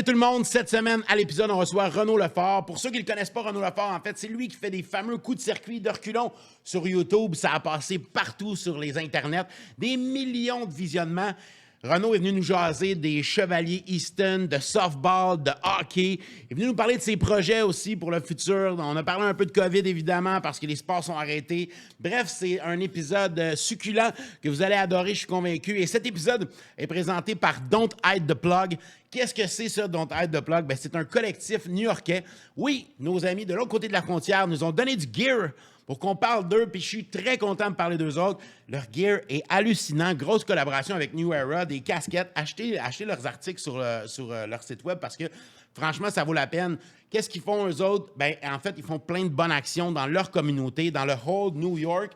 Salut tout le monde, cette semaine à l'épisode on reçoit Renaud Lefort. Pour ceux qui ne le connaissent pas, Renaud Lefort, en fait, c'est lui qui fait des fameux coups de circuit de reculons sur YouTube. Ça a passé partout sur les internets, des millions de visionnements. Renaud est venu nous jaser des Chevaliers Easton, de softball, de hockey. Il est venu nous parler de ses projets aussi pour le futur. On a parlé un peu de COVID, évidemment, parce que les sports sont arrêtés. Bref, c'est un épisode succulent que vous allez adorer, je suis convaincu. Et cet épisode est présenté par Don't Hide the Plug. Qu'est-ce que c'est ça, Don't Hide the Plug? Ben, c'est un collectif new-yorkais. Oui, nos amis de l'autre côté de la frontière nous ont donné du gear pour qu'on parle d'eux, puis je suis très content de parler d'eux autres. Leur gear est hallucinant. Grosse collaboration avec New Era, des casquettes. Achetez leurs articles sur leur site web parce que, franchement, ça vaut la peine. Qu'est-ce qu'ils font, eux autres? Ben, en fait, ils font plein de bonnes actions dans leur communauté, dans le whole New York.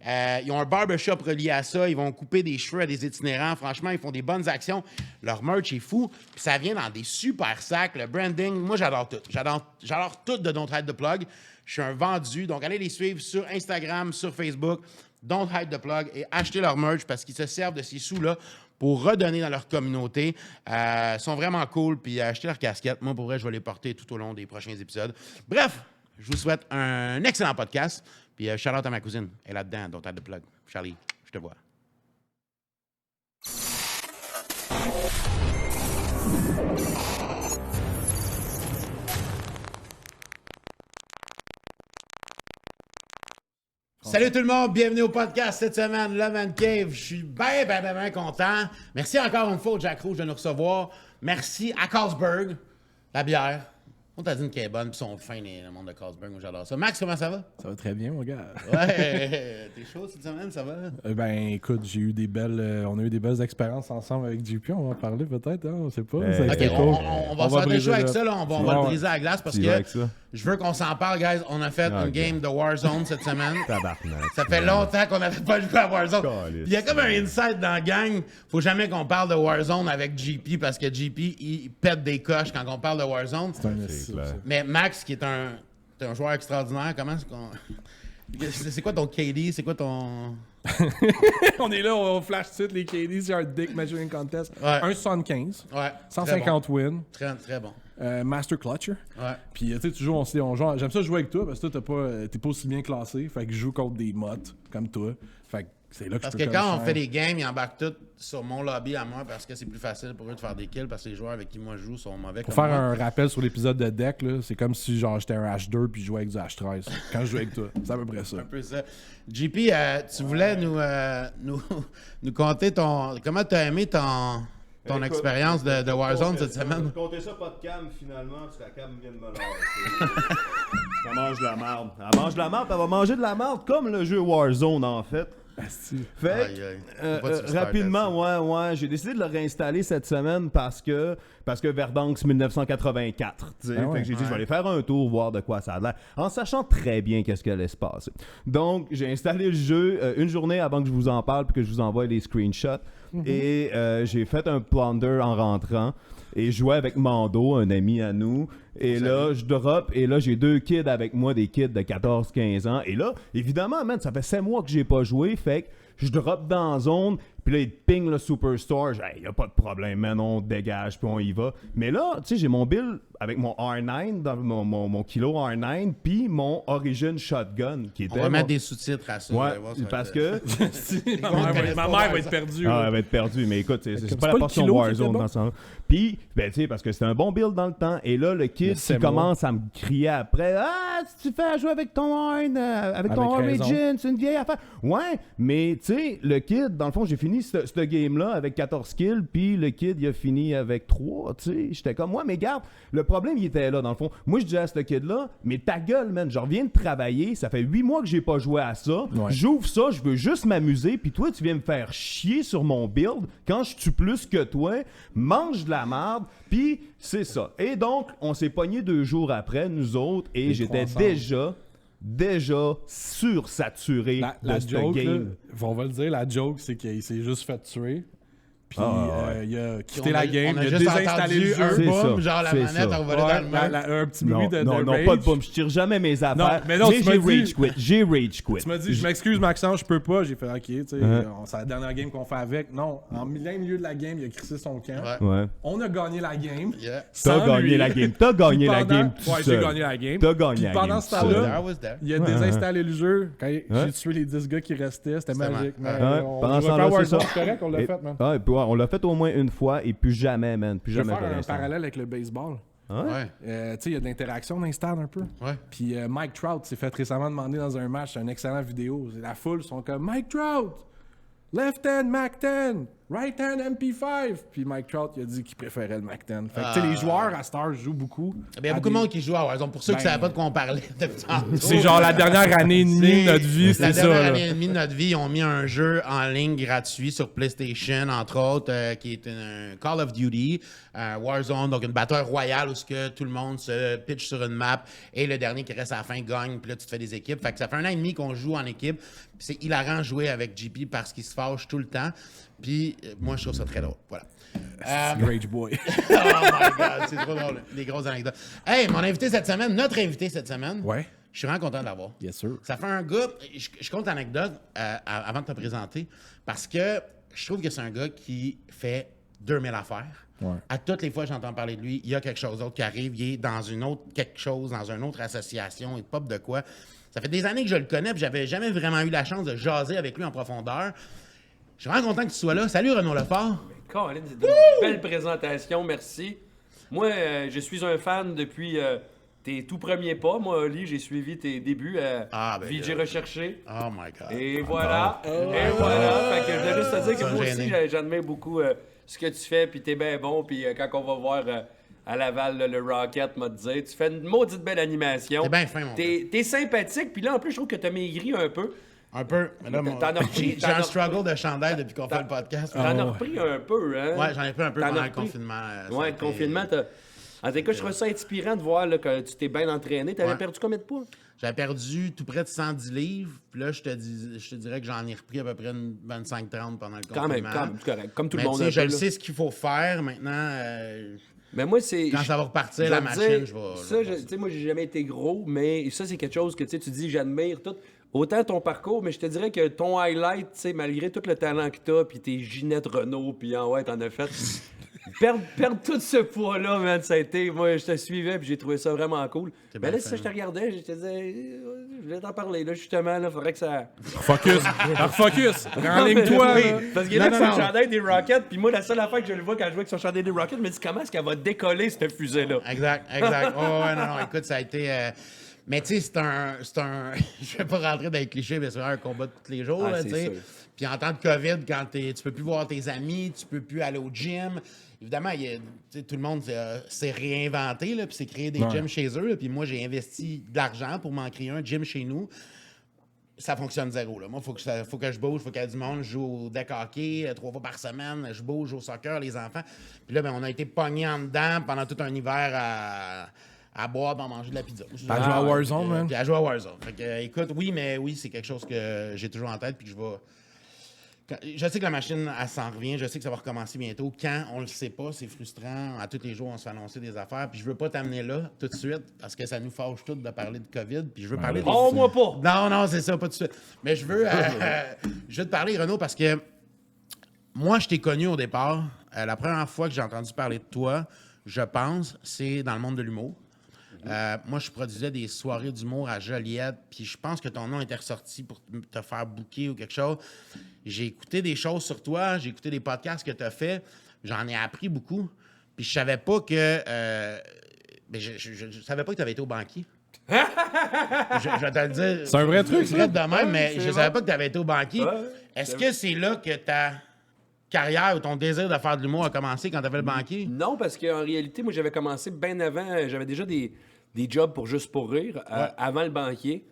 Ils ont un barbershop relié à ça. Ils vont couper des cheveux à des itinérants. Franchement, ils font des bonnes actions. Leur merch est fou. Puis ça vient dans des super sacs. Le branding, moi, j'adore tout. J'adore tout de Don't Hide the Plug. Je suis un vendu. Donc, allez les suivre sur Instagram, sur Facebook. Don't Hide the Plug et achetez leur merch parce qu'ils se servent de ces sous-là pour redonner dans leur communauté. Ils sont vraiment cool. Puis achetez leur casquette. Moi, pour vrai, je vais les porter tout au long des prochains épisodes. Bref, je vous souhaite un excellent podcast. Puis shout-out à ma cousine. Elle est là-dedans, Don't Hide the Plug. Charlie, je te vois. Salut tout le monde, bienvenue au podcast cette semaine, Le Man Cave. Je suis bien content. Merci encore une fois au Jack Rouge de nous recevoir. Merci à Carlsberg, la bière. On t'a dit qu'elle est bonne, puis ils sont fins, le monde de Carlsberg. Moi, j'adore ça. Max, comment ça va? Ça va très bien, mon gars. Ouais, t'es chaud cette semaine, ça va? Ben, écoute, on a eu des belles expériences ensemble avec JP. On va en parler peut-être, hein? On sait pas. OK, on va faire des choses avec ça, là. On va le briser à la glace parce que je veux qu'on s'en parle, guys. On a fait une game de Warzone cette semaine. Ça fait longtemps qu'on n'avait pas joué à Warzone. Il y a comme un insight dans la gang. Faut jamais qu'on parle de Warzone avec JP parce que JP, il pète des coches quand on parle de Warzone. Mais Max, qui est un joueur extraordinaire, comment est-ce qu'on... C'est quoi ton KD? C'est quoi ton... On est là, on flash tout les KD sur un Dick Measuring Contest. Ouais. 1,75. Ouais. 150 wins. Très bon. Master Clutcher. Ouais. Puis, tu sais, tu joues, on joue. J'aime ça jouer avec toi parce que toi, t'es pas aussi bien classé. Fait que je joue contre des mottes comme toi. Fait que c'est là que parce je peux que quand on fait des games, ils embarquent tous sur mon lobby à moi parce que c'est plus facile pour eux de faire des kills parce que les joueurs avec qui moi je joue sont mauvais. Pour faire un rappel sur l'épisode de deck, là, c'est comme si genre j'étais un H2 puis je jouais avec du H13. Quand je jouais avec toi, c'est à peu près ça. Un peu ça. JP, tu voulais nous conter comment tu as aimé ton expérience de Warzone cette semaine? Je comptais ça pas de cam finalement parce que la cam vient de me lâcher. Elle mange de la merde. Elle mange de la merde, elle va manger de la merde comme le jeu Warzone en fait. Fait rapidement, ouais, j'ai décidé de le réinstaller cette semaine parce que Verdansk 1984. Fait que j'ai dit, je vais aller faire un tour, voir de quoi ça a l'air, en sachant très bien qu'est-ce qui allait se passer. Donc, j'ai installé le jeu une journée avant que je vous en parle puis que je vous envoie les screenshots. Et j'ai fait un plunder en rentrant et joué avec Mando, un ami à nous. Et là, je drop, et là, j'ai 2 kids avec moi, des kids de 14-15 ans. Et là, évidemment, man, ça fait 7 mois que j'ai pas joué, fait que je drop dans la zone, puis là, il ping le Superstore. Hey, y a pas de problème, man, on dégage, puis on y va. Mais là, tu sais, j'ai mon build avec mon R9, dans mon kilo R9, puis mon Origin Shotgun, qui était... On va mettre des sous-titres à ça. Ouais, parce que... ma mère va être perdue. Ah, elle va être perdue, mais écoute, c'est pas la portion Warzone dans ça. Puis, ben, tu sais, parce que c'était un bon build dans le temps, et là, le kid qui commence à me crier après, « Ah, tu fais à jouer avec ton avec ton Origin, c'est une vieille affaire. » Ouais, mais tu sais, le kid, dans le fond, j'ai fini ce game-là avec 14 kills, puis le kid, il a fini avec 3, tu sais. J'étais comme, ouais, mais garde, le problème, il était là, dans le fond. Moi, je disais à ce kid-là, mais ta gueule, man, je reviens de travailler, ça fait 8 mois que j'ai pas joué à ça. Ouais. J'ouvre ça, je veux juste m'amuser, puis toi, tu viens me faire chier sur mon build quand je tue plus que toi, mange de la merde, puis c'est ça. Et donc, on s'est pogné 2 jours après, nous autres, et j'étais déjà sursaturé de ce game. Là, on va le dire, la joke, c'est qu'il s'est juste fait tuer. Puis il a quitté la game, on a il a juste désinstallé le entendu jeu. un boom, genre la manette envolée dans le mur. Un petit bruit de non, rage. pas de boom. Je tire jamais mes affaires. Non, mais non, tu m'as dit- J'ai rage quit. Tu m'as dit, je m'excuse Maxence, je peux pas. J'ai fait, ok, tu sais, c'est la dernière game qu'on fait avec. Non, en milieu de la game, il a crissé son camp. Ouais. On a gagné la game. Yeah. T'as gagné la game. T'as gagné la game tout Ouais, seul. j'ai gagné la game. T'as gagné Puis la pendant game ce tout temps-là, seul. I was there. il a désinstallé le jeu. Quand j'ai tué les 10 gars qui restaient, c'était magique. Mais Pendant ce temps-là, c'est ça. C'est correct, on l'a fait, man. Ah, et puis, on l'a fait au moins une fois et plus jamais, man. Plus Je vais jamais faire pour un l'instant. parallèle avec le baseball. Hein? Ouais. Tu sais, il y a de l'interaction dans les stades un peu. Ouais. Puis Mike Trout s'est fait récemment demander dans un match, c'est une excellente vidéo. La foule sont comme Mike Trout, left hand Mac 10, right hand MP5. Puis Mike Trout, il a dit qu'il préférait le Mac 10. Fait que tu sais, les joueurs à Star jouent beaucoup. Il y a beaucoup de monde qui joue à Warzone. Pour ceux qui ne savaient pas de quoi on parlait depuis tantôt. C'est genre la dernière année et demie de notre vie, c'est ça. La dernière là. année et demie de notre vie, ils ont mis un jeu en ligne gratuit sur PlayStation, entre autres, qui est un Call of Duty, Warzone, donc une bataille royale où tout le monde se pitch sur une map et le dernier qui reste à la fin gagne, puis là tu te fais des équipes. Fait que ça fait un an et demi qu'on joue en équipe. Puis c'est hilarant de jouer avec JP parce qu'il se fâche tout le temps. Puis moi, je trouve ça très drôle. Voilà. Rage Boy. Oh my God, c'est trop drôle. Des grosses anecdotes. Hey, mon invité cette semaine, notre invité cette semaine, Ouais. je suis vraiment content de l'avoir. Yes, sir. Ça fait un gars, je compte l'anecdote avant de te présenter, parce que je trouve que c'est un gars qui fait 2000 affaires. Ouais. À toutes les fois que j'entends parler de lui, il y a quelque chose d'autre qui arrive, il est dans une autre quelque chose, dans une autre association, il pop de quoi. Ça fait des années que je le connais, puis j'avais jamais vraiment eu la chance de jaser avec lui en profondeur. Je suis vraiment content que tu sois là. Salut Renaud Lefort. Colin, c'est une belle présentation, merci. Moi, je suis un fan depuis tes tout premiers pas. Moi, Oli, j'ai suivi tes débuts à VJ Recherché. Oh my God. Et voilà. Et voilà. Fait que je voulais juste te dire que Ça moi me aussi, gênait. j'admire beaucoup ce que tu fais, puis t'es bien bon. Puis quand on va voir à Laval le Rocket, m'a dit, tu fais une maudite belle animation. T'es bien fin, mon gars. T'es sympathique, puis là, en plus, je trouve que t'as maigri un peu. Un peu. Mais là, T'en as repris- j'ai un struggle de chandail depuis qu'on fait le podcast. T'en as repris un peu, hein? Ouais, j'en ai pris un peu T'en pendant as le repris? confinement. Ouais, le confinement, t'as... En tout cas, je trouve ça inspirant de voir là, que tu t'es bien entraîné. T'avais Ouais. perdu combien de poids? J'avais perdu tout près de 110 livres. Puis là, je te dirais que j'en ai repris à peu près une 25-30 pendant le Quand même, confinement. c'est correct. Comme tout Mais le monde. tu sais, un je peu, le là. sais ce qu'il faut faire. Maintenant, Mais moi, c'est... quand ça va repartir, je la vais te machine, dire, je vais... Ça, tu sais, moi, j'ai jamais été gros, mais ça, c'est quelque chose que, tu sais, tu dis, j'admire tout. Autant ton parcours, mais je te dirais que ton highlight, tu sais, malgré tout le talent que t'as, puis tes Ginette Renault, puis ouais, t'en as fait... perdre tout ce poids-là, man, ça a été... Moi, je te suivais, puis j'ai trouvé ça vraiment cool. T'es Mais bien là, si fin, je te regardais, je te disais... Je voulais t'en parler, là, justement, là, faudrait que ça... Focus. Refocus. Renligne-toi. Oui, là. parce qu'il est là Non, avec non, son non. chandail des Rockets, puis moi, la seule affaire que je le vois quand je vois avec son chandail des Rockets, je me dis comment est-ce qu'elle va décoller, cette fusée-là? Exact. Oh, ouais, non, écoute, ça a été... Mais tu sais, c'est un... Je vais pas rentrer dans les clichés, mais c'est vraiment un combat de tous les jours, Ah, là, c'est tu sais. sûr. Puis en temps de COVID, quand tu peux plus voir tes amis, tu peux plus aller au gym... Évidemment, tu sais, tout le monde s'est réinventé, là, puis s'est créé des gyms chez eux. Là, puis moi, j'ai investi de l'argent pour m'en créer un gym chez nous. Ça fonctionne zéro. Là. Moi, il faut que je bouge, il faut qu'il y ait du monde. Je joue au deck hockey 3 fois par semaine. Je bouge au soccer, les enfants. Puis là, ben, on a été pognés en dedans pendant tout un hiver à boire, à manger de la pizza. À jouer à Warzone, man. Puis à jouer à Warzone. Fait que, écoute, oui, c'est quelque chose que j'ai toujours en tête puis que je vais... Je sais que la machine, elle s'en revient. Je sais que ça va recommencer bientôt. Quand, on le sait pas. C'est frustrant. À tous les jours, on se fait annoncer des affaires. Puis je veux pas t'amener là tout de suite parce que ça nous fâche tous de parler de COVID. Puis je veux parler des... Oh, moi pas! Non, c'est ça, pas tout de suite. Mais je veux te parler, Renaud, parce que moi, je t'ai connu au départ. La première fois que j'ai entendu parler de toi, je pense, c'est dans le monde de l'humour. Moi, je produisais des soirées d'humour à Joliette, puis je pense que ton nom était ressorti pour te faire booker ou quelque chose. J'ai écouté des choses sur toi, j'ai écouté des podcasts que tu as fait, j'en ai appris beaucoup, puis je savais pas que... je savais pas que tu avais été au banquier. je vais te le dire. C'est un vrai truc, C'est ça. de même, mais c'est je vrai. savais pas que tu avais été au banquier. Ouais, Est-ce que c'est là que ta carrière ou ton désir de faire de l'humour a commencé quand tu avais le banquier? Non, parce qu'en réalité, moi, j'avais commencé bien avant. J'avais déjà des jobs pour Juste pour rire, avant le banquier.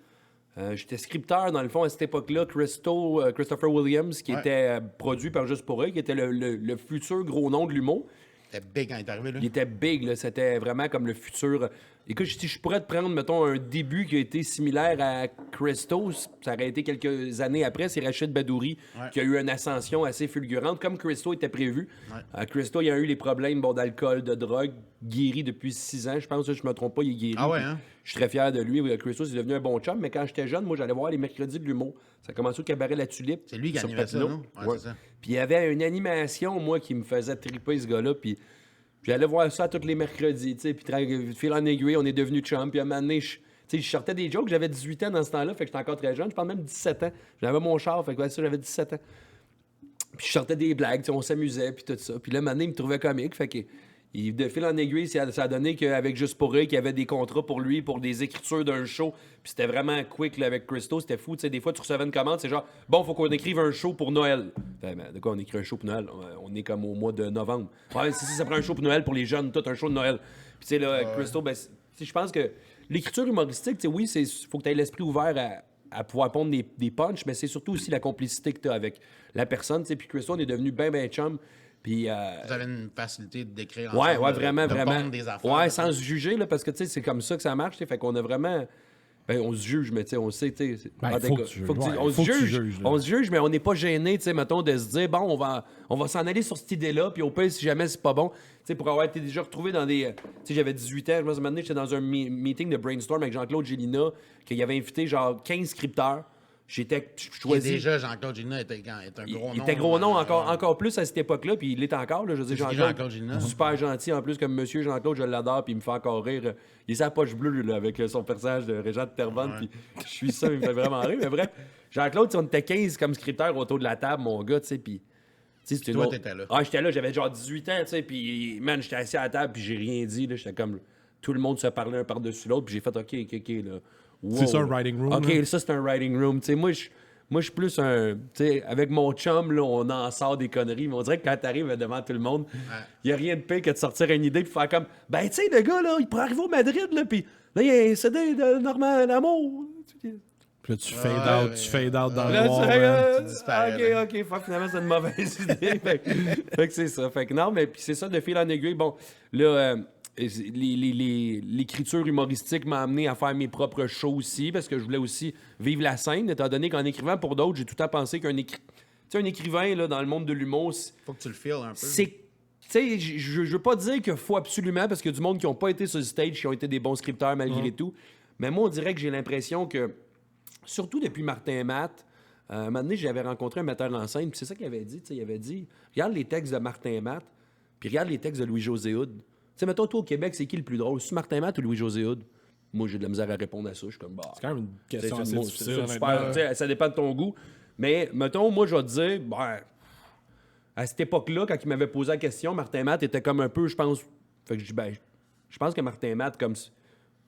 J'étais scripteur, dans le fond, à cette époque-là. Christopher Williams, qui était produit par Juste pour rire, qui était le futur gros nom de l'humour. C'était big quand il est arrivé, là. Il était big, là. C'était vraiment comme le futur. Écoute, si je pourrais te prendre, mettons, un début qui a été similaire à Christos, ça aurait été quelques années après, c'est Rachid Badouri qui a eu une ascension assez fulgurante, comme Christo était prévu. Christo, il a eu les problèmes d'alcool, de drogue, guéri depuis 6 ans, je pense, je me trompe pas, il est guéri. Ah ouais, hein? Je suis très fier de lui. Christo, c'est devenu un bon chum, mais quand j'étais jeune, moi, j'allais voir les mercredis de l'humour. Ça a commencé au cabaret La Tulipe. C'est lui qui sur animait ça, Papineau. non? Ouais, c'est ça. Puis il y avait une animation, moi, qui me faisait triper, ce gars-là, puis j'allais voir ça tous les mercredis, tu sais, puis fil en aiguille, on est devenus chum, puis à un moment donné, je sortais des jokes, j'avais 18 ans dans ce temps-là, fait que j'étais encore très jeune, je pense même 17 ans. J'avais mon char, fait que ouais, ça, j'avais 17 ans. Puis je sortais des blagues, tu sais, on s'amusait, puis tout ça. Puis là, un moment donné, il me trouvait comique, fait que de fil en aiguille, ça a donné qu'avec Juste pour rire, qu'il y avait des contrats pour lui, pour des écritures d'un show. Puis c'était vraiment quick là, avec Christo, c'était fou. Tu sais, des fois, tu recevais une commande, c'est genre, bon, faut qu'on écrive un show pour Noël. Fait, ben, de quoi on écrit un show pour Noël? On est comme au mois de novembre. Ouais, si ça prend un show pour Noël pour les jeunes, tout un show de Noël. Puis tu sais, là, Christo, ben, je pense que l'écriture humoristique, tu sais, oui, faut que tu aies l'esprit ouvert à pouvoir pondre des punchs, mais c'est surtout aussi la complicité que tu as avec la personne. Tu sais, puis Christo, on est devenu ben chum. Puis, vous avez une facilité d'écrire ouais, ensemble, vraiment, de vraiment. pondre des affaires. Ouais, sans se juger, là, parce que, tu sais, c'est comme ça que ça marche, tu sais, fait qu'on a vraiment... Ben, on se juge, mais tu sais, on sait, tu sais... Ben, faut que tu juges. On se juge, on se juge, mais on n'est pas gêné, tu sais, mettons, de se dire, bon, on va s'en aller sur cette idée-là, puis au pire, si jamais c'est pas bon, tu sais, pour avoir été déjà retrouvé dans des... Tu sais, j'avais 18 ans, je me souviens, j'étais dans un meeting de brainstorm avec Jean-Claude Gélina, qu'il avait invité, genre, 15 scripteurs. J'étais choisi. Et déjà, Jean-Claude Gélina était un gros nom. Il était gros nom encore plus à cette époque-là, puis il l'est encore. Là, je veux dire, Jean-Claude Gélina? Super gentil en plus, comme monsieur Jean-Claude, je l'adore, puis il me fait encore rire. Il est sa poche bleue là, avec son personnage de Régent de Terrebonne, puis je suis ça, il me fait vraiment rire. Mais bref, Jean-Claude, on était 15 comme scripteurs autour de la table, mon gars, tu sais, puis... Toi, t'étais là. Ah, j'étais là, j'avais genre 18 ans, tu sais, puis man, j'étais assis à la table, puis j'ai rien dit, là, j'étais comme... Tout le monde se parlait un par-dessus l'autre, puis j'ai fait OK, là. Wow. C'est ça, un writing room. OK, là? ça, c'est un writing room. Tu sais, moi, je suis plus un... Tu sais, avec mon chum, là, on en sort des conneries, mais on dirait que quand t'arrives devant tout le monde, il y a rien de pire que de sortir une idée puis faire comme... Ben, tu sais, le gars, là, il pourrait arriver au Madrid, là, puis là, il y a un CD de Normand Lamour. Puis là, tu fade out dans le Là, noir. tu man. disparais, OK, finalement, c'est une mauvaise idée. fait que c'est ça. Fait que non, mais puis c'est ça, de fil en aiguille. Bon, là... l'écriture humoristique m'a amené à faire mes propres shows aussi, parce que je voulais aussi vivre la scène, étant donné qu'en écrivant pour d'autres, j'ai tout le temps pensé qu'un écrivain là, dans le monde de l'humour, Faut que tu le files un peu. c'est... Tu sais, je veux pas dire qu'il faut absolument, parce qu'il y a du monde qui n'ont pas été sur le stage, qui ont été des bons scripteurs malgré tout, mais moi, on dirait que j'ai l'impression que, surtout depuis Martin Matt, un moment donné, j'avais rencontré un metteur en scène, puis c'est ça qu'il avait dit, il avait dit, regarde les textes de Martin Matt, puis regarde les textes de Louis-José Hood. Tu sais, mettons, toi, au Québec, c'est qui le plus drôle? C'est Martin Matt ou Louis-José Hood? Moi, j'ai de la misère à répondre à ça. Je suis comme, bah... C'est quand même une question assez difficile. C'est super, tu sais, ça dépend de ton goût. Mais, mettons, moi, je vais te dire, ben, à cette époque-là, quand il m'avait posé la question, Martin Matt était comme un peu, je pense... Fait que je dis, ben, je pense que Martin Matt, comme...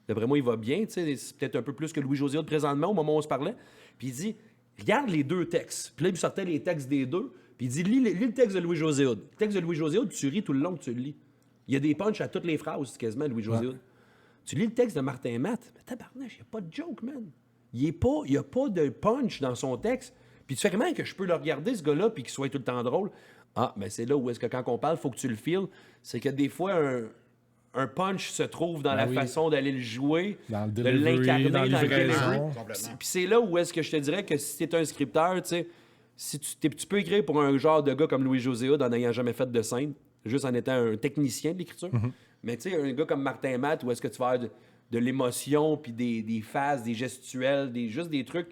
D'après moi, il va bien, tu sais, c'est peut-être un peu plus que Louis-José Hood présentement, au moment où on se parlait. Puis il dit, regarde les deux textes. Puis là, il me sortait les textes des deux. Puis il dit, lis le texte de Louis-José Hood. Le texte de Louis-José Hood, tu ris tout le long que tu le lis. Il y a des punchs à toutes les phrases, quasiment, Louis-José Hood. Tu lis le texte de Martin Matt, mais tabarnache, il n'y a pas de joke, man. Il n'y a pas de punch dans son texte. Puis tu fais comment que je peux le regarder, ce gars-là, puis qu'il soit tout le temps drôle? Ah, mais c'est là où est-ce que quand on parle, il faut que tu le files. C'est que des fois, un punch se trouve dans la façon d'aller le jouer, Dans le de delivery, l'incarner, dans dans le livraison. delivery. Complètement. Puis c'est là où est-ce que je te dirais que si tu es un scripteur, tu sais, si tu peux écrire pour un genre de gars comme Louis-José Hood en n'ayant jamais fait de scène, juste en étant un technicien de l'écriture. Mais tu sais, un gars comme Martin Matt, où est-ce que tu vas avoir de l'émotion, puis des phases, des gestuels, juste des trucs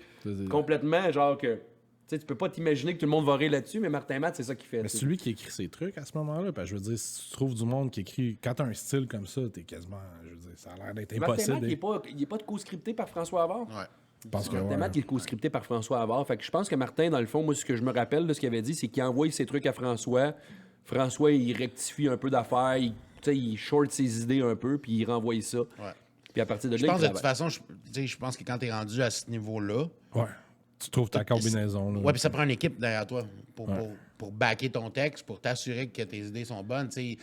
complètement genre que... Tu sais, tu peux pas t'imaginer que tout le monde va rire là-dessus, mais Martin Matt, c'est ça qu'il fait. Mais c'est lui qui écrit ses trucs à ce moment-là. Parce que je veux dire, si tu trouves du monde qui écrit... Quand t'as un style comme ça, t'es quasiment... Je veux dire, ça a l'air d'être Martin impossible. Matt, il est pas co-scripté par François Havard. Ouais. Je pense que Martin ouais. Matt, il est co-scripté par François Havard. Fait que je pense que Martin, dans le fond, moi, ce que je me rappelle de ce qu'il avait dit, c'est qu'il envoie ses trucs à François. François, il rectifie un peu d'affaires, il short ses idées un peu, puis il renvoie ça. Ouais. Puis à partir de là, Je pense il de toute façon, je pense que quand t'es rendu à ce niveau-là, Ouais. Tu trouves ta combinaison. Là. ouais, puis ça prend une équipe derrière toi pour backer ton texte, pour t'assurer que tes idées sont bonnes. T'sais, il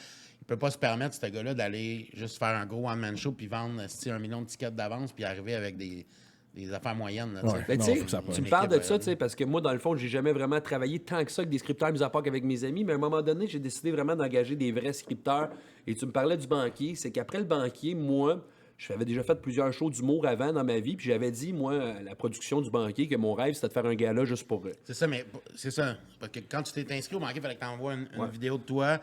peut pas se permettre, ce gars-là, d'aller juste faire un gros one-man show puis vendre 1 million de tickets d'avance puis arriver avec des des affaires moyennes. Là, Ouais. Mais Non, tu sais, faut que ça tu me passe. parles de Une ça, équipe, tu sais, parce que moi, dans le fond, j'ai jamais vraiment travaillé tant que ça avec des scripteurs, mis à part qu'avec mes amis, mais à un moment donné, j'ai décidé vraiment d'engager des vrais scripteurs. Et tu me parlais du banquier, c'est qu'après le banquier, moi, j'avais déjà fait plusieurs shows d'humour avant dans ma vie, puis j'avais dit, moi, à la production du banquier, que mon rêve, c'était de faire un gala juste pour eux. C'est ça, mais c'est ça. Parce que quand tu t'es inscrit au banquier, il fallait que tu envoies une vidéo de toi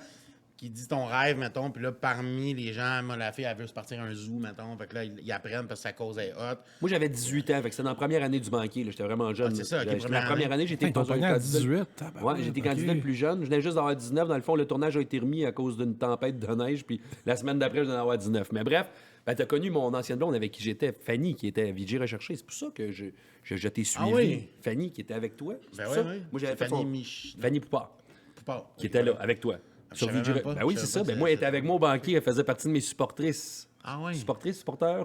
qui dit ton rêve, mettons, puis là, parmi les gens, moi, la fille, elle veut se partir un zoo, mettons, fait que là, ils apprennent parce que sa cause est hot. Moi, j'avais 18 ans, fait que c'était dans la première année du banquier, là, j'étais vraiment jeune. Ah, c'est ça, ok, J'étais- première la première année. année, j'étais Ils t'ont pogné à 18. Ouais, j'étais candidat le plus jeune. Je venais juste d'avoir 19. Dans le fond, le tournage a été remis à cause d'une tempête de neige. Puis la semaine d'après, je venais d'avoir 19. Mais bref, ben, t'as connu mon ancienne blonde avec qui j'étais, Fanny, qui était à VJ Recherché. C'est pour ça que je t'ai suivi. Ah oui? Fanny, qui était avec toi. C'est Ben pour oui, ça. oui. Moi, j'avais fait Fanny Fanny Poupard, Poupard. qui était là, avec toi. Je Sur savais VJ même pas. Ben oui, Je c'est savais ça. pas Ben que moi, elle c'était était avec moi au banquier. Elle faisait partie de mes supportrices. Ah oui. Supporters?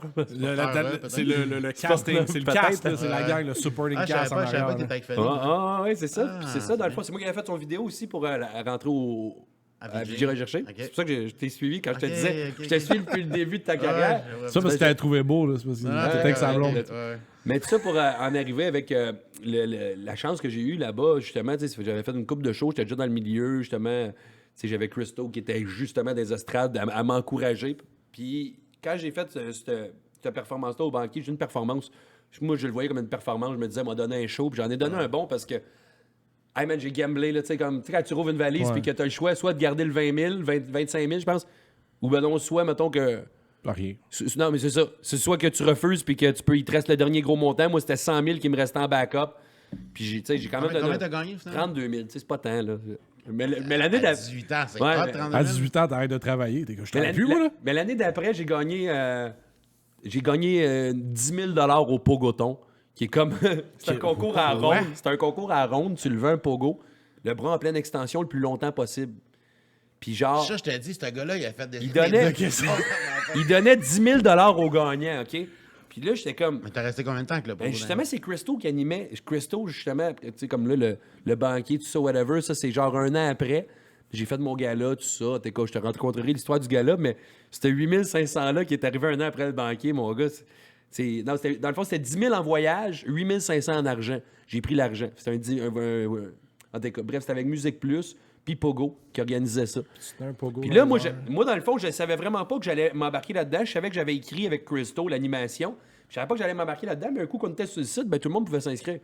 C'est le casting, c'est le Peut-être. cast, là, c'est la gang, le supporting Ah, je savais cast en pas, je savais pas arrière. que t'étais avec Fanny. Oui, c'est ça. Ah, Puis c'est ça, dans le c'est fond. C'est moi qui avais fait son vidéo aussi pour rentrer à VJ. VJ Recherché. Ok. C'est pour ça que je t'ai suivi quand je te Ok, disais. ok, Je t'ai suivi depuis le début de ta carrière. Ça, parce que t'avais trouvé beau, là. C'est parce que t'étais avec sa blonde. Ouais. Mais tout ça pour en arriver avec la chance que j'ai eue là-bas, justement, tu sais, j'avais fait une couple de shows, j'étais déjà dans le milieu, justement. Tu sais, j'avais Christo qui était justement des estrades à m'encourager. Puis quand j'ai fait cette performance-là au banquier, j'ai une performance. Moi, je le voyais comme une performance. Je me disais, m'a donné un show. Puis j'en ai donné un bon parce que, hey man, j'ai gamblé, là, tu sais, comme, tu sais, quand tu rouvres une valise, Ouais. puis que tu as le choix soit de garder le 20 000, 25 000, je pense, ou ben non, soit, mettons que. Rien. Non, mais c'est ça. C'est soit que tu refuses, puis que il te reste le dernier gros montant. Moi, c'était 100 000 qui me restait en backup. Puis tu sais, j'ai quand même Combien donné. t'as gagné, finalement? 32 000, tu sais, c'est pas tant, là. Mais l'année À d'après. 18 ans, c'est Ouais, hot, mais- 32 À 000. 18 ans, t'arrêtes de travailler. T'es que je Mais travaille plus, moi, là. mais l'année d'après, j'ai gagné 10 000 au Pogoton, qui est comme. C'est un concours à ronde. C'est un concours à ronde. Tu le veux un pogo, le bras en pleine extension le plus longtemps possible. Puis genre. Ça, je t'ai dit, ce gars-là, il a fait des. Il donnait- des questions. Il donnait 10 000 aux gagnants, OK? Puis là, j'étais comme. Mais t'as resté combien de temps avec le Ben justement, c'est Christo qui animait. Christo, justement, tu sais, comme là, le banquier, tout ça, whatever, ça, c'est genre un an après. J'ai fait mon gala, tout ça. Je te rencontrerai l'histoire du gala, mais c'était 8500-là qui est arrivé un an après le banquier, mon gars. Dans le fond, c'était 10 000 en voyage, 8500 en argent. J'ai pris l'argent. C'était en tout cas, bref, c'était avec Musique Plus, puis Pogo qui organisait ça. C'était un pogo. Puis là, moi, dans le fond, je savais vraiment pas que j'allais m'embarquer là-dedans. Je savais que j'avais écrit avec Christo l'animation. Je savais pas que j'allais m'embarquer là-dedans, mais un coup qu'on était sur le site, ben, tout le monde pouvait s'inscrire.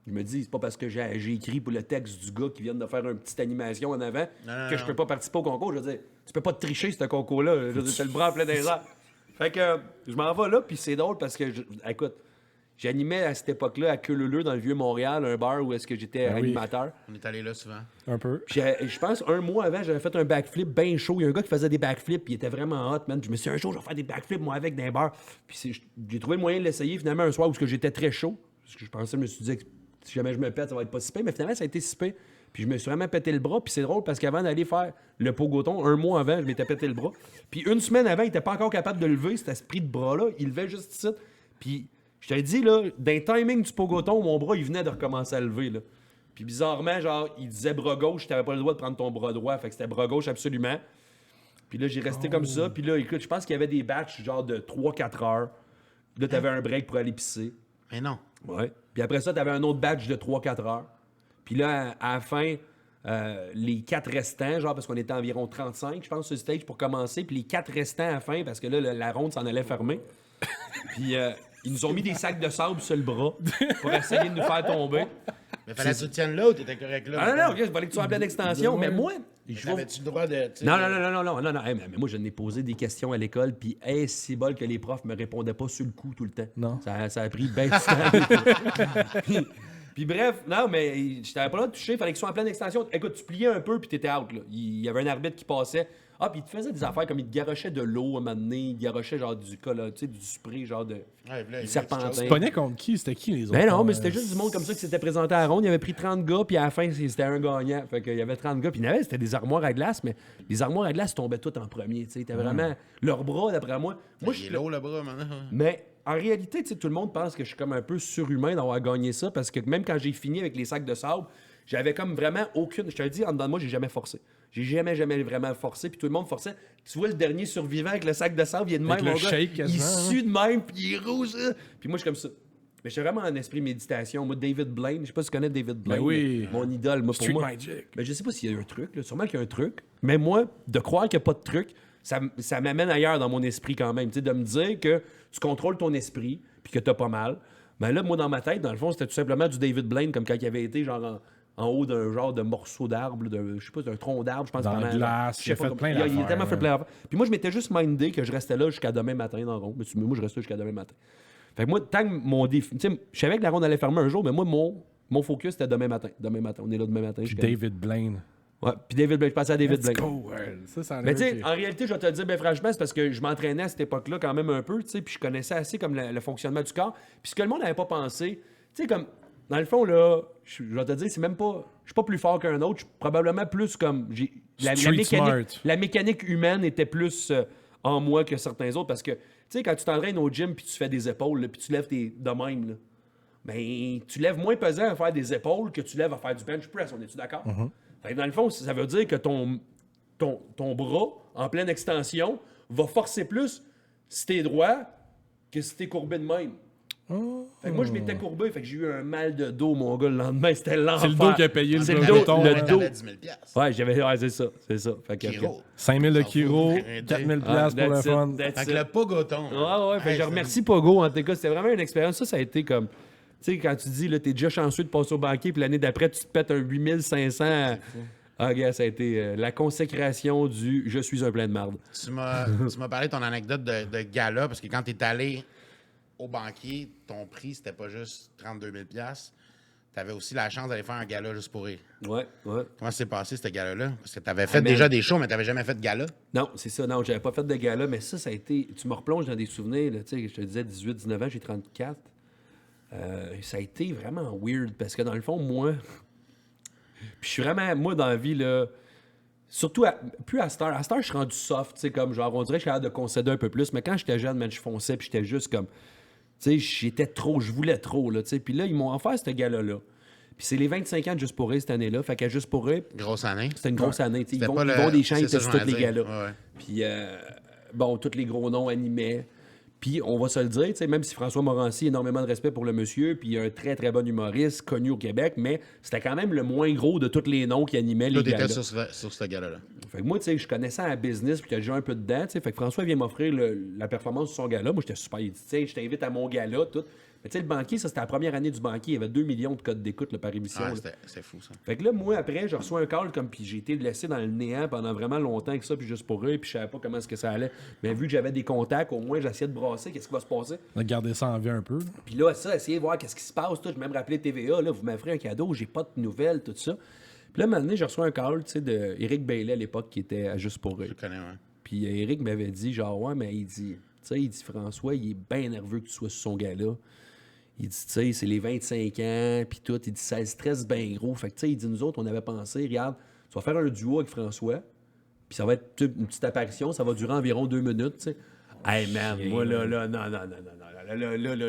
Je me dis, c'est pas parce que j'ai écrit pour le texte du gars qui vient de faire une petite animation en avant que je peux pas participer au concours. Je veux dire, tu peux pas te tricher, ce concours-là. Je veux dire, t'as le bras en plein des airs. Fait que je m'en vais là, puis c'est drôle parce que, écoute, j'animais à cette époque-là à Queuleleu dans le Vieux-Montréal, un bar où est-ce que j'étais Ben oui. animateur. On est allé là souvent. Un peu. Puis je pense, un mois avant, j'avais fait un backflip bien chaud. Il y a un gars qui faisait des backflips, puis il était vraiment hot, man. Je me suis dit, un jour, je vais faire des backflips, moi, avec des bars. Puis j'ai trouvé le moyen de l'essayer, finalement, un soir où j'étais très chaud. Parce que je me suis dit que si jamais je me pète, ça va être pas si pire. Mais finalement, ça a été si pire. Puis je me suis vraiment pété le bras. Puis c'est drôle parce qu'avant d'aller faire le Pogoton, un mois avant, je m'étais pété le bras. Puis une semaine avant, il était pas encore capable de lever cet esprit de bras-là. Il levait juste ici. Puis je te le dis, là, d'un timing du Pogoton, mon bras, il venait de recommencer à lever, là. Puis bizarrement, genre, il disait bras gauche, t'avais pas le droit de prendre ton bras droit. Fait que c'était bras gauche absolument. Puis là, j'ai resté comme ça. Puis là, écoute, je pense qu'il y avait des batchs genre de 3-4 heures. Là, t'avais un break pour aller pisser. Mais non. Ouais. Puis après ça, t'avais un autre batch de 3-4 heures. Puis là, à la fin, les 4 restants, genre, parce qu'on était environ 35, je pense, sur le stage pour commencer. Puis les 4 restants à la fin, parce que là, la ronde s'en allait fermer. Puis ils nous ont mis des sacs de sable sur le bras pour essayer de nous faire tomber. Mais fallait que tu tiennes là ou t'étais correct là? Ah non, ok, il fallait que tu sois en pleine extension. Mais moi, je vais. Avais-tu le droit de. tu sais, Non. Hey, mais moi, je n'ai posé des questions à l'école, puis c'est bol que les profs me répondaient pas sur le coup tout le temps. Non. Ça a pris bien du temps. Puis bref, non, mais je t'avais pas là de toucher, il fallait qu'ils soient en pleine extension. Écoute, tu pliais un peu, puis t'étais out, là. Il y avait un arbitre qui passait. Ah, puis il te faisait des affaires comme il te garochait de l'eau à un moment donné, il te garochait genre du cola, tu sais, du spray, genre de. Ouais, là, du serpentin. Tu pognais contre qui? C'était qui, les autres? Ben non, mais c'était juste du monde comme ça qui s'était présenté à la ronde. Il avait pris 30 gars, puis à la fin, c'était un gagnant. Fait qu'il y avait 30 gars. Puis il y en avait, c'était des armoires à glace, mais les armoires à glace tombaient toutes en premier. Tu sais, c'était vraiment leurs bras, d'après moi. Moi, Il est lourd le bras maintenant. mais en réalité, tu sais, tout le monde pense que je suis comme un peu surhumain d'avoir gagné ça, parce que même quand j'ai fini avec les sacs de sable, j'avais comme vraiment aucune. Je te le dis, en dedans de moi, j'ai jamais forcé. J'ai jamais vraiment forcé, puis tout le monde forçait. Tu vois le dernier survivant avec le sac de sable, il est de même, Avec mon le gars. shake Il quasiment, sue de même, puis il est rouge. Puis moi, je suis comme ça. Mais j'étais vraiment en esprit méditation. Moi, David Blaine, je sais pas si tu connais David Blaine. Ben oui. Mon idole, moi, Street pour moi. Magic. Ben, je sais pas s'il y a un truc, là. Sûrement qu'il y a un truc. Mais moi, de croire qu'il n'y a pas de truc, ça m'amène ailleurs dans mon esprit quand même. Tu sais, de me dire que tu contrôles ton esprit, puis que t'as pas mal. Ben là, moi, dans ma tête, dans le fond, c'était tout simplement du David Blaine, comme quand il avait été genre en haut d'un genre de morceau d'arbre, je sais pas, d'un tronc d'arbre, je pense. Dans la glace, il a fait plein Il a d'affaires, tellement fait ouais. plein d'affaires. Puis moi, je m'étais juste mindé que je restais là jusqu'à demain matin dans la ronde. Mais moi, je restais jusqu'à demain matin. Fait que moi, tant que mon défi... Tu sais, je savais que la ronde allait fermer un jour, mais moi, mon focus, c'était demain matin. Demain matin. On est là demain matin. Puis David Blaine. Ouais, puis David Blaine. Je passais à David Let's Blaine. go, ouais. Ça Mais tu sais, enlève en réalité, je vais te le dire, ben franchement, c'est parce que je m'entraînais à cette époque-là quand même un peu, tu sais, puis je connaissais assez comme le fonctionnement du corps. Puis ce que le monde n'avait pas pensé, tu sais, comme, dans le fond, là, je vais te dire, c'est même pas... Je suis pas plus fort qu'un autre, je suis probablement plus comme... La mécanique humaine était plus en moi que certains autres, parce que, tu sais, quand tu t'entraînes au gym, puis tu fais des épaules, là, puis tu lèves tes de même, là, ben, tu lèves moins pesant à faire des épaules que tu lèves à faire du bench press, on est-tu d'accord? Fait que dans le fond, ça veut dire que ton bras, en pleine extension, va forcer plus si t'es droit que si t'es courbé de même. Fait que moi, je m'étais courbé, fait que j'ai eu un mal de dos, mon gars, le lendemain. C'était l'enfer. C'est le dos qui a payé le C'est le dos. dos. Le dos. T'avais 10 000 Ouais, c'est ça. Fait que, Kiro. 5 000 de S'en fout. Kiro, Arrêtez. 4 000 Ah, pour le that's it, fun. that's Fait que it. le pogoton. Ouais, fait que je c'est- remercie Pogo, en tout cas. C'était vraiment une expérience. Ça a été comme... Tu sais, quand tu dis, là, t'es déjà chanceux de passer au banquier, puis l'année d'après, tu te pètes un 8500... Ah, gars, ça a été la consécration du « je suis un plein de marde ». Tu m'as parlé de ton anecdote de gala, parce que quand tu es allé au banquier, ton prix, c'était pas juste 32 000 tu avais aussi la chance d'aller faire un gala juste pour rire. Ouais. Comment s'est passé, ce gala-là? Parce que tu avais fait man. déjà des shows, mais tu n'avais jamais fait de gala. Non, c'est ça. Non, j'avais pas fait de gala, mais ça a été... Tu me replonges dans des souvenirs, là, tu sais, je te disais 18, 19 ans, j'ai 34. Ça a été vraiment weird, parce que dans le fond, moi... Puis je suis vraiment... Moi, dans la vie, là... Surtout, plus à cette heure. À cette heure, je suis rendu soft, tu sais, comme genre, on dirait que je suis capable de concéder un peu plus, mais quand j'étais jeune, man, je fonçais, puis j'étais juste comme... Tu sais, j'étais trop, je voulais trop, là, tu sais. Puis là, ils m'ont offert ce gala-là. Puis c'est les 25 ans de Juste pour rire cette année-là. Fait qu'à Juste pour rire, Grosse année. c'était une grosse année. Tu sais, C'était ils pas vont le- des chaînes, c'est ça, sur je tous m'en les dire. galas. Ouais. Puis, bon, tous les gros noms animés. Puis, on va se le dire, tu sais, même si François Morancy a énormément de respect pour le monsieur, puis il est un très, très bon humoriste, connu au Québec, mais c'était quand même le moins gros de tous les noms qui animaient Toi, les galas. t'étais sur ce gala-là. Fait que moi, tu sais, je connaissais la business, puis que j'ai un peu dedans, tu sais. Fait que François vient m'offrir la performance de son gala. Moi, j'étais super. Il dit, tu sais, je t'invite à mon gala, tout. Mais tu sais, le banquier, ça, c'était la première année du banquier. Il y avait 2 millions de codes d'écoute là, par émission. Ah, là. c'est fou, ça. Fait que là, moi, après, je reçois un call, comme, puis j'ai été laissé dans le néant pendant vraiment longtemps que ça, puis juste pour eux, puis je savais pas comment est-ce que ça allait. Mais vu que j'avais des contacts, au moins, j'essayais de brasser, qu'est-ce qui va se passer. On a gardé ça en vie un peu. Puis là, ça, essayer de voir qu'est-ce qui se passe. Tout. Je vais même rappeler TVA, là, vous m'offrez un cadeau, j'ai pas de nouvelles, tout ça. Puis là, un moment donné, j'ai reçu un call, tu sais, de Éric Bailey à l'époque, qui était à Juste pour eux. Je le connais, ouais. Puis Éric m'avait dit, genre, ouais, mais il dit, tu sais, il dit, François, il est bien nerveux que tu sois sur son gars-là. Il dit, tu sais, c'est les 25 ans, puis tout. Il dit, ça le stresse bien gros. Fait que, tu sais, il dit, nous autres, on avait pensé, regarde, tu vas faire un duo avec François, puis ça va être une petite apparition, ça va durer environ 2 minutes, tu sais. Hey, man, moi, là,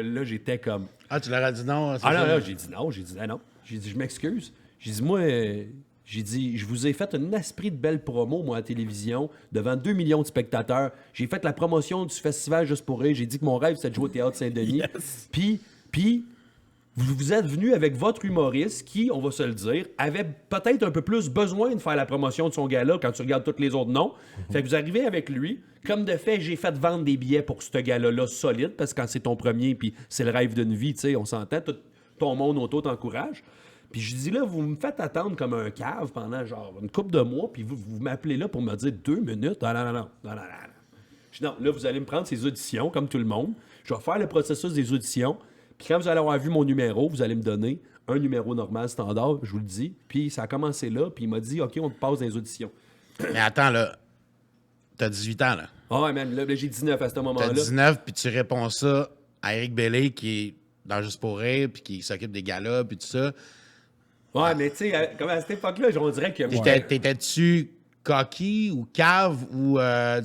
là, j'étais comme... Ah, tu leur as dit non? c'est Ah non, ça? là, j'ai dit non. J'ai dit, je m'excuse. J'ai dit, moi, j'ai dit, je vous ai fait un esprit de belle promo, moi, à la télévision, devant 2 millions de spectateurs. J'ai fait la promotion du festival Juste pour rire. J'ai dit que mon rêve, c'était de jouer au Théâtre Saint-Denis. Puis, vous êtes venu avec votre humoriste qui, on va se le dire, avait peut-être un peu plus besoin de faire la promotion de son gala quand tu regardes tous les autres noms. Fait que vous arrivez avec lui. Comme de fait, j'ai fait vendre des billets pour ce gala-là solide, parce que quand c'est ton premier, puis c'est le rêve d'une vie, tu sais, on s'entend, tout ton monde autour t'encourage. Puis je dis là, vous me faites attendre comme un cave pendant genre une couple de mois, puis vous m'appelez là pour me dire 2 minutes. Ah, non. Je dis non, là, vous allez me prendre ces auditions, comme tout le monde. Je vais faire le processus des auditions. Puis quand vous allez avoir vu mon numéro, vous allez me donner un numéro normal, standard, je vous le dis. Puis ça a commencé là, puis il m'a dit, OK, on te passe dans les auditions. Mais attends, là. T'as 18 ans, là. Ah ouais, man, là, j'ai 19 à ce T'as moment-là. 19, puis tu réponds ça à Éric Bailey, qui est dans Juste pour rire, puis qui s'occupe des galas, puis tout ça. Ouais, mais tu sais, comme à cette époque-là, on dirait que... T'étais-tu cocky ou cave, ou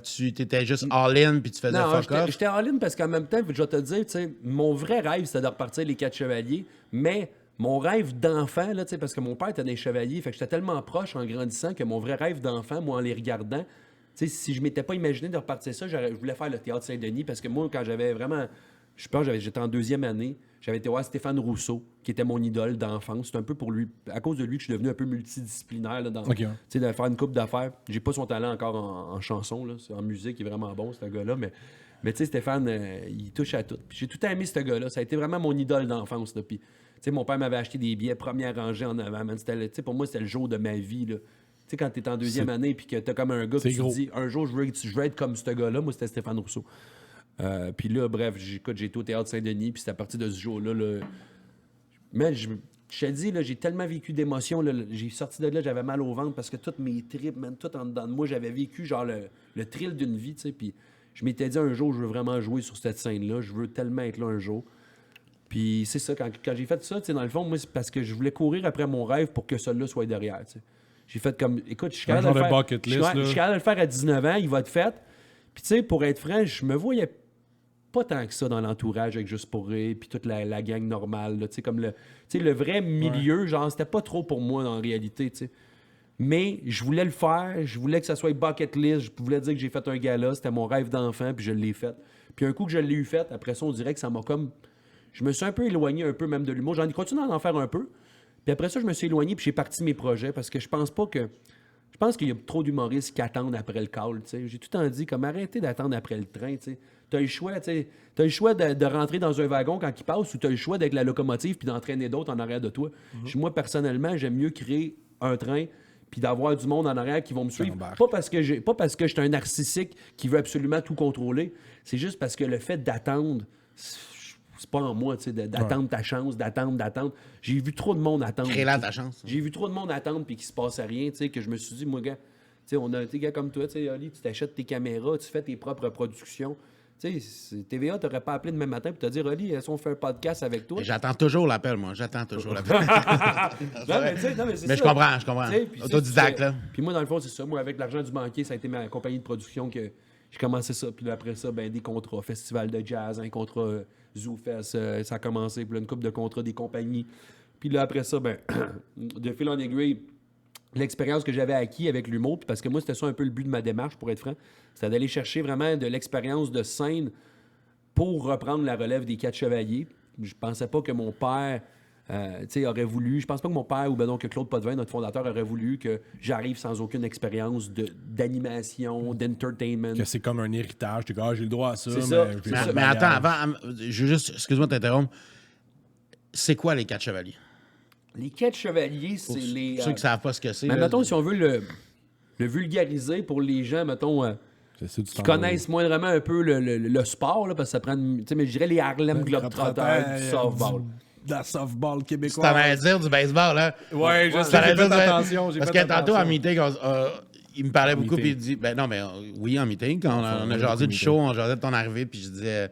tu t'étais juste all-in, puis tu faisais Non, fuck off? j'étais en ligne parce qu'en même temps, je vais te dire, tu sais, mon vrai rêve, c'était de repartir les 4 chevaliers, mais mon rêve d'enfant, là, parce que mon père était des chevaliers, fait que j'étais tellement proche en grandissant que mon vrai rêve d'enfant, moi, en les regardant, si je m'étais pas imaginé de repartir ça, je voulais faire le Théâtre Saint-Denis parce que moi, quand j'avais vraiment... Je pense que j'étais en 2e année, j'avais été voir Stéphane Rousseau, qui était mon idole d'enfance. C'est un peu pour lui, à cause de lui que je suis devenu un peu multidisciplinaire là, de faire une couple d'affaires. J'ai pas son talent encore en chanson, là. En musique, il est vraiment bon, ce gars-là, mais tu sais, Stéphane, il touche à tout. Puis j'ai tout aimé ce gars-là. Ça a été vraiment mon idole d'enfance. Là. Puis, tu sais, mon père m'avait acheté des billets première rangée en avant. Pour moi, c'était le jour de ma vie. Tu sais, quand t'es en 2e année puis que t'as comme un gars qui te dit un jour, je veux être comme ce gars-là. Moi, c'était Stéphane Rousseau. Puis là, bref, j'ai été au Théâtre Saint-Denis, puis c'est à partir de ce jour-là. Mais je te dis, là, j'ai tellement vécu d'émotions. J'ai sorti de là, j'avais mal au ventre parce que toutes mes tripes, man, tout en dedans de moi, j'avais vécu genre le thrill d'une vie, tu sais. Puis je m'étais dit un jour, je veux vraiment jouer sur cette scène-là. Je veux tellement être là un jour. Puis c'est ça, quand j'ai fait ça, tu sais, dans le fond, moi, c'est parce que je voulais courir après mon rêve pour que celui-là soit derrière, tu sais. J'ai fait comme, écoute, je suis capable de le faire à 19 ans, il va être fait. Puis tu sais, pour être franc, je me voyais pas tant que ça dans l'entourage avec Juste pour rire, puis toute la gang normale, tu sais, comme le vrai milieu, genre, c'était pas trop pour moi en réalité, tu sais. Mais je voulais le faire, je voulais que ça soit bucket list, je voulais dire que j'ai fait un gala, c'était mon rêve d'enfant, puis je l'ai fait. Puis un coup que je l'ai eu fait, après ça, on dirait que ça m'a comme... Je me suis un peu éloigné un peu même de l'humour, j'en ai continué à en faire un peu, puis après ça, je me suis éloigné, puis j'ai parti mes projets, parce que je pense qu'il y a trop d'humoristes qui attendent après le call, tu sais. J'ai tout le temps dit, comme arrêtez d'attendre après le train, tu sais. T'as le choix, de rentrer dans un wagon quand il passe ou t'as le choix d'être la locomotive puis d'entraîner d'autres en arrière de toi. Moi, personnellement, j'aime mieux créer un train puis d'avoir du monde en arrière qui vont me suivre. Pas parce que je suis un narcissique qui veut absolument tout contrôler. C'est juste parce que le fait d'attendre, c'est pas en moi, tu sais, d'attendre ta chance, d'attendre. J'ai vu trop de monde attendre. Crée-la ta chance. J'ai vu trop de monde attendre puis qu'il se passe rien, tu sais, que je me suis dit, moi, gars, tu sais, on a des gars comme toi, tu sais, Oli, tu t'achètes tes caméras, tu fais tes propres productions. Tu sais, TVA t'aurait pas appelé demain matin pour te dire, Oli, est-ce qu'on fait un podcast avec toi? J'attends toujours l'appel, moi. Non, mais c'est mais ça. Je comprends. Autodidacte, là. Puis moi, dans le fond, c'est ça. Moi, avec l'argent du banquier, ça a été ma compagnie de production que j'ai commencé ça. Puis après ça, ben des contrats, festival de jazz, un contrat ZooFest, ça a commencé. Puis là, une couple de contrats des compagnies. Puis là, après ça, ben de fil en aiguille, l'expérience que j'avais acquis avec l'humour, parce que moi, c'était ça un peu le but de ma démarche, pour être franc, c'était d'aller chercher vraiment de l'expérience de scène pour reprendre la relève des 4 chevaliers. Je pensais pas que mon père aurait voulu, je pense pas que mon père ou que Claude Potvin, notre fondateur, aurait voulu que j'arrive sans aucune expérience d'animation, d'entertainment. Que c'est comme un héritage, tu dis, j'ai le droit à ça. Mais attends, avant, je veux juste, excuse-moi de t'interrompre, c'est quoi les 4 chevaliers? Les 4 chevaliers, c'est les... Pour ceux qui ne savent pas ce que c'est. Mais mettons, si on veut le vulgariser pour les gens, mettons, qui connaissent moindrement un peu le sport, là, parce que ça prend... Tu sais, mais je dirais les Harlem Globetrotters du softball. De la softball québécois. Tu t'en allais dire du baseball, hein? Ouais, j'ai fait attention. Parce que tantôt, en meeting, il me parlait beaucoup, puis il dit... Ben non, mais oui, en meeting, quand on a jasé du show, on jasait de ton arrivée, puis je disais...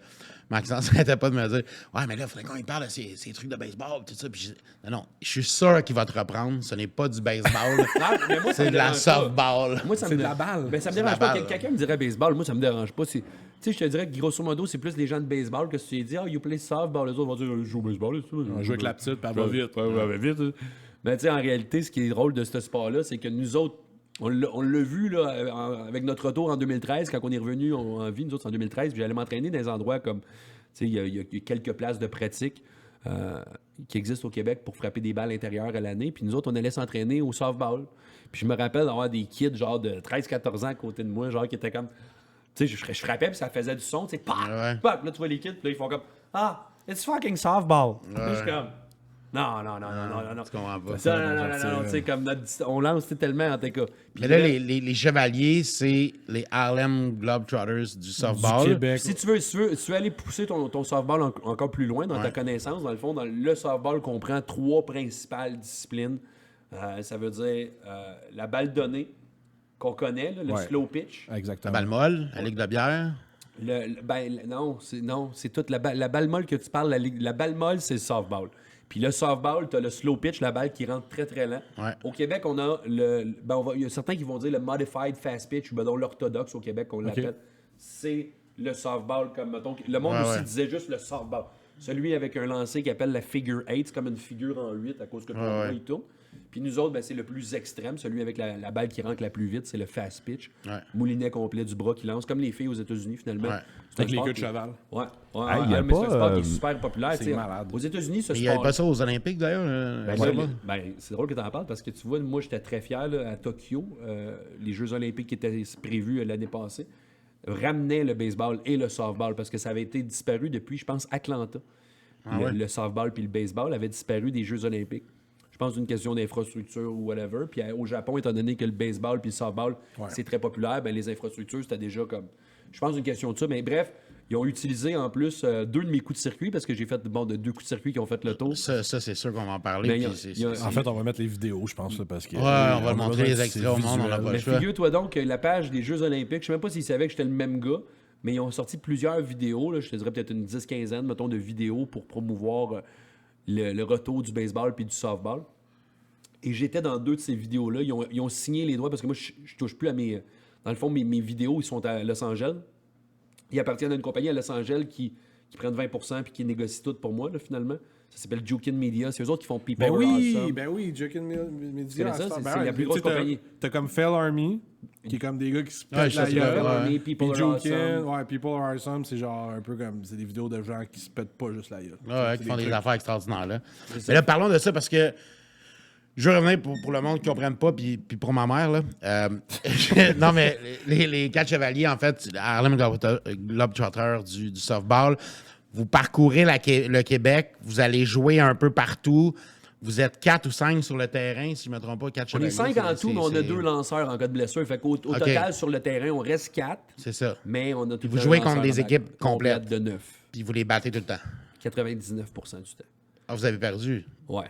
Maxence n'arrêtait pas de me dire « Ouais, mais là, il faudrait qu'on lui parle de ces trucs de baseball, tout ça. » Puis non, je suis sûr qu'il va te reprendre. Ce n'est pas du baseball. C'est de la softball. Moi, c'est de la balle. Ben, ça me dérange pas. Quelqu'un me dirait baseball. Moi, ça me dérange pas. Tu sais, je te dirais que grosso modo, c'est plus les gens de baseball que si tu dis « Ah, you play softball. » Les autres vont dire « Je joue au baseball. » On joue avec la petite, puis elle va vite. Elle va vite. Mais tu sais, en réalité, ce qui est drôle de ce sport-là, c'est que nous autres, on l'a vu là, avec notre retour en 2013, quand on est revenu en vie, nous autres, en 2013, puis j'allais m'entraîner dans des endroits comme... Il y a quelques places de pratique qui existent au Québec pour frapper des balles intérieures à l'année. Puis nous autres, on allait s'entraîner au softball. Puis je me rappelle d'avoir des kids genre de 13-14 ans à côté de moi, genre qui étaient comme... Tu sais, je frappais, puis ça faisait du son, tu sais, paf, paf. Là, tu vois les kids, puis là, ils font comme « Ah, it's fucking softball. » Puis je suis comme... Non. Tu comprends pas. Non, tu sais, comme on lance tellement en tout cas. Mais là, les chevaliers, c'est les Harlem Globetrotters du softball. Du Québec. Si tu veux aller pousser ton softball encore plus loin dans ta connaissance, dans le fond, le softball comprend 3 principales disciplines. Ça veut dire la balle donnée, qu'on connaît, là, le slow pitch. Exactement. La balle molle, la ligue de bière. Non, c'est toute la balle molle que tu parles. La balle molle, c'est le softball. Puis le softball, tu as le slow pitch, la balle qui rentre très, très lent. Ouais. Au Québec, on a il y a certains qui vont dire le modified fast pitch, ou l'orthodoxe au Québec, on l'appelle. C'est le softball, comme, mettons, le monde aussi disait juste le softball. Celui avec un lancer qui appelle la figure 8, c'est comme une figure en 8 à cause que le pompon, il tourne. Puis nous autres, c'est le plus extrême, celui avec la balle qui rentre la plus vite, c'est le fast pitch. Moulinet complet du bras qui lance, comme les filles aux États-Unis finalement. Avec les queues de cheval. Ouais. y a mais c'est un pas, sport qui est super populaire. c'est malade. Aux États-Unis, ce Il n'y avait sport. pas ça aux Olympiques, d'ailleurs. C'est drôle que tu en parles parce que tu vois, moi, j'étais très fier là, à Tokyo. Les Jeux Olympiques qui étaient prévus l'année passée ramenaient le baseball et le softball parce que ça avait été disparu depuis, je pense, Atlanta. Le softball puis le baseball avaient disparu des Jeux Olympiques. Je pense d'une question d'infrastructure ou whatever. Puis au Japon, étant donné que le baseball puis le softball, c'est très populaire, ben les infrastructures, c'était déjà comme... Je pense une question de ça. Mais bref, ils ont utilisé en plus 2 de mes coups de circuit parce que j'ai fait de 2 coups de circuit qui ont fait le tour. Ça c'est sûr qu'on va en parler. En fait, on va mettre les vidéos, je pense, là, parce que... on va montrer les extraits au monde, on n'a pas le choix. Figure-toi donc que la page des Jeux Olympiques, je sais même pas s'ils savaient que j'étais le même gars, mais ils ont sorti plusieurs vidéos, là, je te dirais peut-être une 10-15aine, mettons, de vidéos pour promouvoir le retour du baseball puis du softball. Et j'étais dans 2 de ces vidéos-là. Ils ont signé les droits parce que moi, je touche plus à mes... Dans le fond, mes vidéos, ils sont à Los Angeles. Ils appartiennent à une compagnie à Los Angeles qui prennent 20% puis qui négocie tout pour moi, là, finalement. Ça s'appelle Jukin Media. C'est eux autres qui font People Are Awesome. Ben oui, Jukin Media. C'est la plus grosse compagnie. T'as comme Fell Army, qui est comme des gars qui se pètent la Fell gueule. Army, People Are Awesome. People Are Awesome, c'est genre un peu comme... C'est des vidéos de gens qui se pètent pas juste la gueule. Qui font des affaires extraordinaires, là. Mais là, parlons de ça parce que je veux revenir pour le monde qui ne comprenne pas, puis pour ma mère, là. Non, mais les 4 chevaliers, en fait, Harlem Globetrotters du softball, vous parcourez le Québec, vous allez jouer un peu partout. Vous êtes 4 ou 5 sur le terrain, si je ne me trompe pas, 4 chevaliers. On est 5 en tout, mais on a 2 lanceurs en cas de blessure. Fait qu'au total, sur le terrain, on reste 4. C'est ça. Mais on a tout. Vous jouez contre des équipes complètes. De 9. Puis vous les battez tout le temps. 99% du temps. Ah, vous avez perdu? Ouais.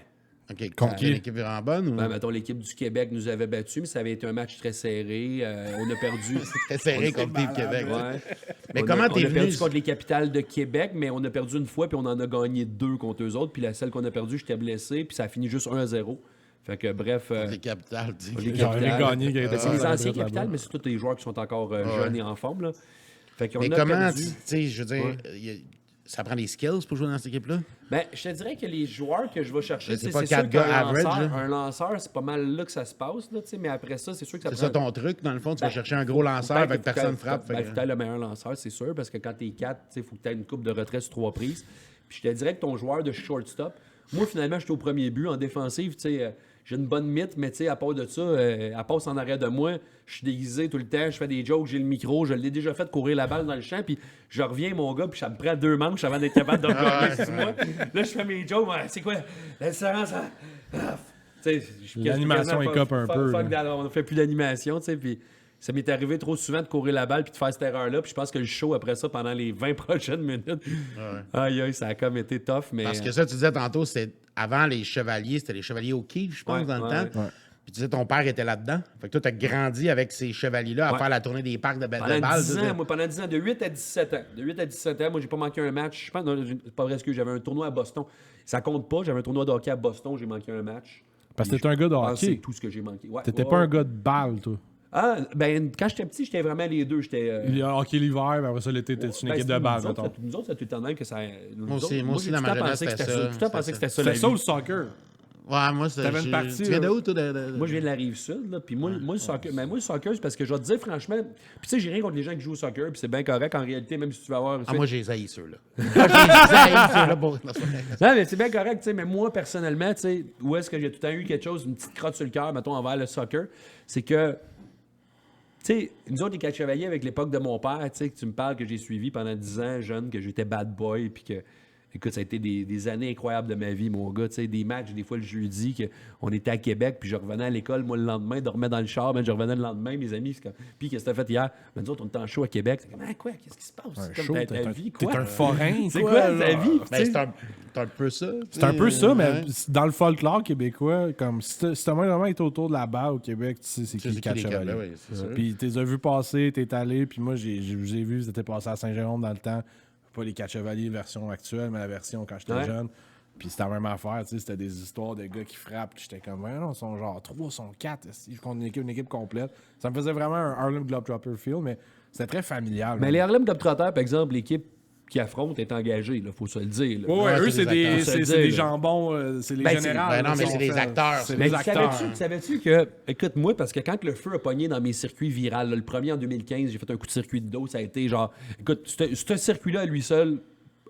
OK. Contre qui? Une équipe vraiment bonne? Ou... Mettons, l'équipe du Québec nous avait battus, mais ça avait été un match très serré. On a perdu. C'est très serré contre le Québec. Ouais. Mais comment t'es venu? On a perdu contre les capitales de Québec, mais on a perdu une fois, puis on en a gagné 2 contre eux autres. Puis la celle qu'on a perdue, j'étais blessé, puis ça a fini juste 1-0. Fait que bref. Les capitales, tu sais. J'avais gagné. C'est les anciens capitales, mais c'est tous les joueurs qui sont encore jeunes et en forme. Là. Fait qu'on mais a comment, perdu. tu sais, je veux dire, ça prend des skills pour jouer dans cette équipe-là? Ben, je te dirais que les joueurs que je vais chercher, c'est c'est pas sûr 4 gars average. Un lanceur, c'est pas mal là que ça se passe, là, mais après ça, c'est sûr que ça C'est prend... ça ton truc, dans le fond? Tu vas chercher un gros lanceur avec personne frappe. Il faut que tu aies le meilleur lanceur, c'est sûr, parce que quand t'es 4, il faut que tu aies une coupe de retrait sur 3 prises. Puis je te dirais que ton joueur de shortstop, moi, finalement, j'étais au premier but. En défensive, tu sais, j'ai une bonne mythe, mais tu sais, à part de ça, elle passe en arrière de moi. Je suis déguisé tout le temps, je fais des jokes, j'ai le micro, je l'ai déjà fait courir la balle dans le champ, puis je reviens, mon gars, puis ça me prend 2 manches avant d'être capable de regagner sur moi. Là, je fais mes jokes, c'est quoi? La différence, l'animation écope un peu. On ne fait plus d'animation, tu sais, puis ça m'est arrivé trop souvent de courir la balle puis de faire cette erreur-là, puis je pense que le show après ça, pendant les 20 prochaines minutes, aïe, ça a comme été tough, mais... Parce que ça, tu disais tantôt, c'était avant les chevaliers, c'était les chevaliers au quai, je pense, dans le temps. Ouais. Puis tu disais, ton père était là-dedans. Fait que toi, tu as grandi avec ces chevaliers-là à faire la tournée des parcs de balles. Pendant 10 ans, de 8 à 17 ans. De 8 à 17 ans, moi, j'ai pas manqué un match. Je pense, non, c'est pas vrai, que j'avais un tournoi à Boston. Ça compte pas, j'avais un tournoi de hockey à Boston, j'ai manqué un match. Parce que t'étais un gars de hockey. C'est tout ce que j'ai manqué. Ouais, t'étais pas un gars de balle, toi. Ah, ben, quand j'étais petit, j'étais vraiment les deux. Il y a hockey l'hiver, mais après ça, l'été, t'étais une équipe de balle, mettons. Nous autres, c'est tout le temps même que ça. Moi aussi, dans ma jeunesse, c'était ça. Tout le temps pensé que c'était ça. C'était ça ou le soccer? Ouais, moi, c'était. T'avais une partie. Tu viens de où, toi? Moi, je viens de la Rive-Sud, là. Puis moi, le soccer. Mais moi, le soccer, c'est parce que je vais te dire, franchement. Puis tu sais, j'ai rien contre les gens qui jouent au soccer, puis c'est bien correct en réalité, même si tu vas avoir. Moi, j'ai haï ceux-là. Non, mais c'est bien correct, tu sais. Mais moi, personnellement, tu sais, où est-ce que j'ai tout le temps eu quelque chose, une petite crotte sur le cœur, mettons, envers le soccer, c'est que. Tu sais, nous autres, les 4 chevaliers, avec l'époque de mon père, tu sais, que tu me parles que j'ai suivi pendant 10 ans, jeune, que j'étais bad boy, puis que. Écoute, ça a été des années incroyables de ma vie, mon gars. Tu sais, des matchs, des fois le jeudi, qu'on était à Québec, puis je revenais à l'école, moi, le lendemain, dormais dans le char, mais je revenais le lendemain, mes amis. Puis qu'est-ce que t'as fait hier? Ben, nous autres, on était en show à Québec. C'est comme, quoi? Qu'est-ce qui se passe? C'est comme ta vie, quoi? T'es un forain, c'est quoi ta vie? Ben, c'est un peu ça. C'est un peu ça, mais dans le folklore québécois, comme si t'as vraiment été autour de la balle au Québec, tu sais, c'est qui les 4 chevaliers. Puis t'es vu passer, t'es allé, puis moi, j'ai vu, c'était passé à Saint-Jérôme dans le temps. Pas les 4 chevaliers version actuelle, mais la version quand j'étais jeune. Puis c'était la même affaire, tu sais, c'était des histoires de gars qui frappent. J'étais comme, non, ils sont genre 3, ils sont 4. Ils font une équipe complète. Ça me faisait vraiment un Harlem Globetrotter feel, mais c'était très familial. Mais les Harlem Globetrotters, par exemple, l'équipe qui affrontent est engagé, il faut se le dire. Là. Ouais, eux, c'est des là. jambons, c'est les Ben, générales. non, mais c'est des acteurs. C'est Mais des acteurs. savais-tu que, écoute, moi, parce que quand le feu a pogné dans mes circuits virals, là, le premier en 2015, j'ai fait un coup de circuit de dos, ça a été genre, écoute, ce circuit-là, à lui seul,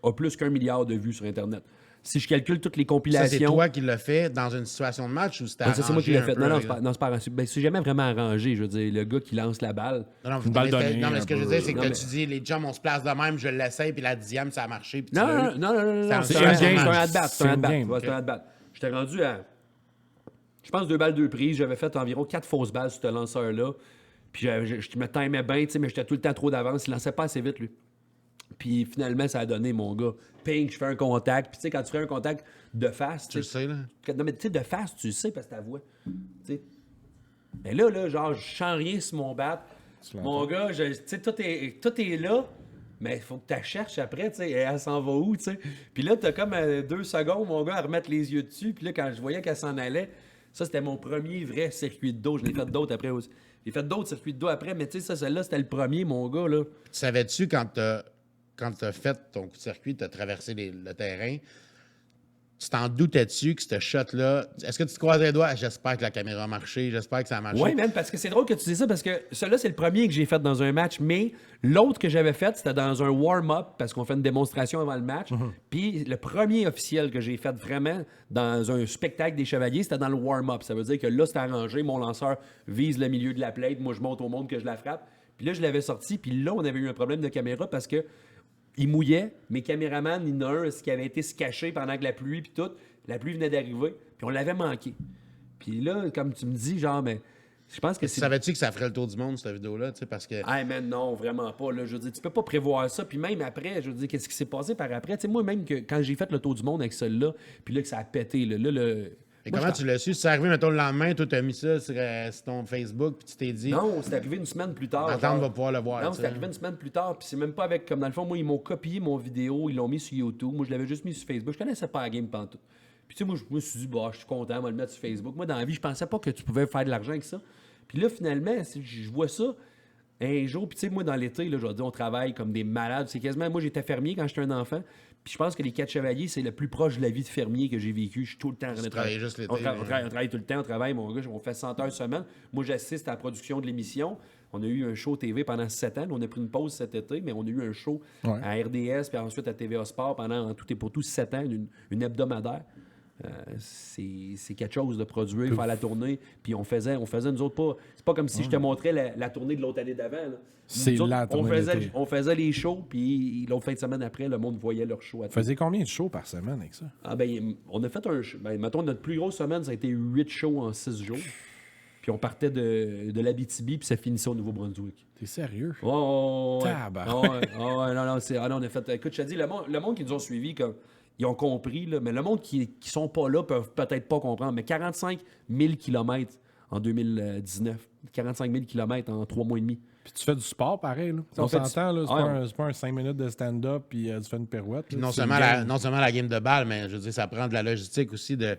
a plus qu'1 milliard de vues sur Internet. Si je calcule toutes les compilations... Ça, c'est toi qui l'as fait dans une situation de match ou c'était ça, c'est moi qui l'ai fait. Non, peu, c'est pas arrangé. Ben, c'est jamais vraiment arrangé. Je veux dire, le gars qui lance la balle. Non, Une balle donnée, mais ce que je veux dire, c'est que Non, mais- tu dis, les jumps, on se place de même, je l'essaye, puis la 10e, ça a marché. Puis Non, tu l'as eu. non. C'est C'est un un game. at-bat. C'est un C'est une at-bat. game. Ouais, c'est un at-bat. J'étais rendu à, je pense, 2 balles, 2 prises. J'avais fait environ 4 fausses balles sur ce lanceur-là. Puis je me timais bien, mais j'étais tout le temps trop d'avance. Il lançait pas assez vite, lui. Puis finalement, ça a donné, mon gars. Ping, je fais un contact. Puis tu sais, quand tu fais un contact de face, Tu le sais, là. non, mais tu sais, de face, tu le sais parce que ta voix. Tu sais. Mais là, genre, je sens rien sur mon bat. Mon gars, tu sais, tout est là, mais il faut que tu la cherches après, tu sais, elle s'en va où, tu sais. Puis là, tu as comme 2 secondes, mon gars, à remettre les yeux dessus. Puis là, quand je voyais qu'elle s'en allait, ça, c'était mon premier vrai circuit de dos. Je l'ai fait d'autres après aussi. J'ai fait d'autres circuits de dos après, mais tu sais, ça, celle-là, c'était le premier, mon gars, là. Tu savais-tu, quand t'as fait ton coup de circuit, t'as traversé le terrain, tu t'en doutais-tu que ce shot-là... Est-ce que tu te croisais les doigts? J'espère que la caméra a marché, j'espère que ça a marché. Oui, même, parce que c'est drôle que tu dis ça, parce que celui-là, c'est le premier que j'ai fait dans un match, mais l'autre que j'avais fait, c'était dans un warm-up, parce qu'on fait une démonstration avant le match. Puis le premier officiel que j'ai fait vraiment dans un spectacle des Chevaliers, c'était dans le warm-up. Ça veut dire que là, c'était arrangé, mon lanceur vise le milieu de la plate, moi, je monte au monde que je la frappe. Puis là, je l'avais sorti, puis là, on avait eu un problème de caméra parce que il mouillait, mes caméramans, il y en a un qui avait été se cacher pendant que la pluie, puis tout, la pluie venait d'arriver, puis on l'avait manqué. Puis là, comme tu me dis, genre, mais je pense que c'est... Savais-tu que ça ferait le tour du monde, cette vidéo-là, tu sais, parce que... Ah, mais non, vraiment pas. Là. Je veux dire, tu peux pas prévoir ça. Puis même après, je veux dire, qu'est-ce qui s'est passé par après? Tu sais, moi, même que quand j'ai fait le tour du monde avec celle-là, puis là, que ça a pété, là Et moi, comment tu l'as su? C'est arrivé, mettons, le lendemain, toi, t'as mis ça sur ton Facebook, puis tu t'es dit... Non, c'est arrivé une semaine plus tard. Ma tante genre. va pouvoir le voir, Non, tu c'est sais. arrivé une semaine plus tard. Puis c'est même pas avec... Comme dans le fond, moi, ils m'ont copié mon vidéo, ils l'ont mis sur YouTube. Moi, je l'avais juste mis sur Facebook. Je connaissais pas la game pantoute. Puis tu sais, moi, je me suis dit, bah, je suis content, on va le mettre sur Facebook. Moi, dans la vie, je pensais pas que tu pouvais faire de l'argent avec ça. Puis là, finalement, je vois ça un jour. Puis tu sais, moi, dans l'été, là, je vais dire, on travaille comme des malades. C'est quasiment... Moi, j'étais fermier quand j'étais un enfant. Puis je pense que les 4 Chevaliers, c'est le plus proche de la vie de fermier que j'ai vécu. Je suis tout le temps en train de travaillais juste l'été, on travaille tout le temps, on travaille, mon gars. On fait 100 heures semaine. Moi, j'assiste à la production de l'émission. On a eu un show TV pendant 7 ans. On a pris une pause cet été, mais on a eu un show à RDS, puis ensuite à TVA Sport pendant en tout et pour tout 7 ans, une hebdomadaire. C'est quelque chose de produire, faire la tournée. Puis on faisait nous autres pas. C'est pas comme si je te montrais la tournée de l'autre année d'avant. là. C'est Nous autres, la tournée d'été. on faisait les shows, puis l'autre fin de semaine après, le monde voyait leur show. Vous faisiez combien de shows par semaine avec ça? Ah ben, on a fait mettons, notre plus grosse semaine, ça a été 8 shows en 6 jours. Puis on partait de l'Abitibi, puis ça finissait au Nouveau-Brunswick. T'es sérieux? Oh, ouais. Tabarnak. Non, on a fait... Écoute, je te dis, le monde qui nous ont suivis, comme, ils ont compris, là, mais le monde qui sont pas là peuvent peut-être pas comprendre. Mais 45 000 km en 2019. 45 000 km en 3 mois et demi. Puis tu fais du sport pareil, là. On On fait s'entend, là. ouais. C'est pas un 5 minutes de stand-up puis tu fais une pirouette. là. Non C'est seulement, une game. non seulement la game de balle, mais je veux dire, ça prend de la logistique aussi de...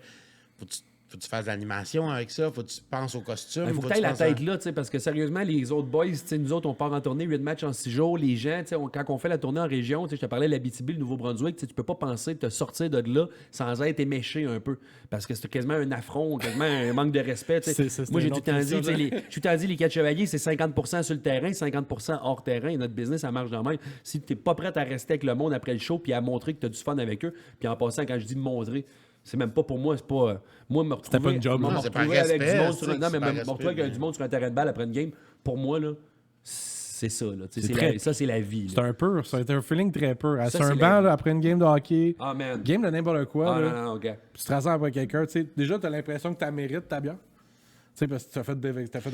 Faut que tu fasses de l'animation avec ça, faut que tu penses aux costumes. Il faut que tu aies la tête là, tu sais, parce que sérieusement, les autres boys, tu sais, nous autres, on part en tournée 8 matchs en 6 jours. Les gens, tu sais, quand on fait la tournée en région, tu sais, je te parlais de l'Abitibi, le Nouveau-Brunswick, tu sais, tu peux pas penser de te sortir de là sans être éméché un peu. Parce que c'est quasiment un affront, quasiment un manque de respect. Tu sais. C'est Moi, j'ai une tout autre le temps dit, question, tu sais, j'ai tout le temps dit, les 4 Chevaliers, c'est 50% sur le terrain, 50% hors terrain. Et notre business, ça marche dans le même. Si tu n'es pas prêt à rester avec le monde après le show puis à montrer que tu as du fun avec eux, puis en passant, quand je dis montrer, c'est même pas pour moi, c'est pas. Moi, me retrouver. pas une job, me non, c'est par retrouver avec respect, du monde c'est sur un. Non, mais par me retrouver respect, avec mais- du monde sur un terrain de balle après une game, pour moi, là, c'est ça. Là. Tu sais, C'est très- ça, c'est la vie. C'est là. un pur, c'est un feeling très pur. Ça, C'est c'est un la banc vie. là, après une game de hockey, Ah, man. game de n'importe quoi, Ah, là, non, OK. puis tu te rassembles après quelqu'un, tu sais, déjà t'as l'impression que tu mérites ta bière. Tu sais, parce que t'as fait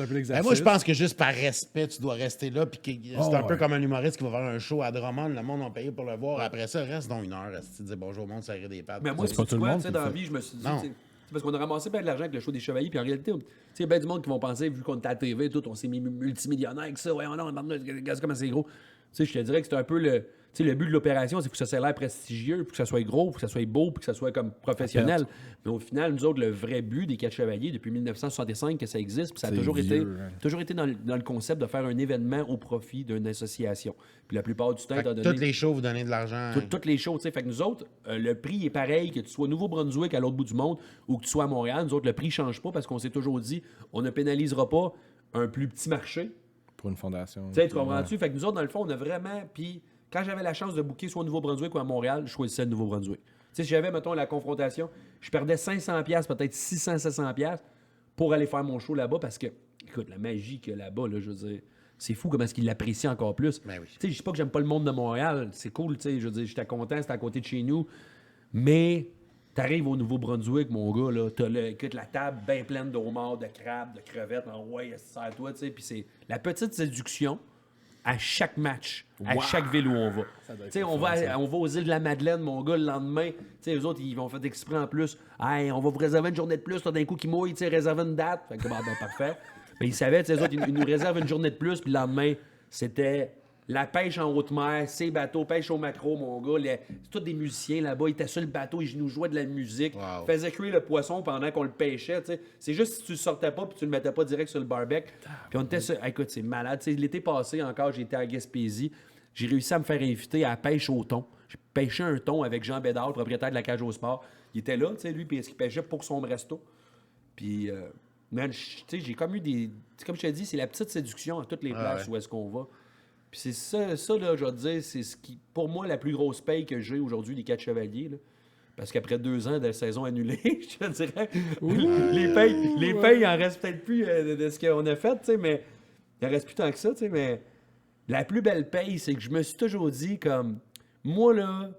un peu l'exercice. Moi, je pense que juste par respect, tu dois rester là. Puis c'est un peu ouais. comme un humoriste qui va faire un show à Drummond. Le monde a payé pour le voir. Après ça, reste donc 1 heure. Tu dis bonjour au monde, ça des pattes. Mais moi, c'est c'est pas tout le quoi, monde tu sais, qui dans le la fait. vie, je me suis dit, Non. tu sais, c'est parce qu'on a ramassé bien de l'argent avec le show des Chevaliers, puis en réalité, tu sais, il y a bien du monde qui vont penser, vu qu'on est à la TV, tout, on s'est mis multimillionnaire avec ça, ouais, non, c'est comment c'est gros. Tu sais, je te dirais que c'est un peu le. sais, le but de l'opération, c'est que ça ait l'air prestigieux, pour que ça soit gros, pour que ça soit beau, pour que ça soit comme professionnel. Mais au final, nous autres, le vrai but des 4 chevaliers, depuis 1965 que ça existe, puis ça a toujours été dans le concept de faire un événement au profit d'une association. Puis la plupart du temps, étant donné... Toutes les shows, vous donnez de l'argent. Toutes les shows, tu sais. Fait que nous autres, le prix est pareil, que tu sois au Nouveau-Brunswick à l'autre bout du monde ou que tu sois à Montréal. Nous autres, le prix ne change pas parce qu'on s'est toujours dit, on ne pénalisera pas un plus petit marché. Pour une fondation. Tu sais, tu comprends-tu? Fait que nous autres, dans le fond, on a vraiment... Puis quand j'avais la chance de booker soit au Nouveau-Brunswick ou à Montréal, je choisissais le Nouveau-Brunswick. Tu sais, si j'avais, mettons, la confrontation, je perdais 500$, peut-être 600, 700$ pour aller faire mon show là-bas parce que, écoute, la magie qu'il y a là-bas, là, je veux dire, c'est fou comment est-ce qu'il l'apprécie encore plus. Ben oui. Tu sais, je dis pas que j'aime pas le monde de Montréal, c'est cool, tu sais, je veux dire, j'étais content, c'était à côté de chez nous, mais t'arrives au Nouveau-Brunswick, mon gars, là, t'as écoute, la table bien pleine d'homards, de crabes, de crevettes, ouais, c'est à toi, tu sais, puis c'est la petite séduction à chaque match, à chaque ville où on va. Tu sais, on va aux îles de la Madeleine, mon gars, le lendemain. Tu sais, eux autres, ils vont faire exprès en plus. Hey, on va vous réserver une journée de plus, là, d'un coup qui mouille, tu sais, réserver une date. Fait que, ben, parfait. Mais ils savaient, tu sais, eux autres, ils nous réservent une journée de plus, puis le lendemain, c'était la pêche en haute mer, ces bateaux, pêche au maquereau, mon gars. C'est tous des musiciens là-bas. Ils étaient sur le bateau, ils nous jouaient de la musique. Wow. Faisaient cuire le poisson pendant qu'on le pêchait, tu sais. C'est juste si tu le sortais pas puis tu le mettais pas direct sur le barbecue. Puis on était sur... Écoute, c'est malade. Tu sais, l'été passé, encore, j'étais à Gaspésie. J'ai réussi à me faire inviter à la pêche au thon. J'ai pêché un thon avec Jean Bédard, le propriétaire de la cage au sport. Il était là, tu sais, lui, puis il pêchait pour son resto. Puis, man, tu sais, j'ai comme eu des... Comme je te dis, c'est la petite séduction à toutes les places où est-ce qu'on va. Puis c'est ça, là, je vais te dire, c'est ce qui, pour moi, la plus grosse paye que j'ai aujourd'hui des 4 chevaliers, là. Parce qu'après 2 ans de saison annulée, je te dirais, les payes, il en reste peut-être plus de ce qu'on a fait, tu sais, mais il en reste plus tant que ça, tu sais, mais la plus belle paye, c'est que je me suis toujours dit, comme, moi, là,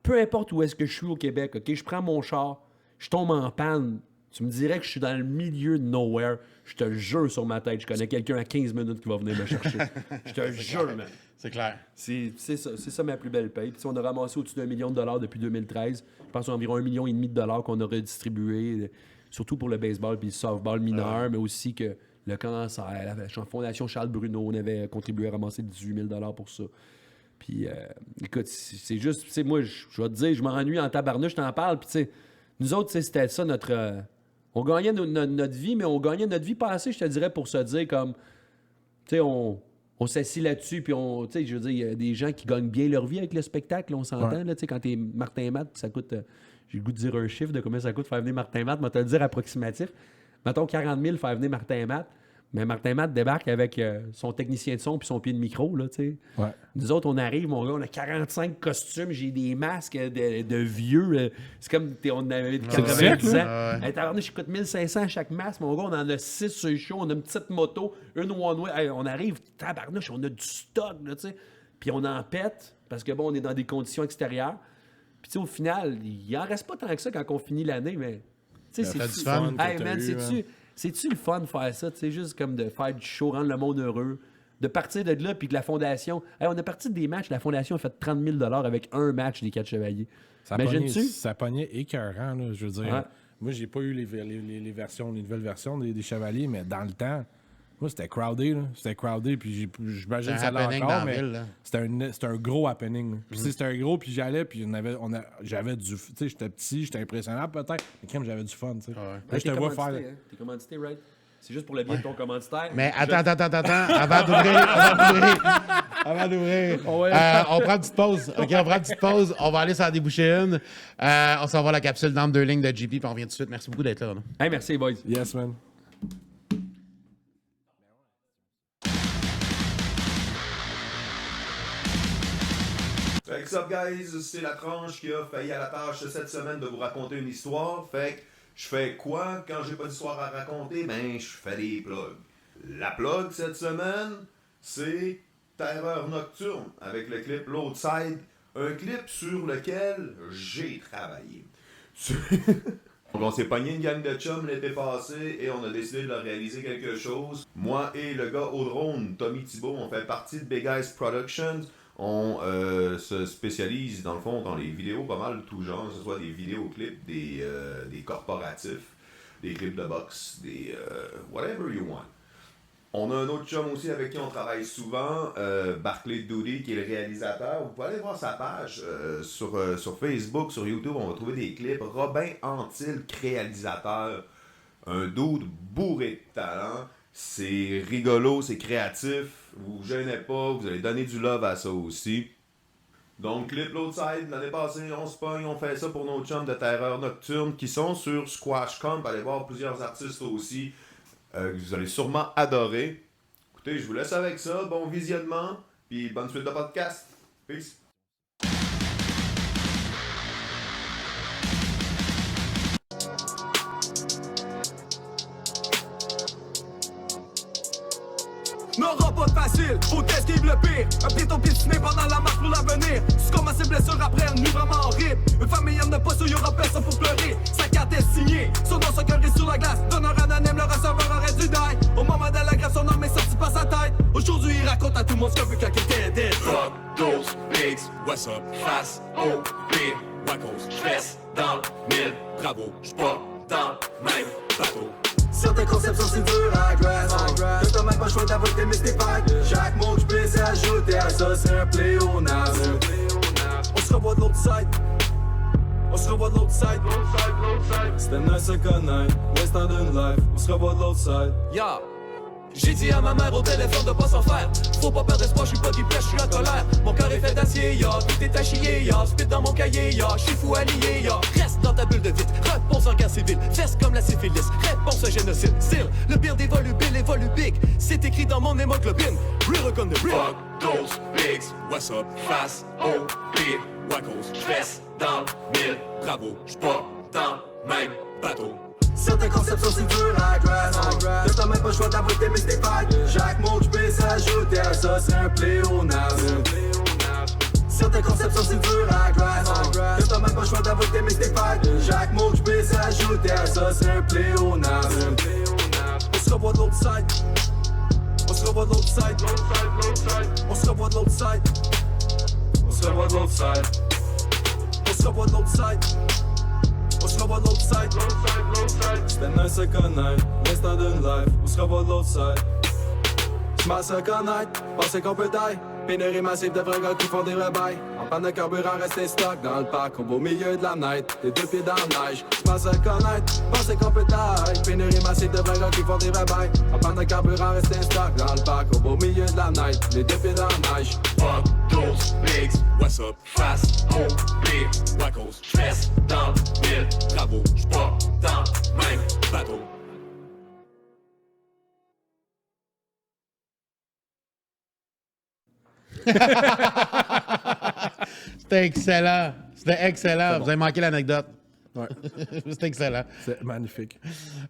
peu importe où est-ce que je suis au Québec, OK, je prends mon char, je tombe en panne, tu me dirais que je suis dans le milieu de nowhere. Je te jure sur ma tête, je connais quelqu'un à 15 minutes qui va venir me chercher. Je te jure, man. C'est clair. C'est ça ma plus belle paye. Puis on a ramassé au-dessus d'1 million de dollars depuis 2013. Je pense environ 1,5 million de dollars qu'on a redistribué, surtout pour le baseball puis le softball mineur, mais aussi que le cancer, la Fondation Charles Bruno, on avait contribué à ramasser 18 000 $ pour ça. Puis, écoute, c'est juste, tu sais, moi, je vais te dire, je m'ennuie en tabarnouche, je t'en parle, puis tu sais, nous autres, c'était ça notre... on gagnait notre vie, mais on gagnait notre vie passée, je te dirais, pour se dire comme... Tu sais, on s'assit là-dessus, puis on... Tu sais, je veux dire, il y a des gens qui gagnent bien leur vie avec le spectacle, là, on s'entend, là, tu sais, quand t'es Martin Matt, ça coûte... j'ai le goût de dire un chiffre de combien ça coûte faire venir Martin Matt, mais te le dire approximatif. Mettons 40 000 faire venir Martin Matt. Mais Martin Matt débarque avec son technicien de son puis son pied de micro, là, tu sais. Ouais. Nous autres, on arrive, mon gars, on a 45 costumes, j'ai des masques de vieux. C'est comme on avait 90 ans. Hey, je coûte 1500 à chaque masque, mon gars, on en a 6 sur le show, on a une petite moto, une one-way. Hey, on arrive, tabarnouche, on a du stock, là, tu sais. Puis on en pète, parce que bon, on est dans des conditions extérieures. Puis tu sais, au final, il en reste pas tant que ça quand on finit l'année, mais... Tu sais, c'est du fun. Hey, man, c'est-tu le fun de faire ça? Tu sais, juste comme de faire du show, rendre le monde heureux, de partir de là, puis que la fondation... Hey, on a parti des matchs, la fondation a fait 30 000 $ avec un match des 4 chevaliers. Imagines-tu? Ça pognait écœurant, là, je veux dire. Ouais. Moi, j'ai pas eu les versions, les nouvelles versions des chevaliers, mais dans le temps, moi, c'était crowded, là. C'était crowded, puis j'imagine que ça l'est encore, mais c'était un gros happening, là. Puis c'était un gros, puis j'allais, puis j'avais du... Tu sais, j'étais petit, j'étais impressionnant peut-être, mais quand même, j'avais du fun, tu sais. Là, je te vois faire... Hein? T'es commandité, right? C'est juste pour le bien de ton commanditaire. Mais attends, avant d'ouvrir, on prend une petite pause. OK, on prend une petite pause. On va aller s'en déboucher une. On s'en va à la capsule d'âme 2 lignes de JP, puis on revient tout de suite. Merci beaucoup d'être là. Hey, merci, boys. Yes, man. Fait que ça, guys, c'est la tranche qui a failli à la tâche cette semaine de vous raconter une histoire. Fait que je fais quoi quand j'ai pas d'histoire à raconter? Ben, je fais des plugs. La plug cette semaine, c'est Terreur Nocturne avec le clip L'Autre Side, un clip sur lequel j'ai travaillé. Donc on s'est pogné une gang de chums l'été passé et on a décidé de leur réaliser quelque chose. Moi et le gars au drone, Tommy Thibault, on fait partie de Big Eyes Productions. On se spécialise dans le fond dans les vidéos pas mal de tout genre, que ce soit des vidéoclips, des corporatifs, des clips de boxe, des whatever you want. On a un autre chum aussi avec qui on travaille souvent, Barclay Doody, qui est le réalisateur. Vous pouvez aller voir sa page sur Facebook, sur YouTube, on va trouver des clips. Robin Antil, réalisateur. Un dude bourré de talent. C'est rigolo, c'est créatif. Vous vous gênez pas, vous allez donner du love à ça aussi. Donc, Clip L'autre Side, l'année passée, on se pogne, on fait ça pour nos chums de Terreur Nocturne qui sont sur Squash Comp. Allez voir plusieurs artistes aussi que vous allez sûrement adorer. Écoutez, je vous laisse avec ça. Bon visionnement, puis bonne suite de podcast. Peace. N'aura pas de facile, faut t'esquive le pire. Un pied ton pistiné pendant la marche pour l'avenir. Tu commences ses blessures après une nuit vraiment horrible. Une famille en a pas sûr, y'aura personne pour pleurer. Sa carte est signée, son nom s'encolle sur la glace. Donneur anonyme, le receveur aurait dû die. Au moment de la grève, son nom est sorti par sa tête. Aujourd'hui, il raconte à tout le monde ce qu'il a vu quand il était dead. Fuck those pigs, what's up, face au pire. Wackos, j'fesse dans le mille. Bravo, j'pars dans le même bateau. Certaines conceptions c'est dur à grasp. Que t'as même pas le choix d'avouer tes mystified. Chaque mot que j'puisse ajouter à ça c'est un pléonasme. On se revoit de l'autre side. On se revoit de l'autre side. C'était nice à connaître. L'instant d'une life. On se revoit de l'autre side. Yeah. J'ai dit à ma mère au téléphone de pas s'en faire. Faut pas perdre espoir, j'suis pas du pêche, j'suis en colère. Mon cœur est fait d'acier, ya, tout est à chier, ya. Spit dans mon cahier, ya, j'suis fou allié, ya. Reste dans ta bulle de vide, réponse en guerre civile. Fesse comme la syphilis, réponse à génocide. Still, le pire des volubiles est volubique. C'est écrit dans mon hémoglobine. Real comme the real. Fuck those pigs, what's up, face au pire. Wackos, j'fesse dans le mille. Bravo, j'pars dans le même bateau. Certaines conceptions c'est dur à grasp. Que t'as même pas le choix d'avouer tes mystified. Chaque mot que j'puisse ajouter à ça c'est un pléonasme. Certaines conceptions c'est dur à grasp. Que t'as même pas le choix d'avouer tes mystified. Chaque mot que j'puisse ajouter à ça c'est un pléonasme. On se revoit de l'autre side. On se revoit de l'autre side. On se revoit de l'autre side. On se revoit de l'autre side. On se revoit de l'autre side. On se revoit de l'autre side. C'était nice à connaître, l'instant d'une life. On se revoit de l'autre side. J'masse à connaître, penser qu'on peut tailler. Pénurie massive de vrais gars qui font des rebailles. En panne de carburant, rester stock dans le parc. Au beau milieu de la night, les deux pieds dans la neige. J'masse à connaître, penser qu'on peut tailler. Pénurie massive de vrais gars qui font des rebailles. En panne de carburant, rester stock dans le parc. Au beau milieu de la night, les deux pieds dans la neige. Fuck those pigs, what's up, face au pire. Wackos, j'fesse dans le mille. Bravo, j'pars dans le même bateau. C'était excellent. C'était excellent. Bon. Vous avez manqué l'anecdote. Ouais. C'était excellent. C'est magnifique.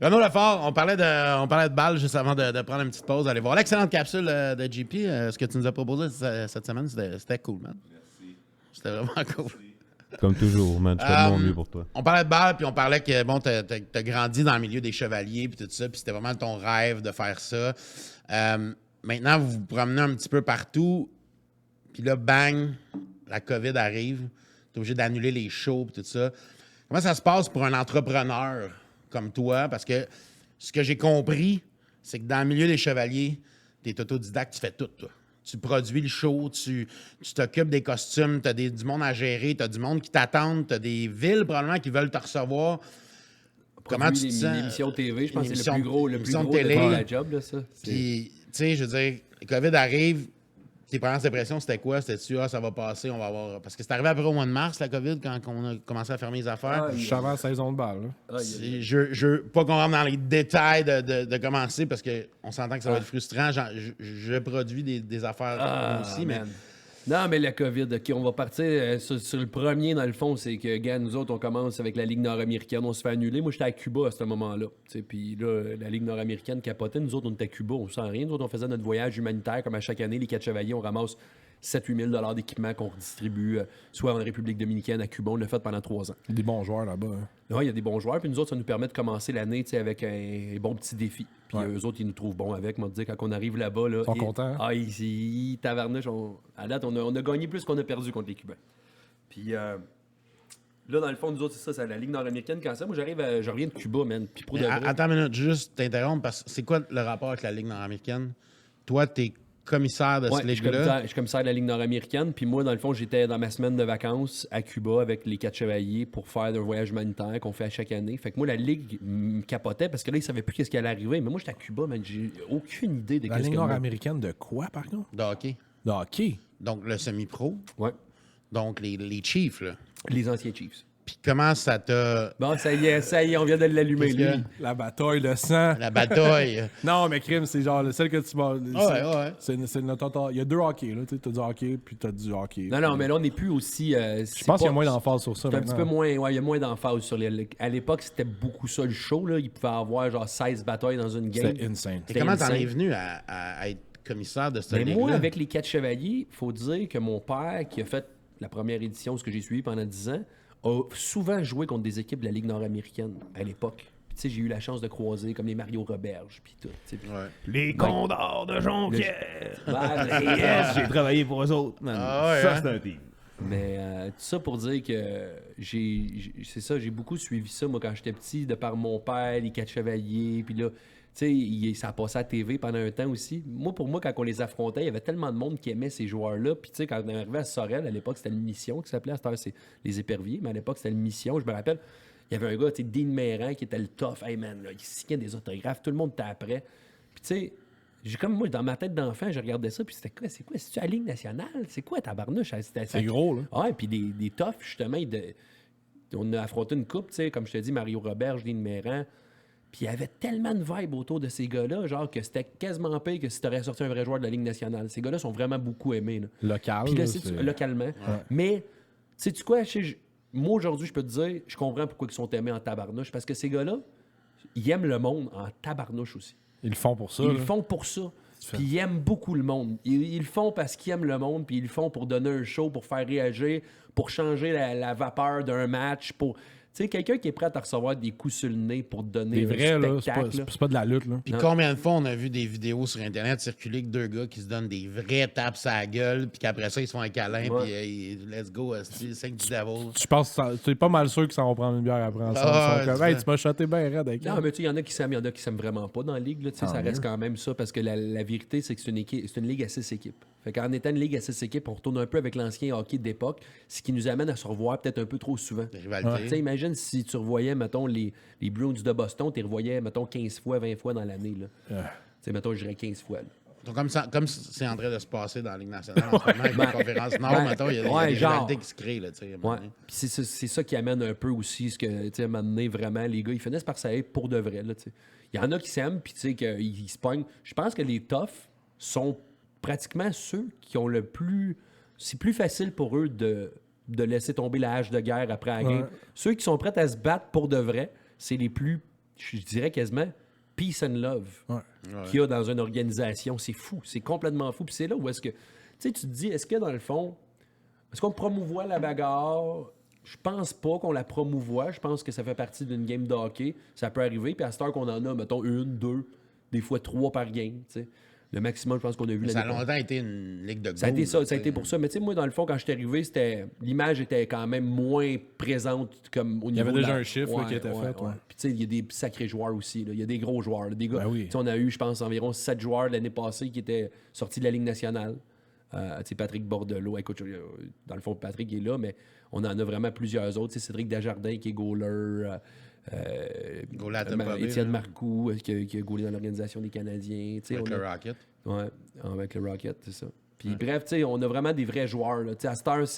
Renaud Lefort, on parlait de balles juste avant de prendre une petite pause. Allez voir l'excellente capsule de JP. Ce que tu nous as proposé cette semaine, c'était cool, man. Merci. C'était vraiment cool. Comme toujours, man. Je fais de mon mieux pour toi. On parlait de balles, puis on parlait que, bon, t'as grandi dans le milieu des chevaliers, puis tout ça, puis c'était vraiment ton rêve de faire ça. Maintenant, vous vous promenez un petit peu partout, puis là, bang, la COVID arrive. T'es obligé d'annuler les shows, puis tout ça. Comment ça se passe pour un entrepreneur comme toi? Parce que ce que j'ai compris, c'est que dans le milieu des chevaliers, t'es autodidacte, tu fais tout, toi. Tu produis le show, tu t'occupes des costumes, tu as du monde à gérer, tu as du monde qui t'attend, tu as des villes probablement qui veulent te recevoir. Comment tu te sens? L'émission TV, je pense que c'est L'émission- le plus gros l'émission de télé. la job, là, ça. Puis, tu sais, je veux dire, le COVID arrive, tes premières impressions, c'était quoi? C'était-tu, ça va passer, on va avoir... Parce que c'est arrivé après au mois de mars, la COVID, quand on a commencé à fermer les affaires. Ah, Je suis avant la saison de balle. Là. Je veux pas qu'on rentre dans les détails de commencer parce qu'on s'entend que ça va être frustrant. Je produis des affaires aussi, mais... man. Non, mais la COVID, OK, on va partir sur le premier, dans le fond, c'est que, gars, nous autres, on commence avec la Ligue nord-américaine, on se fait annuler. Moi, j'étais à Cuba à ce moment-là. Puis là, la Ligue nord-américaine capotait. Nous autres, on était à Cuba, on sent rien. Nous autres, on faisait notre voyage humanitaire, comme à chaque année, les 4 chevaliers, on ramasse 7-8 000 $ d'équipement qu'on redistribue, soit en République dominicaine, à Cuba. On l'a fait pendant 3 ans. Des bons joueurs là-bas. Hein. Oui, il y a des bons joueurs. Puis nous autres, ça nous permet de commencer l'année avec un bon petit défi. Puis eux autres, ils nous trouvent bons avec. Moi, te dire, quand on arrive là-bas... Là, Ils sont contents. Ah, ils tavarnouchent. À date, on a gagné plus qu'on a perdu contre les Cubains. Puis Là, dans le fond, nous autres, c'est ça, c'est la Ligue nord-américaine. Quand ça, moi, je reviens de Cuba, man. Puis pour de vrai. Attends une minute, juste t'interrompre, parce que c'est quoi le rapport avec la Ligue nord-américaine? Toi, t'es commissaire de Ouais, cette je suis ligue-là. je suis commissaire de la Ligue nord-américaine. Puis moi, dans le fond, j'étais dans ma semaine de vacances à Cuba avec les 4 chevaliers pour faire un voyage humanitaire qu'on fait à chaque année. Fait que moi, la Ligue me capotait parce que là, ils savaient plus qu'est-ce qui allait arriver. Mais moi, j'étais à Cuba, man. J'ai aucune idée de La qu'est-ce Ligue que... nord-américaine de quoi, par contre? De hockey. De hockey. Donc, le semi-pro. Ouais. Donc, les Chiefs, là. Les anciens Chiefs. Puis comment ça t'a... Bon, ça y est, on vient de l'allumer, Qu'est-ce lui. La bataille, le sang. La bataille. Non, mais crime, c'est genre celle que tu vas. Ouais. C'est notre. Il y a 2 hockey, là. Tu as du hockey, puis t'as du hockey. Non, mais là, on n'est plus aussi... Je pense qu'il y a moins d'emphase sur ça. C'est un petit peu maintenant. moins... Ouais, il y a moins d'emphase sur les... À l'époque, c'était beaucoup ça, le show, là. Il pouvait avoir genre 16 batailles dans une game. C'était insane. Et comment t'en insane. es venu à être commissaire de cette Mais ligue-là? moi, avec les 4 chevaliers, il faut dire que mon père, qui a fait la première édition, ce que j'ai suivi pendant 10 ans, a souvent joué contre des équipes de la Ligue nord-américaine à l'époque. Puis, tu sais, j'ai eu la chance de croiser comme les Mario Roberge, puis tout. Tu sais, puis- Ouais. Les Condors de Jonquière. Ouais, Yes, j'ai travaillé pour eux autres, man. Ah ouais, ça, hein? c'est un team. Mais tout ça pour dire que c'est ça, j'ai beaucoup suivi ça, moi, quand j'étais petit, de par mon père, les 4 chevaliers, puis là, tu sais, ça a passé à la TV pendant un temps aussi. Moi, pour moi, quand on les affrontait, il y avait tellement de monde qui aimait ces joueurs-là. Puis, tu sais, quand on est arrivé à Sorel, à l'époque, c'était le Mission qui s'appelait. À cette heure, c'est les éperviers, mais à l'époque, c'était le Mission. Je me rappelle, il y avait un gars, tu sais, Dean Méran, qui était le tough. Hey man, là, il signait des autographes, tout le monde était après. Puis, tu sais, j'ai comme moi, dans ma tête d'enfant, je regardais ça, puis c'était quoi? C'est quoi? C'est-tu la Ligue nationale? C'est quoi, tabarnouche? C'est gros, là. Ouais, puis des toughs, justement, on a affronté une coupe, tu sais, comme je te dis, Mario Roberge, Dean Méran. Puis il y avait tellement de vibe autour de ces gars-là, genre que c'était quasiment pire que si t'aurais sorti un vrai joueur de la Ligue nationale. Ces gars-là sont vraiment beaucoup aimés. Là. Local. Puis là, là, sais-tu, c'est- localement. Mais, sais-tu quoi? Moi, aujourd'hui, je peux te dire, je comprends pourquoi ils sont aimés en tabarnouche. Parce que ces gars-là, ils aiment le monde en tabarnouche aussi. Ils le font pour ça. Ils là. le font pour ça. Puis ils aiment beaucoup le monde. Ils le font parce qu'ils aiment le monde, puis ils le font pour donner un show, pour faire réagir, pour changer la vapeur d'un match, pour... Tu sais, quelqu'un qui est prêt à te recevoir des coups sur le nez pour te donner Des vrais, un là. C'est spectacle. pas, c'est pas de la lutte, là. Puis Non. combien de fois on a vu des vidéos sur Internet circuler que 2 gars qui se donnent des vrais tapes à la gueule, puis qu'après ça, ils se font un câlin, Ouais. puis let's go, 5 du devil. Je pense que tu es pas mal sûr qu'ils s'en vont prendre une bière après ensemble. Ah, Ils sont comme, ouais, hey, tu m'as shoté bien raide avec Non, elle. mais tu sais, il y en a qui s'aiment, il y en a qui s'aiment vraiment pas dans la ligue. Là, tu sais, ça reste quand même ça, parce que la vérité, c'est que c'est une ligue à 6 équipes. Fait qu'en étant une ligue à 6 équipes, on retourne un peu avec l'ancien hockey d'époque, ce qui nous amène à se revoir peut-être un peu trop souvent. Des Tu sais, rivalités. imagine si tu revoyais, mettons, les Bruins de Boston, tu les revoyais, mettons, 15 fois, 20 fois dans l'année. Là. Tu sais, mettons, je dirais 15 fois. Là. Donc, comme c'est en train de se passer dans la Ligue nationale en ce moment, avec la conférence Nord, mettons, il y a Ouais, des genre. rivalités qui se créent, là, tu sais. à un moment Ouais. donné. Puis c'est ça qui amène un peu aussi ce que, tu sais, à un moment donné, vraiment, les gars, ils finissent par s'aimer pour de vrai, là, tu sais. Il y en a qui s'aiment, puis tu sais, qu'ils se pognent. Je pense que les toughs sont pratiquement ceux qui ont le plus... C'est plus facile pour eux de laisser tomber la hache de guerre après la game. Ouais. Ceux qui sont prêts à se battre pour de vrai, c'est les plus, je dirais quasiment, peace and love qu'il y a dans une organisation. C'est fou, c'est complètement fou. Puis c'est là où est-ce que... Tu sais, tu te dis, est-ce que dans le fond, est-ce qu'on promouvoit la bagarre? Je pense pas qu'on la promouvoit. Je pense que ça fait partie d'une game de hockey. Ça peut arriver. Puis à cette heure qu'on en a, mettons, 1, 2, des fois 3 par game. Tu sais. Le maximum, je pense qu'on a vu Ça a l'année passée. longtemps été une ligue de go. Ça a été ça, là, ça a tu été sais. pour ça. Mais tu sais, moi, dans le fond, quand je suis arrivé, l'image était quand même moins présente comme au niveau y avait de déjà la- un chiffre, là, qui était fait, ouais. Puis tu sais, il y a des sacrés joueurs aussi. Là. Il y a des gros joueurs. Là. Des gars. Ben oui. Tu sais, on a eu, je pense, environ 7 joueurs l'année passée qui étaient sortis de la Ligue nationale. Tu sais, Patrick Bordelot. Écoute, dans le fond, Patrick est là, mais on en a vraiment plusieurs autres. Tu sais, Cédric Desjardins qui est goaler. Goaler à Tampa Bay, Étienne là. Marcoux qui a goalé dans l'organisation des Canadiens. Tu sais, Avec on a- le Rocket. Ouais, avec le Rocket, c'est ça. Puis bref, tu sais, on a vraiment des vrais joueurs. Là. Tu sais, à cette heure,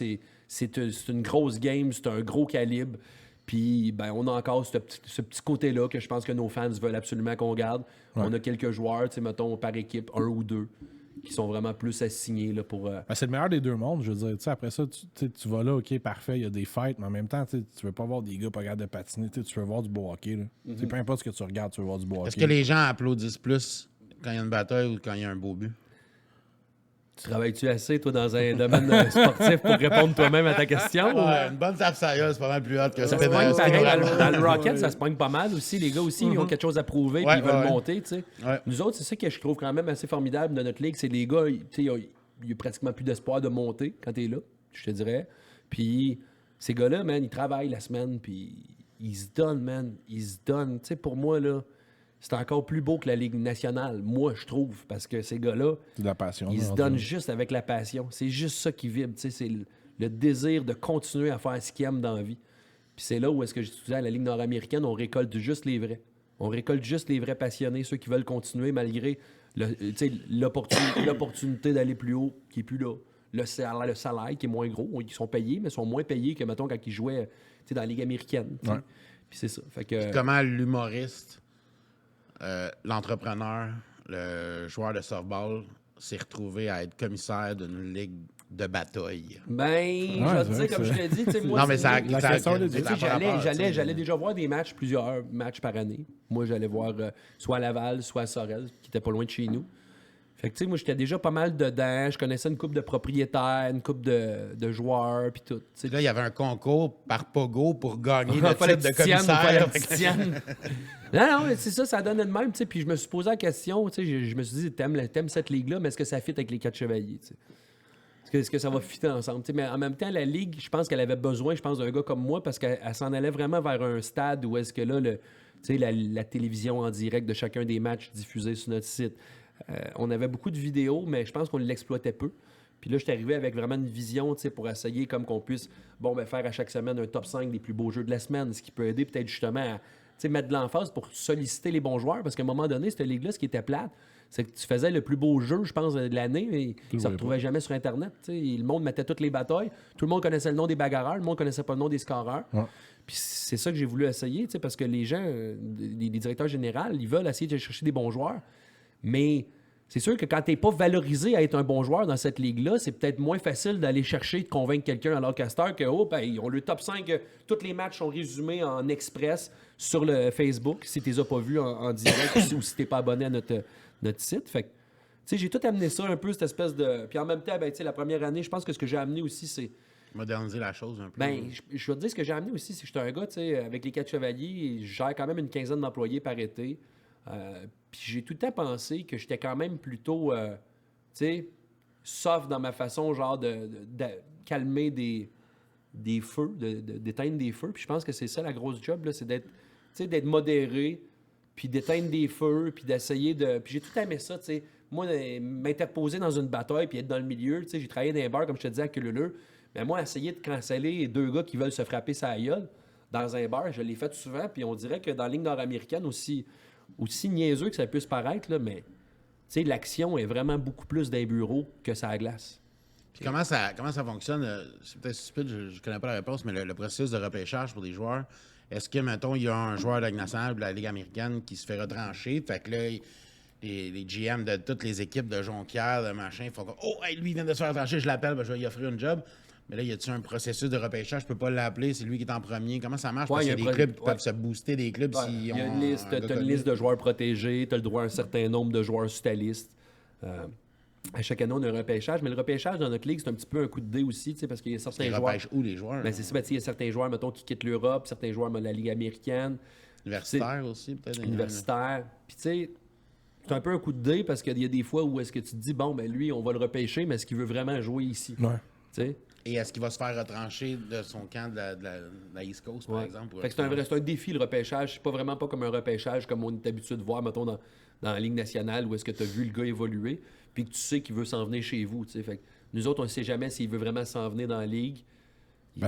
c'est une grosse game, c'est un gros calibre. Puis ben, on a encore ce petit côté-là que je pense que nos fans veulent absolument qu'on garde. On a quelques joueurs, tu sais, mettons, par équipe, 1 ou 2, qui sont vraiment plus assignés là, pour... Ben, c'est le meilleur des deux mondes, je veux dire. Tu sais, après ça, tu vas là, OK, parfait, il y a des fights, mais en même temps, tu veux pas voir des gars pas capables de patiner, tu veux voir du beau hockey. Là. Tu sais, peu importe ce que tu regardes, tu veux voir du beau hockey. Est-ce que les gens applaudissent plus quand il y a une bataille ou quand il y a un beau but? Tu travailles-tu assez, toi, dans un domaine sportif pour répondre toi-même à ta question? Ouais, une bonne tape sérieuse, c'est pas mal plus hot que Ça ça. se pogne pareil. Dans le Rocket, ça se pogne pas mal aussi. Les gars aussi, ils ont quelque chose à prouver Ouais, puis ils veulent ouais. monter, tu sais. Ouais. Nous autres, c'est ça que je trouve quand même assez formidable de notre ligue. C'est les gars, tu sais, il y a pratiquement plus d'espoir de monter quand t'es là, je te dirais. Puis, Ces gars-là, man, ils travaillent la semaine, puis ils se donnent, man. Ils se donnent. Tu sais, pour moi, là, c'est encore plus beau que la Ligue nationale, moi, je trouve, parce que ces gars-là, C'est de la passion. ils là, se on donnent dirait. juste avec la passion. C'est juste ça qui vibre, tu sais, c'est le désir de continuer à faire ce qu'ils aiment dans la vie. Puis c'est là où est-ce que j'étudiais à la Ligue nord-américaine, on récolte juste les vrais. On récolte juste les vrais passionnés, ceux qui veulent continuer malgré tu sais, l'opportunité d'aller plus haut qui est plus là. Le salaire qui est moins gros. Ils sont payés, mais sont moins payés que, mettons, quand ils jouaient tu sais, dans la Ligue américaine. Tu sais. Ouais. Puis c'est ça. Fait que, Comment l'humoriste, l'entrepreneur, le joueur de softball s'est retrouvé à être commissaire d'une ligue de bataille. ben, je vais te c'est vrai dire, comme que je c'est- te dis, tu sais, moi, Non, mais ça, la question de- tu sais, j'allais déjà voir des matchs, plusieurs matchs par année. Moi, j'allais voir soit à Laval, soit à Sorel, qui était pas loin de chez nous. Fait que, tu sais, moi, j'étais déjà pas mal dedans. Je connaissais une couple de propriétaires, une couple de joueurs, puis tout. Tu sais. Là, il y avait un concours par Pogo pour gagner Il le fallait titre de que tu tiennes, fallait commissaire. que tu tiennes. Non, mais c'est ça, ça donne de même, tu sais. Puis je me suis posé la question, tu sais, je me suis dit, t'aimes cette ligue-là, mais est-ce que ça fit avec les 4 chevaliers, tu sais? Est-ce que ça va fitter ensemble? Tu sais, mais en même temps, la Ligue, je pense qu'elle avait besoin, je pense, d'un gars comme moi, parce qu'elle s'en allait vraiment vers un stade où est-ce que là, tu sais, la télévision en direct de chacun des matchs diffusés sur notre site. On avait beaucoup de vidéos, mais je pense qu'on l'exploitait peu. Puis là, je suis arrivé avec vraiment une vision, tu sais, pour essayer comme qu'on puisse, faire à chaque semaine un top 5 des plus beaux jeux de la semaine, ce qui peut aider peut-être justement à, tu sais, mettre de l'emphase pour solliciter les bons joueurs, parce qu'à un moment donné, cette ligue-là, ce qui était plate, c'est que tu faisais le plus beau jeu, je pense, de l'année, mais il ne se retrouvait jamais sur Internet. Tu sais. Le monde mettait toutes les batailles. Tout le monde connaissait le nom des bagarreurs, le monde connaissait pas le nom des scoreurs. Ouais. Puis c'est ça que j'ai voulu essayer, tu sais, parce que les gens, les directeurs généraux, ils veulent essayer de chercher des bons joueurs. Mais c'est sûr que quand tu n'es pas valorisé à être un bon joueur dans cette ligue-là, c'est peut-être moins facile d'aller chercher, de convaincre quelqu'un à l'orchestre que, ils ont le top 5, tous les matchs sont résumés en express sur le Facebook, si tu les as pas vus en direct ou si tu n'es pas abonné à notre site. Fait que, tu sais, j'ai tout amené ça un peu, cette espèce de... Puis en même temps, tu sais, la première année, je pense que ce que j'ai amené aussi, c'est... Moderniser la chose un peu. Je vais te dire, ce que j'ai amené aussi, c'est que j'étais un gars, tu sais, avec les 4 chevaliers, je gère quand même une quinzaine d'employés par été. Puis j'ai tout le temps pensé que j'étais quand même plutôt, tu sais, soft dans ma façon, genre, de calmer des feux, d'éteindre des feux. Puis je pense que c'est ça la grosse job, là, c'est d'être modéré, puis d'éteindre des feux, puis d'essayer de... Puis j'ai tout aimé ça, tu sais. Moi, m'interposer dans une bataille, puis être dans le milieu, tu sais, j'ai travaillé dans les bars, comme je te disais, à Cululeux. Mais moi, essayer de canceller 2 gars qui veulent se frapper sa gueule dans un bar, je l'ai fait souvent, puis on dirait que dans la Ligue nord-américaine, aussi niaiseux que ça puisse paraître, là, mais, tu sais, l'action est vraiment beaucoup plus d'un bureau que ça glace. Puis comment ça fonctionne? C'est peut-être stupide, je ne connais pas la réponse, mais le processus de repêchage pour des joueurs, est-ce que, mettons, il y a un joueur de la Ligue nationale ou de la Ligue américaine qui se fait retrancher, fait que là, les GM de toutes les équipes de Jonquière, de machin, font comme « Oh, hey, lui, il vient de se faire retrancher, je l'appelle, je vais lui offrir une job. » Mais là, y a-tu un processus de repêchage? Je peux pas l'appeler, c'est lui qui est en premier. Comment ça marche? Parce qu'il y a des clubs qui peuvent se booster, des clubs s'ils Il y ont a une liste, un t'as une liste de joueurs protégés, tu as le droit à un certain nombre de joueurs sur ta liste. À chaque année, on a un repêchage, mais le repêchage dans notre ligue, c'est un petit peu un coup de dé aussi, parce qu'il y a certains Ils joueurs. repêchent où, les joueurs? Ben, c'est ça, il y a certains joueurs, mettons, qui quittent l'Europe, certains joueurs de la Ligue américaine. Universitaire aussi, peut-être. Universitaire. Puis, tu sais, c'est un peu un coup de dé parce qu'il y a des fois où est-ce que tu te dis, bon, ben lui, on va le repêcher, mais est-ce qu'il veut vraiment jouer ici? Ouais. Tu sais? Et est-ce qu'il va se faire retrancher de son camp de la East Coast, par Ouais. exemple? Fait que c'est un défi, le repêchage. C'est pas vraiment pas comme un repêchage comme on est habitué de voir, mettons, dans la Ligue nationale où est-ce que tu as vu le gars évoluer, puis que tu sais qu'il veut s'en venir chez vous. T'sais. Fait que nous autres, on ne sait jamais s'il veut vraiment s'en venir dans la Ligue.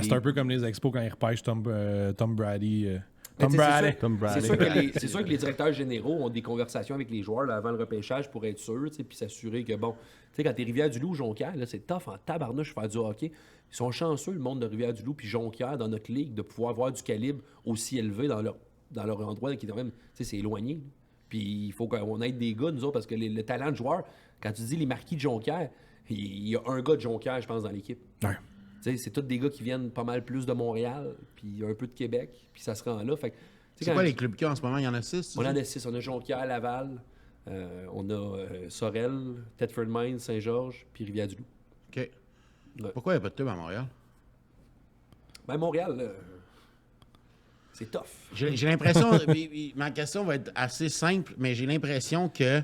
C'est un peu comme les expos quand ils repêchent Tom Brady. Ben, Tom Brady. C'est sûr que les directeurs généraux ont des conversations avec les joueurs là, avant le repêchage pour être sûr, puis s'assurer que, bon, tu sais, quand t'es Rivière-du-Loup ou Jonquière, là, c'est tough en tabarnouche faire du hockey. Ils sont chanceux, le monde de Rivière-du-Loup puis Jonquière, dans notre ligue, de pouvoir avoir du calibre aussi élevé dans leur endroit qui est quand même, tu sais, c'est éloigné. Puis il faut qu'on aide des gars, nous autres, parce que le talent de joueur, quand tu dis les marquis de Jonquière, il y a un gars de Jonquière, je pense, dans l'équipe. Ouais. T'sais, c'est tous des gars qui viennent pas mal plus de Montréal, puis un peu de Québec, puis ça se rend là. Fait que, C'est quoi les clubs qu'il y a en ce moment? Il y en a 6? On en a 6. On a Jonquière, Laval, on a Sorel, Thetford Mines, Saint-Georges, puis Rivière-du-Loup. OK. Ouais. Pourquoi il n'y a pas de club à Montréal? Ben, Montréal, c'est tough. J'ai l'impression... ma question va être assez simple, mais j'ai l'impression que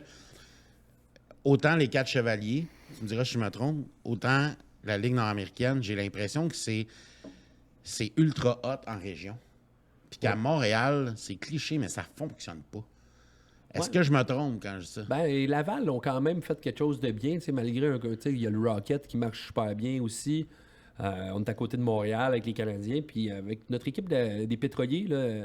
autant les 4 chevaliers, tu me diras si je me trompe, autant la Ligue nord-américaine, j'ai l'impression que c'est c'est ultra hot en région. Puis qu'à Montréal, c'est cliché, mais ça fonctionne pas. Est-ce que je me trompe quand je dis ça? Ben, et Laval ont quand même fait quelque chose de bien, malgré il y a le Rocket qui marche super bien aussi. On est à côté de Montréal avec les Canadiens, puis avec notre équipe des pétroliers, là,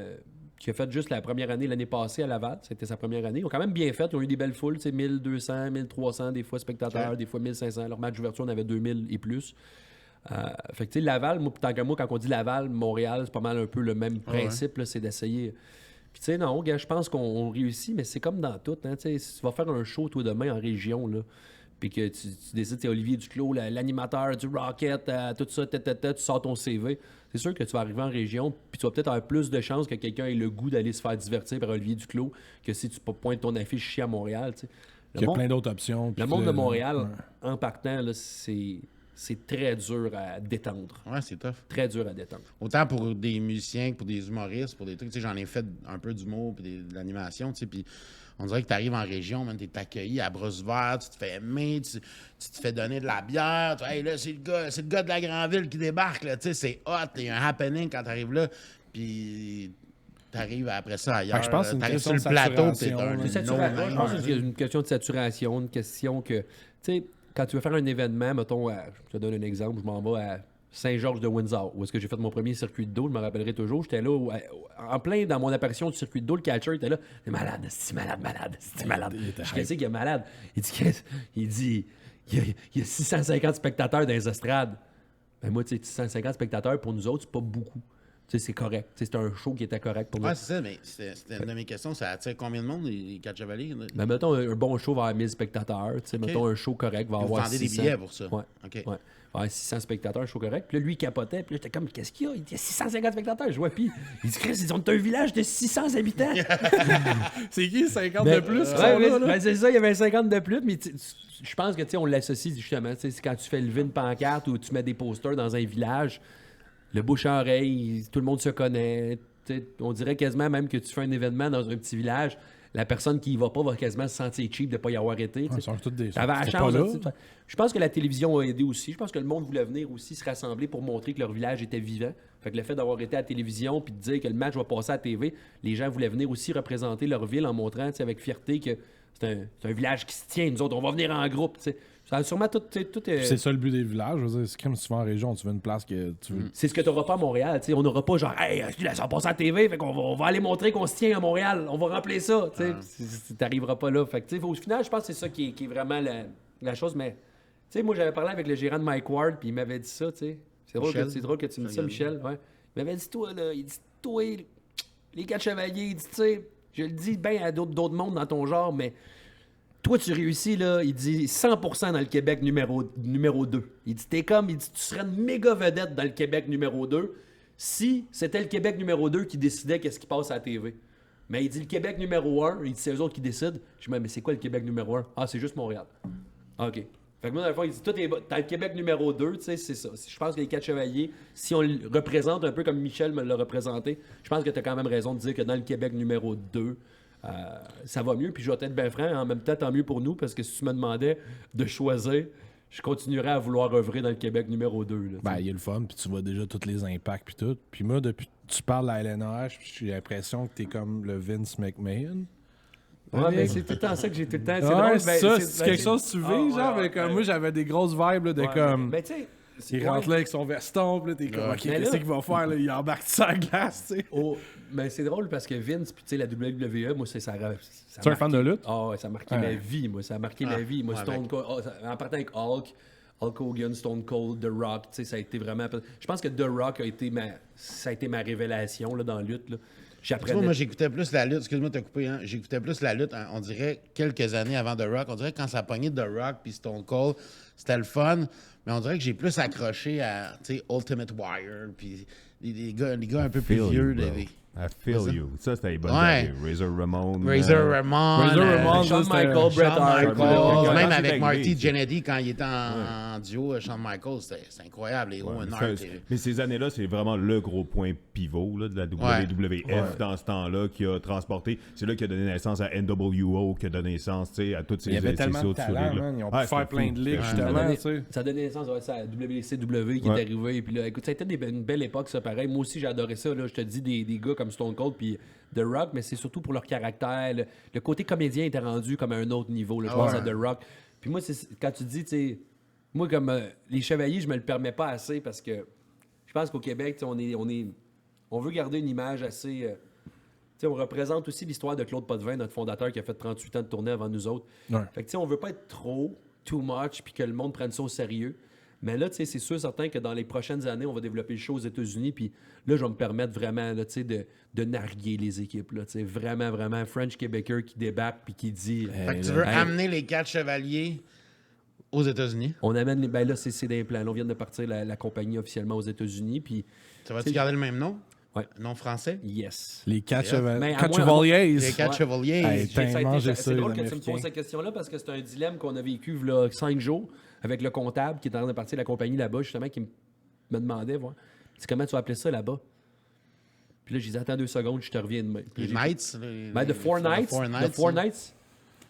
qui a fait juste la première année l'année passée à Laval, c'était sa première année. Ils ont quand même bien fait, ils ont eu des belles foules, 1200, 1300 des fois spectateurs, des fois 1500. Leur match d'ouverture, on avait 2000 et plus. Fait que Laval, tant que moi, quand on dit Laval, Montréal, c'est pas mal un peu le même principe, là, c'est d'essayer. Puis tu sais, non, gars, je pense qu'on réussit, mais c'est comme dans tout. Hein, si tu vas faire un show, toi, demain, en région, là, puis que tu décides, c'est Olivier Duclos, l'animateur du Rocket, tout ça, tu sors ton CV, c'est sûr que tu vas arriver en région, puis tu vas peut-être avoir plus de chances que quelqu'un ait le goût d'aller se faire divertir par Olivier Duclos que si tu pointes ton affiche ici à Montréal. T'sais. Il y a plein d'autres options. Le monde de Montréal, en partant, là, c'est très dur à détendre. Ouais, c'est tough. Très dur à détendre. Autant pour des musiciens que pour des humoristes, pour des trucs. Tu sais, j'en ai fait un peu d'humour et de l'animation, tu sais, puis on dirait que tu arrives en région, tu es accueilli à bras ouverts, tu te fais aimer, tu te fais donner de la bière. Hey, là, c'est le gars de la Grandville qui débarque, là, tu sais, c'est hot, il y a un happening quand tu arrives là, puis t'arrives après ça ailleurs. Je pense que c'est une t'arrives question sur le plateau, de t'es un saturation. Je pense que no-name. c'est une question de saturation, une question que, tu sais, quand tu veux faire un événement, mettons, je te donne un exemple, je m'en vais à Saint-Georges de Windsor, où est-ce que j'ai fait mon premier circuit de dos, je me rappellerai toujours. J'étais là, en plein dans mon apparition du circuit de dos, le catcher était là. « Malade, c'est malade. Je sais qu'il est malade. » Il dit, il y a 650 spectateurs dans les estrades. Ben moi, tu sais, 650 spectateurs, pour nous autres, c'est pas beaucoup. Tu sais, c'est correct. Tu sais, c'était un show qui était correct pour nous. Ouais, c'est ça, mais c'était une de mes questions. Ça attire combien de monde, les 4 chevaliers? Ben, mettons, un bon show va avoir 1000 spectateurs. Tu sais, mettons, un show correct va Vous avoir vendez 600. des billets pour ça? Ouais. OK. Ouais. Ouais, 600 spectateurs, un show correct. Puis là, lui, il capotait. Puis là, j'étais comme, qu'est-ce qu'il y a? Il dit, 650 spectateurs. Je vois, puis il dit, Chris, ils ont un village de 600 habitants. C'est qui, 50 Ben, de plus? Ben, c'est ça, il y avait 50 de plus. Mais je pense que, tu sais, on l'associe justement. Tu sais, quand tu fais lever une pancarte ou tu mets des posters dans un village, le bouche à oreille, tout le monde se connaît. Tu sais, on dirait quasiment même que tu fais un événement dans un petit village, la personne qui y va pas va quasiment se sentir cheap de ne pas y avoir été. Ils sont tous des... T'avais la C'était chance. pas là. Je pense que la télévision a aidé aussi. Je pense que le monde voulait venir aussi se rassembler pour montrer que leur village était vivant. Fait que le fait d'avoir été à la télévision puis de dire que le match va passer à la TV, les gens voulaient venir aussi représenter leur ville en montrant avec fierté que c'est un village qui se tient. Nous autres, on va venir en groupe. T'sais. Ça a sûrement tout C'est ça le but des villages. Je veux dire, c'est comme si tu vas en région, tu veux une place que tu veux. C'est ce que tu n'auras pas à Montréal. T'sais. On n'aura pas genre, hey, ça va passer à la TV, fait qu'on on va aller montrer qu'on se tient à Montréal. On va remplir ça. Tu n'arriveras pas là. Fait que, au final, je pense que c'est ça qui est vraiment la chose. Mais moi, j'avais parlé avec le gérant de Mike Ward, puis il m'avait dit ça. C'est drôle que tu me dis ça, Michel. Ouais. Il m'avait dit, toi, là, il dit, toi, les 4 chevaliers, il dit, tu sais, je le dis bien à d'autres mondes dans ton genre, mais. Toi, tu réussis, là, il dit 100% dans le Québec numéro 2. Il dit, tu serais une méga vedette dans le Québec numéro 2 si c'était le Québec numéro 2 qui décidait qu'est-ce qui passe à la TV. Mais il dit le Québec numéro 1, il dit c'est eux autres qui décident. Je dis, mais c'est quoi le Québec numéro 1? Ah, c'est juste Montréal. OK. Fait que moi, dans le fond, il dit, toi, t'as le Québec numéro 2, tu sais, c'est ça. Je pense que les 4 chevaliers, si on le représente un peu comme Michel me l'a représenté, je pense que t'as quand même raison de dire que dans le Québec numéro 2, ça va mieux, puis je vais être bien franc, en même temps, tant mieux pour nous, parce que si tu me demandais de choisir, je continuerais à vouloir œuvrer dans le Québec numéro 2. Là, ben, il y a le fun, puis tu vois déjà tous les impacts, puis tout. Puis moi, depuis que tu parles de la LNH, j'ai l'impression que t'es comme le Vince McMahon. Ouais, mais c'est tout le temps ça que j'ai tout le temps. C'est Ouais, drôle, c'est ça, c'est quelque chose que tu vis, genre, mais comme moi, j'avais des grosses vibes, là, de comme... Ben, tu sais... Il rentre là avec son veston, pis là, t'es comme, OK, qu'est-ce qu'il va faire, là? Il embarque sur la glace, tu sais. Mais c'est drôle parce que Vince, puis tu sais, la WWE, moi, c'est ça. Tu es un fan de lutte? Ah ouais, ça a marqué ma vie, moi. Ça a marqué ma vie. Moi, Stone Cold, en partant avec Hulk Hogan, Stone Cold, The Rock, tu sais, ça a été vraiment... Je pense que The Rock a été ma révélation, là, dans la lutte, là. Moi, j'écoutais plus la lutte. Excuse-moi de te couper. Hein. J'écoutais plus la lutte, on dirait, quelques années avant The Rock. On dirait que quand ça a pogné The Rock puis Stone Cold, c'était le fun. Mais on dirait que j'ai plus accroché à Ultimate Warrior puis les gars un peu plus vieux. I feel you. Ça, c'était les bonnes Ouais. années. Razor Ramon. Razor Ramon. Shawn Michaels, Bret Shawn Hart. Michaels. Michaels. Même Ouais, avec c'est Marty réglé, Jannetty quand il était en duo, Shawn Michaels, c'est incroyable. Les Owen Hart. Mais ces années-là, c'est vraiment le gros point pivot là, de la WWF dans ce temps-là qui a transporté. C'est là qui a donné naissance à NWO, qui a donné naissance à toutes ces Il y avait tellement de sauts talent, souris, là. man. Ils ont pu Ouais, faire c'était plein fou. de ligues, C'était justement, fou. tu sais. Ça a donné naissance à WCW qui est arrivé. Puis là, écoute, ça a été une belle époque, ça, pareil. Moi aussi, j'ai adoré ça. Là, je te dis, des gars comme Stone Cold puis The Rock, mais c'est surtout pour leur caractère. Le côté comédien était rendu comme à un autre niveau. Là, je pense à The Rock. Puis moi, quand tu dis, tu sais, moi, comme les Chevaliers, je me le permets pas assez parce que je pense qu'au Québec, on veut garder une image assez. On représente aussi l'histoire de Claude Potvin, notre fondateur qui a fait 38 ans de tournée avant nous autres. Ouais. Fait que on veut pas être too much, puis que le monde prenne ça au sérieux. Mais là, c'est sûr certain que dans les prochaines années, on va développer le show aux États-Unis. Puis là, je vais me permettre vraiment là, de narguer les équipes. Là, vraiment, vraiment. French Québécois qui débarque puis qui dit... Fait que tu veux amener les 4 chevaliers aux États-Unis. On amène les... Ben là, c'est des plans. Là, on vient de partir la compagnie officiellement aux États-Unis. Puis... Ça va-tu garder le même nom? Ouais. Nom français? Yes. Les 4 Mais à chevaliers. Les 4 chevaliers. Hey, Ça a été- mangé c'est ça, drôle les que tu me Américains. poses cette question-là parce que c'est un dilemme qu'on a vécu là, 5 jours avec le comptable qui est en train de partir de la compagnie là-bas, justement, qui me demandait, voir, c'est comment tu vas appeler ça là-bas? Puis là, j'ai dit, attends 2 secondes, je te reviens demain. Puis Les j'ai Knights. Ben, The Four Knights. The Four Knights.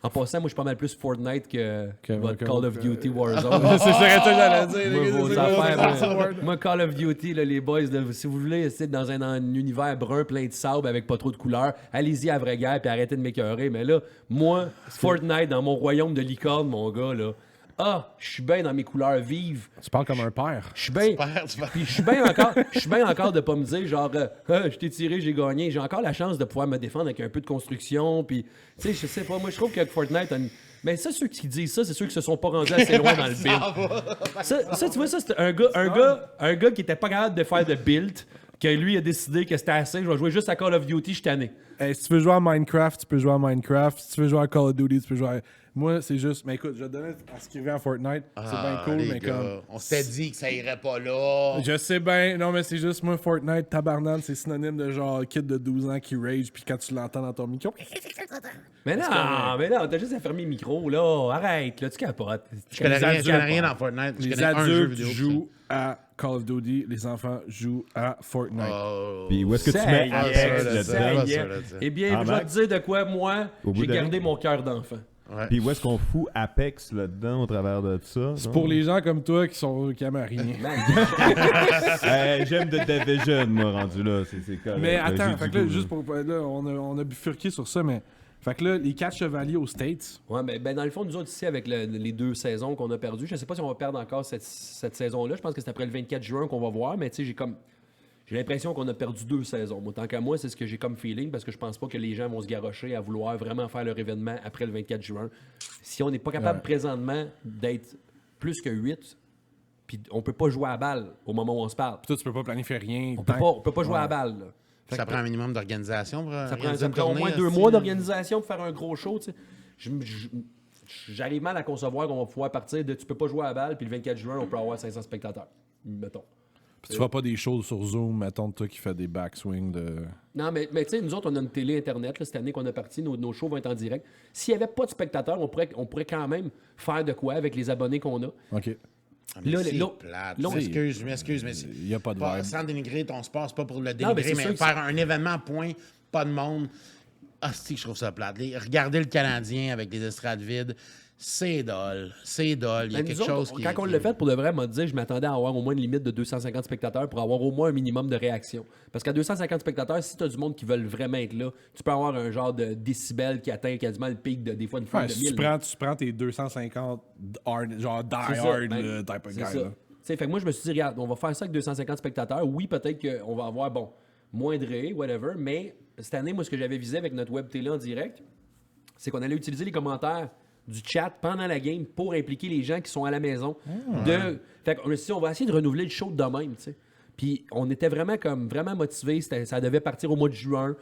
En passant, moi, je suis pas mal plus Fortnite que votre Call of Duty Warzone. C'est ça que j'allais dire. Moi, les gars, vos c'est affaires, ça. moi, Call of Duty, là, les boys, là, si vous voulez essayer dans un univers brun plein de sable avec pas trop de couleurs, allez-y à vraie guerre puis arrêtez de m'écœurer. Mais là, moi, Fortnite dans mon royaume de licorne, mon gars, là, je suis bien dans mes couleurs vives. Tu parles comme un père. Je suis bien. Puis je suis bien encore de pas me dire genre je t'ai tiré, j'ai gagné. J'ai encore la chance de pouvoir me défendre avec un peu de construction. Puis tu sais, je sais pas, moi je trouve que Fortnite a une... Mais ça, ceux qui disent ça, c'est ceux qui se sont pas rendus assez loin dans le build. Ça, tu vois, ça, c'est un gars qui était pas capable de faire de build, que lui a décidé que c'était assez, je vais jouer juste à Call of Duty, je suis tanné. Hey, si tu veux jouer à Minecraft, tu peux jouer à Minecraft. Si tu veux jouer à Call of Duty, tu peux jouer à... Moi, c'est juste... Mais écoute, je vais te donner à ce qui vient à Fortnite. C'est bien cool, les mais gars, comme... on s'était dit que ça irait pas là. Je sais bien. Non, mais c'est juste, moi, Fortnite, tabarnane, c'est synonyme de genre kid de 12 ans qui rage, puis quand tu l'entends dans ton micro... Mais non, t'as juste à fermer le micro, là. Arrête, là, tu capotes. Je connais rien dans Fortnite. Je Les connais un jeu adultes vidéo. jouent à Call of Duty, les enfants jouent à Fortnite. Puis où est-ce que tu Ça mets y est, Apex ça là-dedans? y est. Yeah. Eh bien, je vais te dire de quoi, moi, Au bout j'ai de- gardé mon cœur d'enfant. Puis où est-ce qu'on fout Apex là-dedans au travers de ça? C'est pour les gens comme toi qui aiment rien. J'aime The Division, moi, rendu là. C'est correct. Mais J'ai attends, du fait que là, goût, juste pour. Là, on a bifurqué sur ça, mais. Fait que là, les 4 chevaliers aux States. Ouais, mais ben, dans le fond, nous autres, ici, avec les 2 saisons qu'on a perdues, je sais pas si on va perdre encore cette saison-là. Je pense que c'est après le 24 juin qu'on va voir, mais tu sais, j'ai l'impression qu'on a perdu 2 saisons. Moi, tant qu'à moi, c'est ce que j'ai comme feeling, parce que je pense pas que les gens vont se garrocher à vouloir vraiment faire leur événement après le 24 juin. Si on n'est pas capable présentement d'être plus que 8, puis on peut pas jouer à la balle au moment où on se parle. Puis toi, tu peux pas planifier rien. On peut pas jouer à la balle, là. Fait Ça que- prend un minimum d'organisation pour Ça prend organiser une au moins tournée, 2 aussi. mois d'organisation pour faire un gros show, tu sais. J'arrive mal à concevoir qu'on va pouvoir partir de tu peux pas jouer à la balle, puis le 24 juin, on peut avoir 500 spectateurs. Mettons. Puis tu fais pas des shows sur Zoom, mettons, toi qui fais des backswings de. Non, mais tu sais, nous autres, on a une télé Internet, là, cette année qu'on a parti, nos shows vont être en direct. S'il n'y avait pas de spectateurs, on pourrait quand même faire de quoi avec les abonnés qu'on a. OK. Ah, mais Là, c'est là- plate. là, Je m'excuse, mais c'est... Il y a pas de pas- vibe. sans dénigrer ton sport, c'est pas pour le mais dénigrer, c'est mais, sûr que faire un événement, point, pas de monde. Ah, c'est que je trouve ça plate. Regardez le Canadien avec les estrades vides, c'est dole. C'est dole. Il y a Mais quelque nous autres, chose qui... quand on l'a fait, pour de vrai, m'a dit, je m'attendais à avoir au moins une limite de 250 spectateurs pour avoir au moins un minimum de réaction. Parce qu'à 250 spectateurs, si tu as du monde qui veulent vraiment être là, tu peux avoir un genre de décibel qui atteint quasiment le pic de des fois une fois Ouais, de si 1000. tu prends tes 250 hard, genre die C'est ça, hard ben, là, type of c'est guy. ça. Là. Tu sais, fait que moi, je me suis dit, regarde, on va faire ça avec 250 spectateurs. Oui, peut-être qu'on va avoir, moins de ré, whatever, mais cette année, moi, ce que j'avais visé avec notre web télé en direct, c'est qu'on allait utiliser les commentaires du chat pendant la game pour impliquer les gens qui sont à la maison. Fait qu'on s'est dit, on va essayer de renouveler le show de même, tu sais. Puis on était vraiment motivés. Ça devait partir au mois de juin.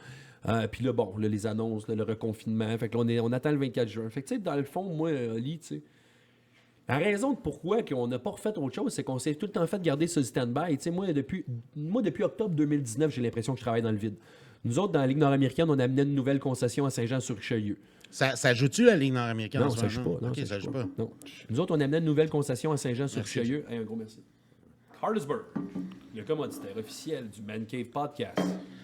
Puis là, les annonces, le reconfinement. Fait que là, on attend le 24 juin. Fait que, tu sais, dans le fond, moi, Oli, tu sais, La raison de pourquoi on n'a pas refait autre chose, c'est qu'on s'est tout le temps fait garder ce stand-by. Tu sais, moi, depuis octobre 2019, j'ai l'impression que je travaille dans le vide. Nous autres, dans la Ligue nord-américaine, on amenait une nouvelle concession à Saint-Jean-sur-Richelieu. Ça joue-tu la Ligue nord-américaine? Non, ça joue pas. Non, OK, ça joue pas. Non. Nous autres, on amenait une nouvelle concession à Saint-Jean-sur-Richelieu. Hey, un gros merci. Carlsberg, le commanditaire officiel du Man Cave Podcast.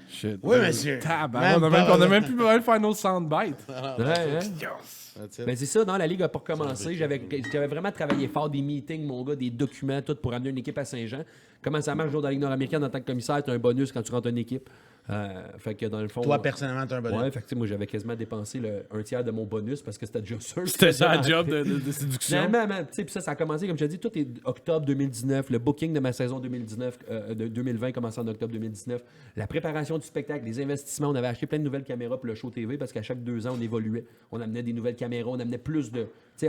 Shit. Oui, monsieur. Tabarnak, on a même plus besoin de faire nos soundbites. Ben c'est ça, non, la Ligue n'a pas recommencé. J'avais vraiment travaillé fort, des meetings, mon gars, des documents, tout pour amener une équipe à Saint-Jean. Comment ça marche, dans la Ligue nord-américaine, en tant que commissaire, tu as un bonus quand tu rentres une équipe. Fait que dans le fond. Toi, personnellement, tu as un bonus. Ouais, fait que moi, j'avais quasiment dépensé un tiers de mon bonus parce que c'était déjà sûr. C'était ça la job de séduction. Finalement, puis ça a commencé, comme je te dis, tout est octobre 2019. Le booking de ma saison 2020 commençait en octobre 2019. La préparation du spectacle, les investissements. On avait acheté plein de nouvelles caméras pour le show TV parce qu'à chaque 2 ans, on évoluait. On amenait des nouvelles caméras, on amenait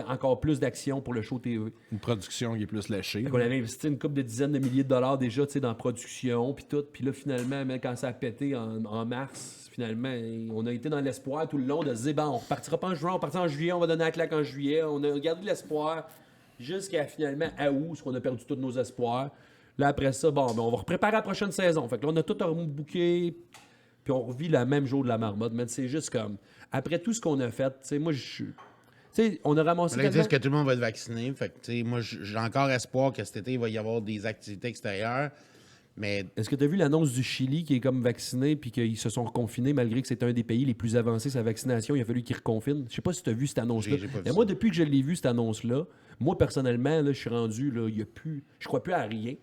encore plus d'action pour le show TV. Une production qui est plus léchée. On avait investi une couple de dizaines de milliers de dollars déjà dans la production, puis tout. Puis là, finalement, quand ça a pété en mars, finalement, on a été dans l'espoir tout le long de se dire, on repartira pas en juin, on partira en juillet, on va donner la claque en juillet. On a gardé l'espoir jusqu'à finalement à août, parce qu'on a perdu tous nos espoirs. Là, après ça, on va préparer la prochaine saison. Fait que là, on a tout rebooké, puis on revit le même jour de la marmotte. Mais c'est juste comme, après tout ce qu'on a fait, tu sais, moi, on a ramassé. Ils disent que tout le monde va être vacciné. Fait que, moi, j'ai encore espoir que cet été, il va y avoir des activités extérieures. Mais... Est-ce que tu as vu l'annonce du Chili qui est comme vacciné puis qu'ils se sont reconfinés malgré que c'est un des pays les plus avancés sa vaccination? Il a fallu qu'ils reconfinent. Je sais pas si tu as vu cette annonce-là. Mais moi, depuis que je l'ai vu, cette annonce-là, moi, personnellement, là, je suis rendu, là, je crois plus à rien.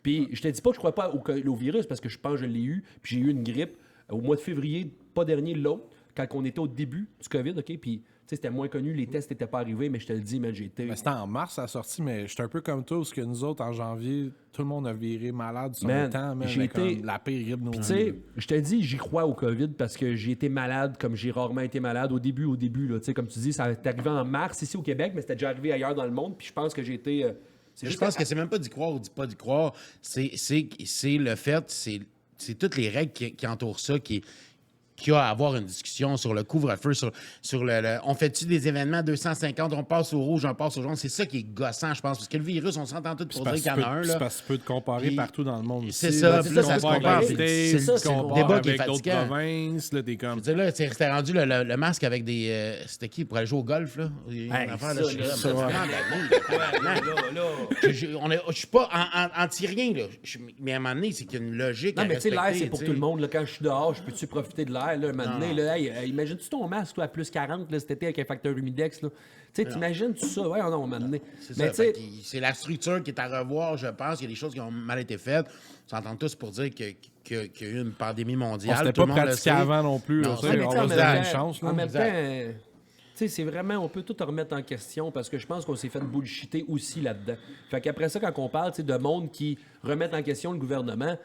Puis je te dis pas que je crois pas au virus parce que je pense que je l'ai eu. Puis j'ai eu une grippe au mois de février, pas dernier, l'autre, quand on était au début du COVID, OK? Puis c'était moins connu, les tests n'étaient pas arrivés, mais je te le dis, j'ai été... C'était en mars, ça a sorti, mais j'étais un peu comme toi, parce que nous autres, en janvier, tout le monde a viré malade sur le temps, mais j'ai été la pire grippe de nos vies. Je te dis, j'y crois au COVID parce que j'ai été malade comme j'ai rarement été malade au début, là, comme tu dis, ça est arrivé en mars ici au Québec, mais c'était déjà arrivé ailleurs dans le monde, puis je pense que j'ai été... je pense que c'est même pas d'y croire ou d'y pas d'y croire, c'est le fait, c'est toutes les règles qui entourent ça qu'il y a à avoir une discussion sur le couvre-feu, sur le on fait-tu des événements 250, on passe au rouge, on passe au jaune. C'est ça qui est gossant, je pense. Parce que le virus, on s'entend tous pour dire qu'il y en a un. C'est parce que tu peux te comparer partout dans le monde. C'est ça. Puis là, ça se compare. C'est le débat qui est fatigant. Provinces, là, t'es comme... Je veux dire, là, c'était rendu le masque avec des... c'était qui? Pour aller jouer au golf, là? Une affaire, là. Je suis pas anti-rien, là. Mais à un moment donné, c'est qu'il y a une logique à respecter. Non, mais tu sais, l'air, c'est pour tout le monde. Là, quand je suis dehors, je peux-tu profiter de l'air? Là, maintenant, imagine-tu ton masque, toi, à plus 40 là, cet été avec un facteur humidex? Tu sais, t'imagines-tu ça? Ouais, non, maintenant. C'est la structure qui est à revoir, je pense. Il y a des choses qui ont mal été faites. On s'entend tous pour dire qu'il y a eu une pandémie mondiale. C'était pas pratiqué avant non plus. En même temps, c'est vraiment, on peut tout remettre en question parce que je pense qu'on s'est fait bullshiter aussi là-dedans. Fait qu'après ça, quand on parle de monde qui remettent en question le gouvernement,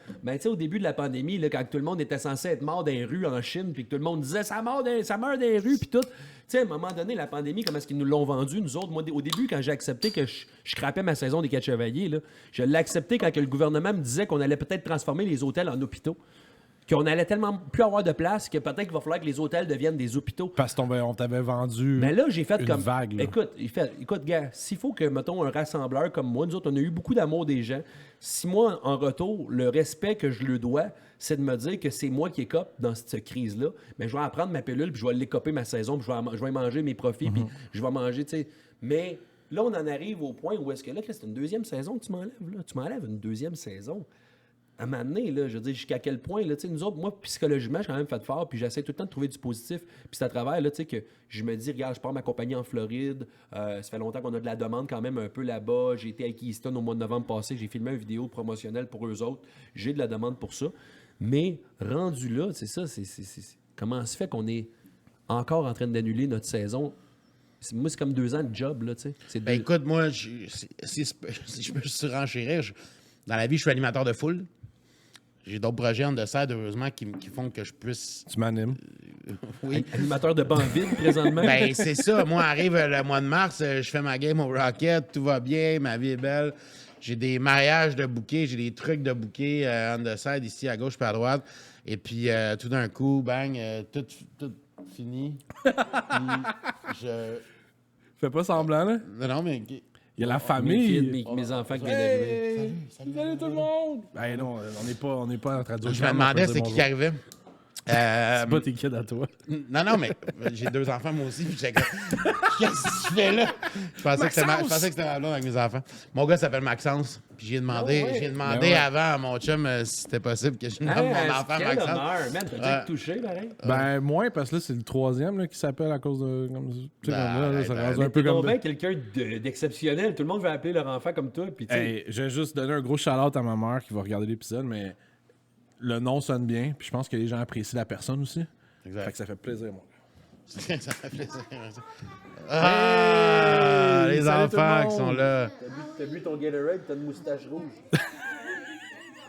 au début de la pandémie, là, quand tout le monde était censé être mort dans les rues en Chine, puis que tout le monde disait ça meurt dans les rues, puis tout. À un moment donné, la pandémie, comment est-ce qu'ils nous l'ont vendu, nous autres? Moi, au début, quand j'ai accepté que je crapais ma saison des 4 chevaliers, là, je l'ai accepté quand que le gouvernement me disait qu'on allait peut-être transformer les hôtels en hôpitaux. Qu'on allait tellement plus avoir de place que peut-être qu'il va falloir que les hôtels deviennent des hôpitaux. Parce qu'on t'avait vendu. Mais là, j'ai fait une comme. Vague, là. Écoute, gars, s'il faut que, mettons, un rassembleur comme moi, nous autres, on a eu beaucoup d'amour des gens. Si moi, en retour, le respect que je lui dois, c'est de me dire que c'est moi qui écope dans cette crise-là, mais je vais en prendre ma pilule, puis je vais l'écoper ma saison, puis je vais manger mes profits, puis je vais manger, tu sais. Mais là, on en arrive au point où est-ce que là, c'est une deuxième saison que tu m'enlèves, là. Tu m'enlèves une deuxième saison. À un moment donné, là, je veux dire, jusqu'à quel point, là, nous autres, moi, psychologiquement, je suis quand même fait fort, puis j'essaie tout le temps de trouver du positif. Puis c'est à travers, là, que je me dis, regarde, je pars ma compagnie en Floride, ça fait longtemps qu'on a de la demande quand même un peu là-bas. J'ai été à Keystone au mois de novembre passé, j'ai filmé une vidéo promotionnelle pour eux autres. J'ai de la demande pour ça. Mais rendu là, c'est ça, comment se fait qu'on est encore en train d'annuler notre saison? Moi, c'est comme 2 ans de job, là, tu sais. Écoute, moi, si je peux surenchérir, dans la vie, je suis animateur de foule. J'ai d'autres projets en dessert, heureusement, qui font que je puisse... Tu m'animes. Oui. Animateur de banc vide, présentement. C'est ça. Moi, arrive le mois de mars, je fais ma game au Rocket, tout va bien, ma vie est belle. J'ai des mariages de bouquets, j'ai des trucs de bouquets on the side, ici, à gauche puis à droite. Et puis, tout d'un coup, bang, tout fini. Puis, Fais pas semblant, là. Non, mais... Il y a la Mes famille. kids, mes enfants qui viennent d'arriver. Hey, salut tout le monde! Ben non, on n'est pas en train de dire. Je me demandais c'est qui arrivait. C'est pas tes kids à toi. Non, mais j'ai 2 enfants, moi aussi. Puis j'étais comme, qu'est-ce que tu fais là? Je pensais que c'était ma blonde avec mes enfants. Mon gars s'appelle Maxence. Puis j'ai demandé, avant à mon chum si c'était possible que je nomme mon enfant Quel Maxence. honneur, man. T'as dû touché, pareil. Ben, moins, parce que là, c'est le 3e là, qui s'appelle à cause de. Comme, tu sais, comme là, ça ben, rend Mais un peu t'es comme. bien quelqu'un d'exceptionnel. Tout le monde veut appeler leur enfant comme toi. Puis, tu sais, Hey, je vais juste donner un gros shout-out à ma mère qui va regarder l'épisode, mais le nom sonne bien, puis je pense que les gens apprécient la personne aussi. Exact. Fait que ça fait plaisir, moi. Ça fait plaisir. Ah, les salut tout le enfants monde. qui sont là. t'as bu ton Gatorade, t'as une moustache rouge.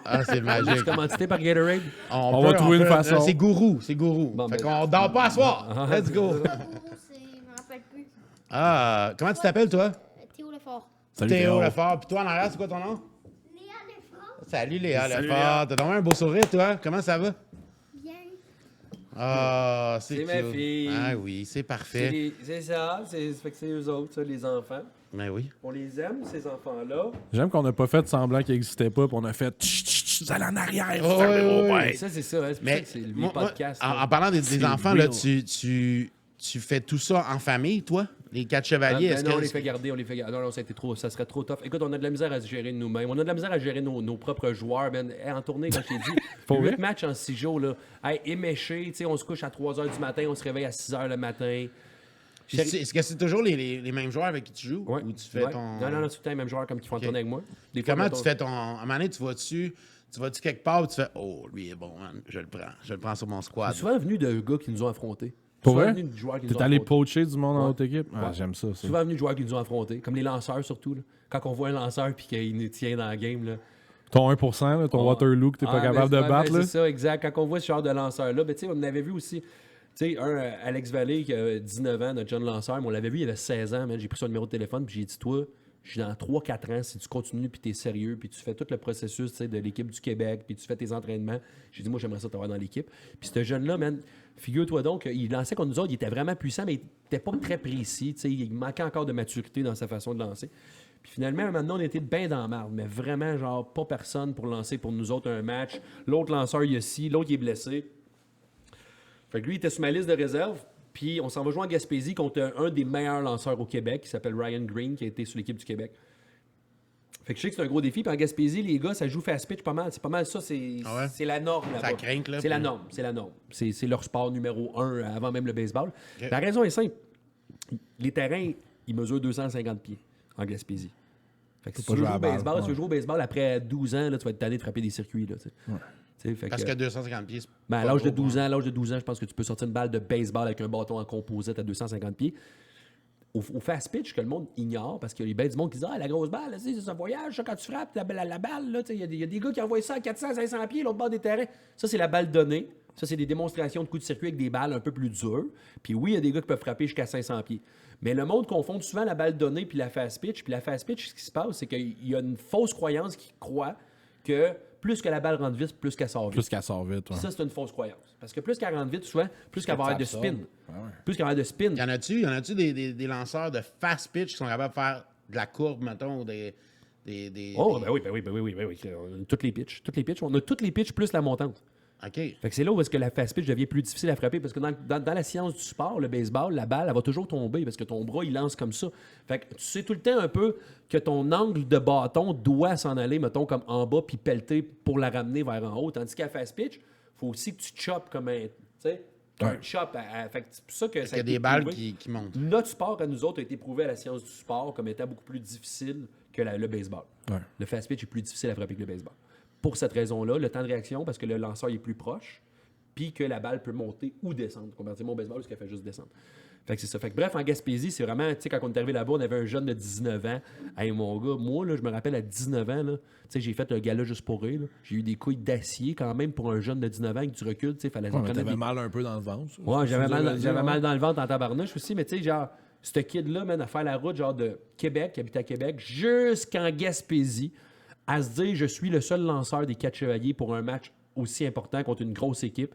Ah, c'est Tu magique. commandité par Gatorade? On va trouver une façon. C'est gourou, c'est gourou. Bon, Fait ben- qu'on dort pas à soir. Let's go. Je me rappelle plus. Ah, comment tu t'appelles, toi? Théo Lefort. Salut Théo Lefort. Puis toi, en arrière, c'est quoi ton nom? Léa Lefort. Salut, Léa Salut, Lefort. T'as vraiment un beau sourire, toi. Comment ça va? Bien. Ah, c'est C'est ma cute. fille. Ah oui, c'est parfait. C'est ça, fait que c'est eux autres, ça, les enfants. Ben oui. On les aime, ces enfants-là. J'aime qu'on n'a pas fait semblant qu'il n'existait pas, puis on a fait chut, chut, chut, vous allez en arrière, Oh, fermez oui, vos oui. bains. Ça, c'est ça, hein, c'est pour ça Mais que c'est les moi, podcasts. en là. parlant des C'est enfants, là, real. tu fais tout ça en famille, toi? Les 4 chevaliers? Ben Est-ce non, que on les fait garder, on les fait garder. Non, ça serait trop tough. Écoute, on a de la misère à se gérer nous-mêmes. On a de la misère à gérer nos propres joueurs, man. Hey, en tournée, comme je t'ai dit, Pour 8 vrai? matchs en 6 jours, là. Hey, éméché, tu sais, on se couche à 3 h du matin, on se réveille à 6 h le matin. Puis est-ce que c'est toujours les mêmes joueurs avec qui tu joues? Ouais. Ou tu fais Ouais. ton... Non, c'est tout le temps les mêmes joueurs comme qui font tourner avec moi. Des fois, Comment mettons- tu fais ton... À un moment donné, tu vas-tu quelque part où tu fais « Oh, lui est bon, man. Je le prends sur mon C'est squad. » souvent venu de gars qui nous ont affrontés. Pour Souvent vrai? venu de joueurs qui nous T'es ont allé affrontés. poacher du monde dans Ouais. notre équipe? Ah, Ouais. j'aime ça. Souvent venu de joueurs qui nous ont affrontés, comme les lanceurs surtout. Là. Quand on voit un lanceur et qu'il nous tient dans la game. Là. Ton 1%, là, ton Ah. Waterloo que t'es pas Ah, capable ben, de battre. ben, Là. c'est ça, exact. Quand on voit ce genre de lanceur-là, ben, on avait vu aussi. Tu sais, Alex Vallée qui a 19 ans, notre jeune lanceur, mais on l'avait vu, il avait 16 ans, man. J'ai pris son numéro de téléphone, puis j'ai dit, toi, je suis dans 3-4 ans, si tu continues, puis tu es sérieux, puis tu fais tout le processus tu sais, de l'équipe du Québec, puis tu fais tes entraînements. J'ai dit, moi, j'aimerais ça t'avoir dans l'équipe. Puis ce jeune-là, man, figure-toi donc, il lançait contre nous autres, il était vraiment puissant, mais il n'était pas très précis. Tu sais, il manquait encore de maturité dans sa façon de lancer. Puis finalement, maintenant, on était bien dans la marde, mais vraiment, genre, pas personne pour lancer pour nous autres un match. L'autre lanceur, il est ici, l'autre, il est blessé. Fait que lui, il était sur ma liste de réserve. Puis on s'en va jouer en Gaspésie contre un des meilleurs lanceurs au Québec, qui s'appelle Ryan Green, qui a été sur l'équipe du Québec. Fait que je sais que c'est un gros défi. Puis en Gaspésie, les gars, ça joue fast pitch pas mal. C'est pas mal ça, c'est Ah ouais? c'est la norme là-bas. Ça crainte, là, C'est la puis- norme, c'est la norme. C'est leur sport numéro 1 avant même le baseball. La raison est simple. Les terrains, ils mesurent 250 pieds en Gaspésie. Fait que si tu pas veux jouer jouer à au la balle, baseball, ouais. si tu veux jouer au baseball, après 12 ans, là, tu vas être tanné de frapper des circuits. Là, tu sais. Fait Parce que 250 pieds, c'est ben, à pas l'âge de gros, 12 hein. ans, je pense que tu peux sortir une balle de baseball avec un bâton en composite à 250 pieds. Au fast pitch, que le monde ignore, parce qu'il y a bien du monde qui dit « Ah, la grosse balle, c'est un voyage, ça, quand tu frappes la balle, là, il y a des gars qui envoient ça à 400, 500 pieds, l'autre bord des terrains. » Ça, c'est la balle donnée. Ça, c'est des démonstrations de coups de circuit avec des balles un peu plus dures. Puis oui, il y a des gars qui peuvent frapper jusqu'à 500 pieds. Mais le monde confond souvent la balle donnée puis la fast pitch. Puis la fast pitch, ce qui se passe, c'est qu'il y a une fausse croyance qui croit que plus que la balle rentre vite, plus qu'elle sort vite. Plus qu'elle sort vite. Ouais. Ça, c'est une fausse croyance. Parce que plus qu'elle rentre vite, souvent, plus qu'elle va avoir de absorbe. spin. Ah ouais. Plus qu'elle va avoir de spin. Y en a-tu des lanceurs de fast pitch qui sont capables de faire de la courbe, mettons, ou des Oh, ben oui. On a toutes les pitches. On a toutes les pitches plus la montante. OK. Fait que c'est là où est-ce que la fast pitch devient plus difficile à frapper. Parce que dans la science du sport, le baseball, la balle, elle va toujours tomber parce que ton bras, il lance comme ça. Fait que tu sais tout le temps un peu que ton angle de bâton doit s'en aller, mettons, comme en bas puis pelleter pour la ramener vers en haut. Tandis qu'à fast pitch, il faut aussi que tu choppes comme un... Tu sais, un chop. Fait que c'est pour ça que ça Il y a été des balles prouvé. qui montent. Notre sport à nous autres a été prouvé à la science du sport comme étant beaucoup plus difficile que le baseball. Ouais. Le fast pitch est plus difficile à frapper que le baseball. Pour cette raison-là, le temps de réaction, parce que le lanceur est plus proche, puis que la balle peut monter ou descendre. Comparativement au baseball, parce qu'elle fait juste descendre. Fait que c'est ça. Fait que bref, en Gaspésie, c'est vraiment, tu sais, quand on est arrivé là-bas, on avait un jeune de 19 ans. Hey, mon gars, moi, là, je me rappelle à 19 ans, là, tu sais, j'ai fait un gala juste pour rire. Là. J'ai eu des couilles d'acier quand même pour un jeune de 19 ans avec du recul, tu sais, fallait Ouais, mais connaître t'avais des- mal un peu dans le ventre. ça. Ouais, j'avais C'est dur à mal, dire, j'avais hein. mal dans le ventre en tabarnouche aussi, mais tu sais, genre, ce kid-là, man, à faire la route, genre de Québec, qui habite à Québec, jusqu'en Gaspésie, à se dire, je suis le seul lanceur des 4 chevaliers pour un match aussi important contre une grosse équipe.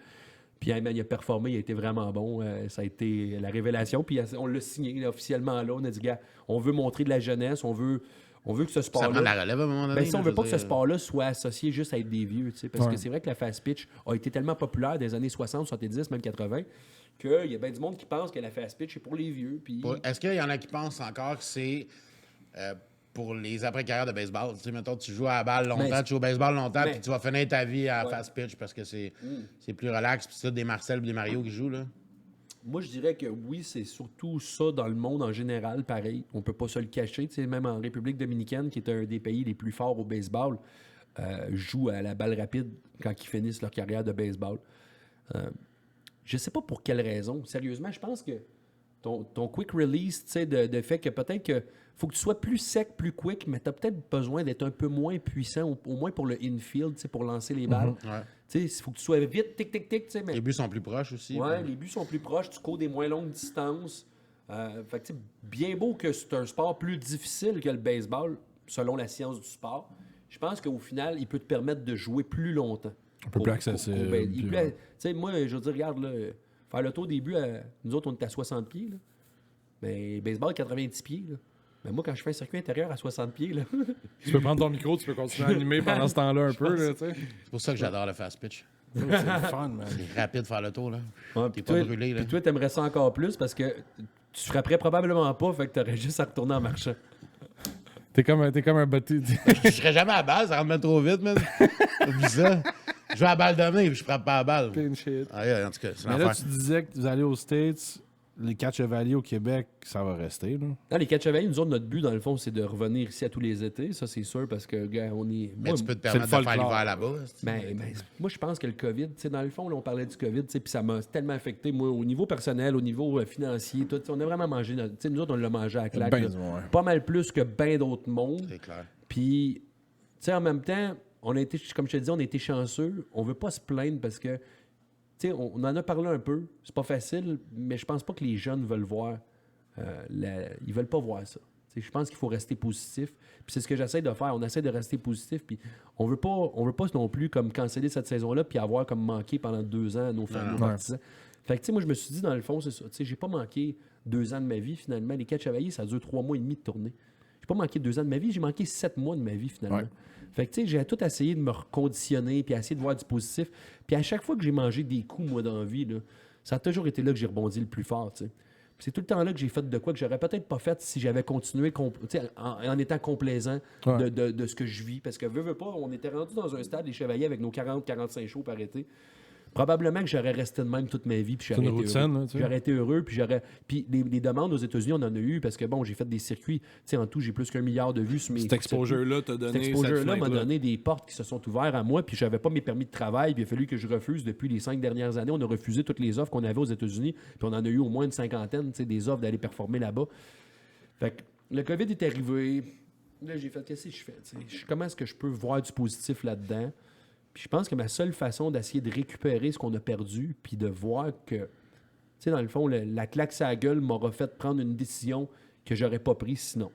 Puis hein, il a performé, il a été vraiment bon. Ça a été la révélation. Puis on l'a signé là, officiellement là. On a dit, gars, on veut montrer de la jeunesse, on veut que ce sport-là... Ça prend la relève à un moment donné. Ben, si on là, veut je pas veux que ce dire. sport-là soit associé juste à être des vieux, tu sais, parce Ouais. que c'est vrai que la fast pitch a été tellement populaire des années 60, 70, même 80, qu'il y a bien du monde qui pense que la fast pitch est pour les vieux. Puis... Est-ce qu'il y en a qui pensent encore que c'est pour les après-carrières de baseball? Tu sais, mettons, tu joues à la balle longtemps, Ben, tu joues au baseball longtemps, ben, puis tu vas finir ta vie à ouais. fast pitch parce que c'est plus relax. Puis c'est des Marcel et des Mario qui jouent, là. Moi, je dirais que oui, c'est surtout ça dans le monde en général, pareil. On peut pas se le cacher. Tu sais, même en République dominicaine, qui est un des pays les plus forts au baseball, jouent à la balle rapide quand ils finissent leur carrière de baseball. Je sais pas pour quelle raison. Sérieusement, je pense que ton quick release, tu sais, de fait que peut-être que faut que tu sois plus sec, plus quick, mais tu as peut-être besoin d'être un peu moins puissant, au moins pour le infield, tu sais, pour lancer les balles. Ouais. Tu sais, il faut que tu sois vite, tic, tic, tic, tu sais, mais... Les buts sont plus proches aussi. Ouais, puis- les buts sont plus proches, tu cours des moins longues distances. Fait que, tu sais, bien beau que c'est un sport plus difficile que le baseball, selon la science du sport, je pense qu'au final, il peut te permettre de jouer plus longtemps. Un peu plus accessible, puis ouais. Tu sais, moi, je veux dire, regarde, là, faire le tour des buts, nous autres, on est à 60 pieds, là. Mais baseball, 90 pieds, là. Mais moi, quand je fais un circuit intérieur à 60 pieds, là... Tu peux prendre ton micro, tu peux continuer à animer pendant ce temps-là un peu, là, tu sais. C'est pour ça que j'adore le fast pitch. C'est le fun, man. C'est rapide de faire le tour, là. Ouais, T'es puis pas toi, brûlé, là. puis toi, t'aimerais ça encore plus parce que tu frapperais probablement pas, fait que t'aurais juste à retourner en marchant. T'es comme un bâti. Je serais jamais à la balle, ça rentre même trop vite, man. Oublie ça. Je vais à la balle de main, puis je frappe pas à la balle. Clean shit. Ah, yeah, en tout cas, c'est Mais là, l'enfer. tu disais que vous allez aux States, les 4 chevaliers au Québec, ça va rester, là. Dans les 4 chevaliers, nous autres, notre but, dans le fond, c'est de revenir ici à tous les étés. Ça, c'est sûr, parce que, gars, on est... Mais moi, tu peux te c'est permettre le de faire folklore. l'hiver là-bas. c'est- ben, moi, je pense que le COVID, tu sais, dans le fond, là, on parlait du COVID, tu sais, puis ça m'a tellement affecté, moi, au niveau personnel, au niveau financier, tout. Tu sais, on a vraiment mangé, tu sais, nous autres, on l'a mangé à la claque. Ben, là. ouais. Pas mal plus que bien d'autres mondes. C'est clair. Puis, tu sais, en même temps, on a été, comme je te dis, on a été chanceux. On veut pas se plaindre parce que, tu sais, on en a parlé un peu. C'est pas facile, mais je pense pas que les jeunes veulent voir. Ils veulent pas voir ça. Tu sais, je pense qu'il faut rester positif. Puis c'est ce que j'essaie de faire. On essaie de rester positif. Puis on veut pas non plus comme canceller cette saison-là puis avoir comme manqué pendant 2 ans nos partisans. Fait que, tu sais, moi, je me suis dit, dans le fond, c'est ça. Tu sais, j'ai pas manqué 2 ans de ma vie, finalement. Les 4 chevaliers, ça dure 3 mois et demi de tournée. J'ai pas manqué 2 ans de ma vie, j'ai manqué 7 mois de ma vie, finalement. Ouais. Fait que, tu sais, j'ai tout essayé de me reconditionner puis essayer de voir du positif. Puis à chaque fois que j'ai mangé des coups, moi, dans la vie, là, ça a toujours été là que j'ai rebondi le plus fort, tu sais. Puis c'est tout le temps là que j'ai fait de quoi que j'aurais peut-être pas fait si j'avais continué tu sais, en étant complaisant Ouais. de ce que je vis. Parce que, veux pas, on était rendu dans un stade, les chevaliers, avec nos 40-45 shows par été. Probablement que j'aurais resté de même toute ma vie. Puis C'est j'aurais une été routine, heureux. là, tu sais. J'aurais été heureux. Puis Puis les demandes aux États-Unis, on en a eu parce que, bon, j'ai fait des circuits. Tu sais, en tout, j'ai plus qu'1 milliard de vues sur mes. Cet exposure-là t'a Cet donné exposure-là cette m'a fenêtre-là. donné des portes qui se sont ouvertes à moi, puis j'avais pas mes permis de travail, puis il a fallu que je refuse depuis les 5 dernières années. On a refusé toutes les offres qu'on avait aux États-Unis, puis on en a eu au moins une cinquantaine, tu sais, des offres d'aller performer là-bas. Fait que le COVID est arrivé. Là, j'ai fait, qu'est-ce que je fais? Tu sais? Comment est-ce que je peux voir du positif là-dedans? Puis je pense que ma seule façon d'essayer de récupérer ce qu'on a perdu, puis de voir que, tu sais, dans le fond, la claque sur la gueule m'aura fait prendre une décision que j'aurais pas prise sinon.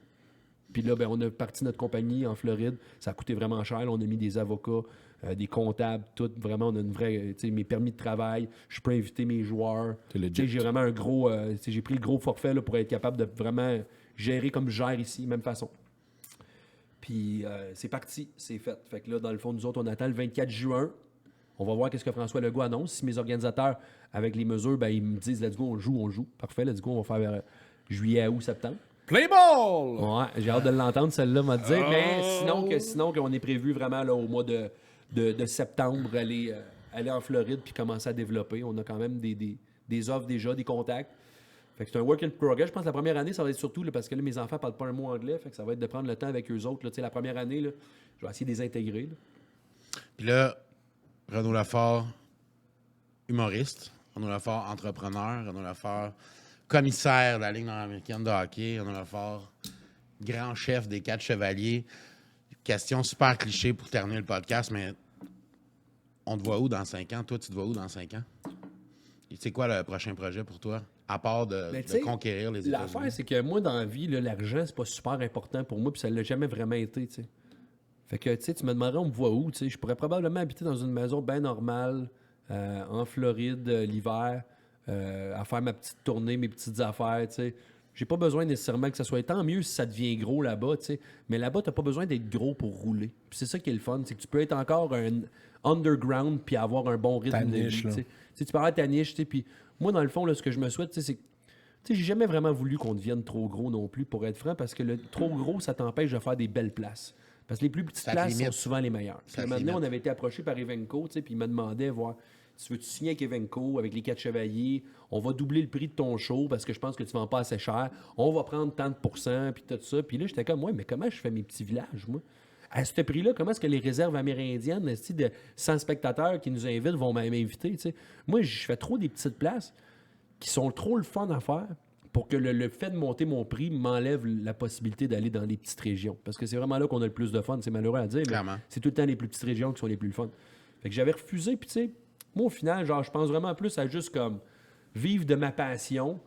Puis là, ben, on a parti notre compagnie en Floride. Ça a coûté vraiment cher. Là, on a mis des avocats, des comptables, tout. Vraiment, on a une vraie... tu sais, mes permis de travail. Je peux inviter mes joueurs. T'es legit. Tu sais, j'ai vraiment un gros... tu sais, j'ai pris le gros forfait là, pour être capable de vraiment gérer comme je gère ici, même façon. Puis c'est parti, c'est fait. Fait que là, dans le fond, nous autres, on attend le 24 juin. On va voir qu'est-ce que François Legault annonce. Si mes organisateurs, avec les mesures, ben, ils me disent « Let's go, on joue. » Parfait, let's go, on va faire juillet, août, septembre. Play ball! Ouais, j'ai hâte de l'entendre, celle-là, m'a dit. Mais sinon qu'on est prévu vraiment là, au mois de septembre, aller en Floride puis commencer à développer. On a quand même des offres déjà, des contacts. Fait que c'est un work in progress. Je pense que la première année, ça va être surtout là, parce que là, mes enfants parlent pas un mot anglais. Fait que ça va être de prendre le temps avec eux autres. Là. Tu sais, la première année, là, je vais essayer de les intégrer. Là. Puis là, Renaud Lafort, humoriste. Renaud Lafort, entrepreneur. Renaud Lafort, commissaire de la Ligue nord-américaine de hockey. Renaud Lafort, grand chef des 4 chevaliers. Question super cliché pour terminer le podcast, mais on te voit où dans 5 ans? Toi, tu te vois où dans 5 ans? Et c'est quoi le prochain projet pour toi? À part de Mais tu sais, conquérir les l'affaire, États-Unis. c'est que moi, dans la vie, là, l'argent, c'est pas super important pour moi, puis ça l'a jamais vraiment été, tu sais. Fait que, tu sais, tu me demanderais, on me voit où, tu sais. Je pourrais probablement habiter dans une maison bien normale, en Floride l'hiver, à faire ma petite tournée, mes petites affaires, tu sais. J'ai pas besoin nécessairement que ça soit... Tant mieux si ça devient gros là-bas, tu sais. Mais là-bas, t'as pas besoin d'être gros pour rouler. Puis c'est ça qui est le fun, c'est que tu peux être encore un underground puis avoir un bon rythme de vie, tu sais. Tu peux avoir ta niche, tu sais. Puis moi, dans le fond, là, ce que je me souhaite, tu sais, c'est... Tu sais, j'ai jamais vraiment voulu qu'on devienne trop gros non plus, pour être franc, parce que le trop gros, ça t'empêche de faire des belles places. Parce que les plus petites places sont souvent les meilleures. Puis maintenant, on avait été approché par Evenco, tu sais, puis il me demandait, voir... Tu veux-tu signer avec Evenco, avec les 4 chevaliers? On va doubler le prix de ton show parce que je pense que tu vends pas assez cher. On va prendre tant de pourcents, puis tout ça. Puis là, j'étais comme, ouais, mais comment je fais mes petits villages, moi? À ce prix-là, comment est-ce que les réserves amérindiennes, de 100 spectateurs qui nous invitent, vont m'inviter, tu sais? Moi, je fais trop des petites places qui sont trop le fun à faire pour que le fait de monter mon prix m'enlève la possibilité d'aller dans les petites régions. Parce que c'est vraiment là qu'on a le plus de fun. C'est malheureux à dire, mais c'est tout le temps les plus petites régions qui sont les plus fun. Fait que j'avais refusé, puis tu sais, moi, au final, genre, je pense vraiment plus à juste comme vivre de ma passion,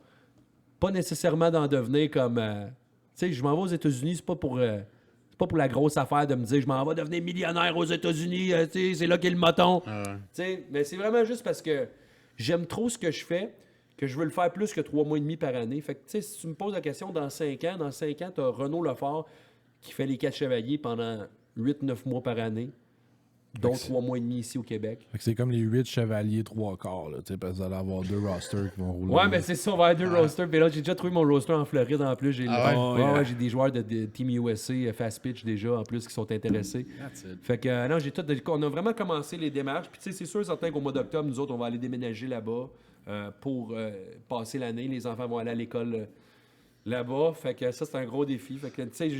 pas nécessairement d'en devenir comme... tu sais, je m'en vais aux États-Unis, c'est pas pour la grosse affaire de me dire je m'en vais devenir millionnaire aux États-Unis, tu sais, c'est là qu'est le moton. Tu sais, mais c'est vraiment juste parce que j'aime trop ce que je fais, que je veux le faire plus que 3 mois et demi par année. Fait que, tu sais, si tu me poses la question, dans 5 ans, tu as Renaud Lefort qui fait les 4 chevaliers pendant 8-9 mois par année. Donc 3 mois et demi ici au Québec. Fait que c'est comme les 8 chevaliers 3/4, là, parce que vous allez avoir 2 rosters qui vont rouler. Ouais, mais c'est ça, on va avoir 2 rosters. Puis là, j'ai déjà trouvé mon roster en Floride en plus. J'ai j'ai des joueurs de Team USA, Fast Pitch déjà en plus qui sont intéressés. Fait que non, on a vraiment commencé les démarches. Puis tu sais, c'est sûr, certain qu'au mois d'octobre, nous autres, on va aller déménager là-bas pour passer l'année. Les enfants vont aller à l'école là-bas. Fait que ça, c'est un gros défi. Fait que, tu sais,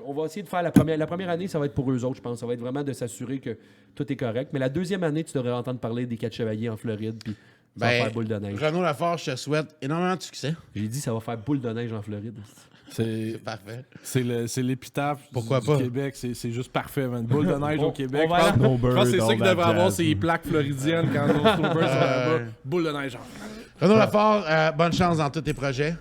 on va essayer de faire la première année, ça va être pour eux autres, je pense. Ça va être vraiment de s'assurer que tout est correct. Mais la deuxième année, tu devrais entendre parler des 4 chevaliers en Floride, puis ça va faire boule de neige. Renaud Lefort, je te souhaite énormément de succès. J'ai dit, ça va faire boule de neige en Floride. C'est parfait. C'est l'épitaphe du Québec. C'est juste parfait, man. Boule de neige au Québec. Je pense que c'est ça qui devrait avoir ces plaques floridiennes quand nos Snowbirds sont là-bas. Boule de neige en Floride. Renaud Lefort, bonne chance dans tous tes projets.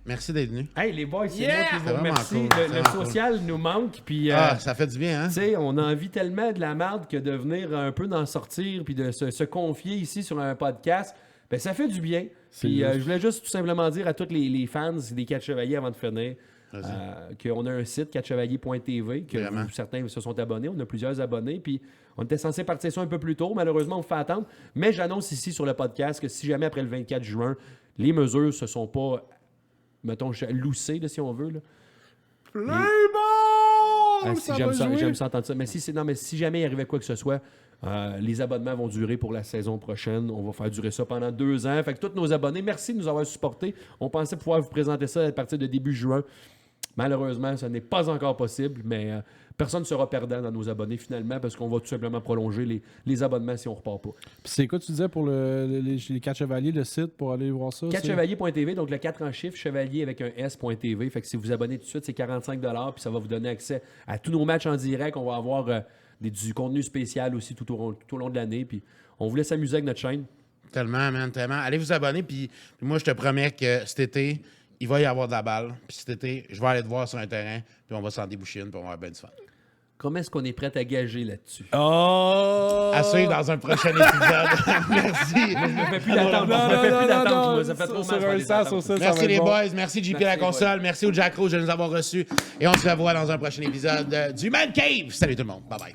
Merci d'être venu. Hey, les boys, c'est moi qui vous remercie. Cool. Le social nous manque. Puis, ça fait du bien, hein? Tu sais, on a envie tellement de la merde que de venir un peu d'en sortir puis de se confier ici sur un podcast. Ben, ça fait du bien. Puis, je voulais juste tout simplement dire à tous les fans des 4 Chevaliers avant de finir qu'on a un site, 4chevaliers.tv, que certains se sont abonnés. On a plusieurs abonnés. Puis, on était censé partir ça un peu plus tôt. Malheureusement, on fait attendre. Mais j'annonce ici sur le podcast que si jamais après le 24 juin, les mesures se sont pas... mettons, loussé, si on veut. Là. J'aime ça entendre ça. Mais si jamais il arrivait quoi que ce soit, les abonnements vont durer pour la saison prochaine. On va faire durer ça pendant 2 ans. Fait que tous nos abonnés, merci de nous avoir supportés. On pensait pouvoir vous présenter ça à partir de début juin. Malheureusement, ça n'est pas encore possible, mais personne ne sera perdant dans nos abonnés finalement parce qu'on va tout simplement prolonger les abonnements si on ne repart pas. Puis c'est quoi tu disais pour les 4 chevaliers, le site, pour aller voir ça? 4chevaliers.tv, donc le 4 en chiffre, chevalier avec un S.tv. Fait que si vous abonnez tout de suite, c'est 45$, puis ça va vous donner accès à tous nos matchs en direct. On va avoir du contenu spécial aussi tout au long de l'année. Puis on voulait s'amuser avec notre chaîne. Tellement, man, tellement. Allez vous abonner, puis moi, je te promets que cet été, il va y avoir de la balle. Puis cet été, je vais aller te voir sur un terrain, puis on va s'en déboucher une, puis on va avoir bien du fun. Comment est-ce qu'on est prêt à gager là-dessus? Oh! À suivre dans un prochain épisode. Merci. Je me fais plus d'attente. Ça fait trop mal. Merci les boys. Merci JP la console. Merci au Jack Rose de nous avoir reçus. Et on se revoit dans un prochain épisode du Man Cave. Salut tout le monde. Bye bye.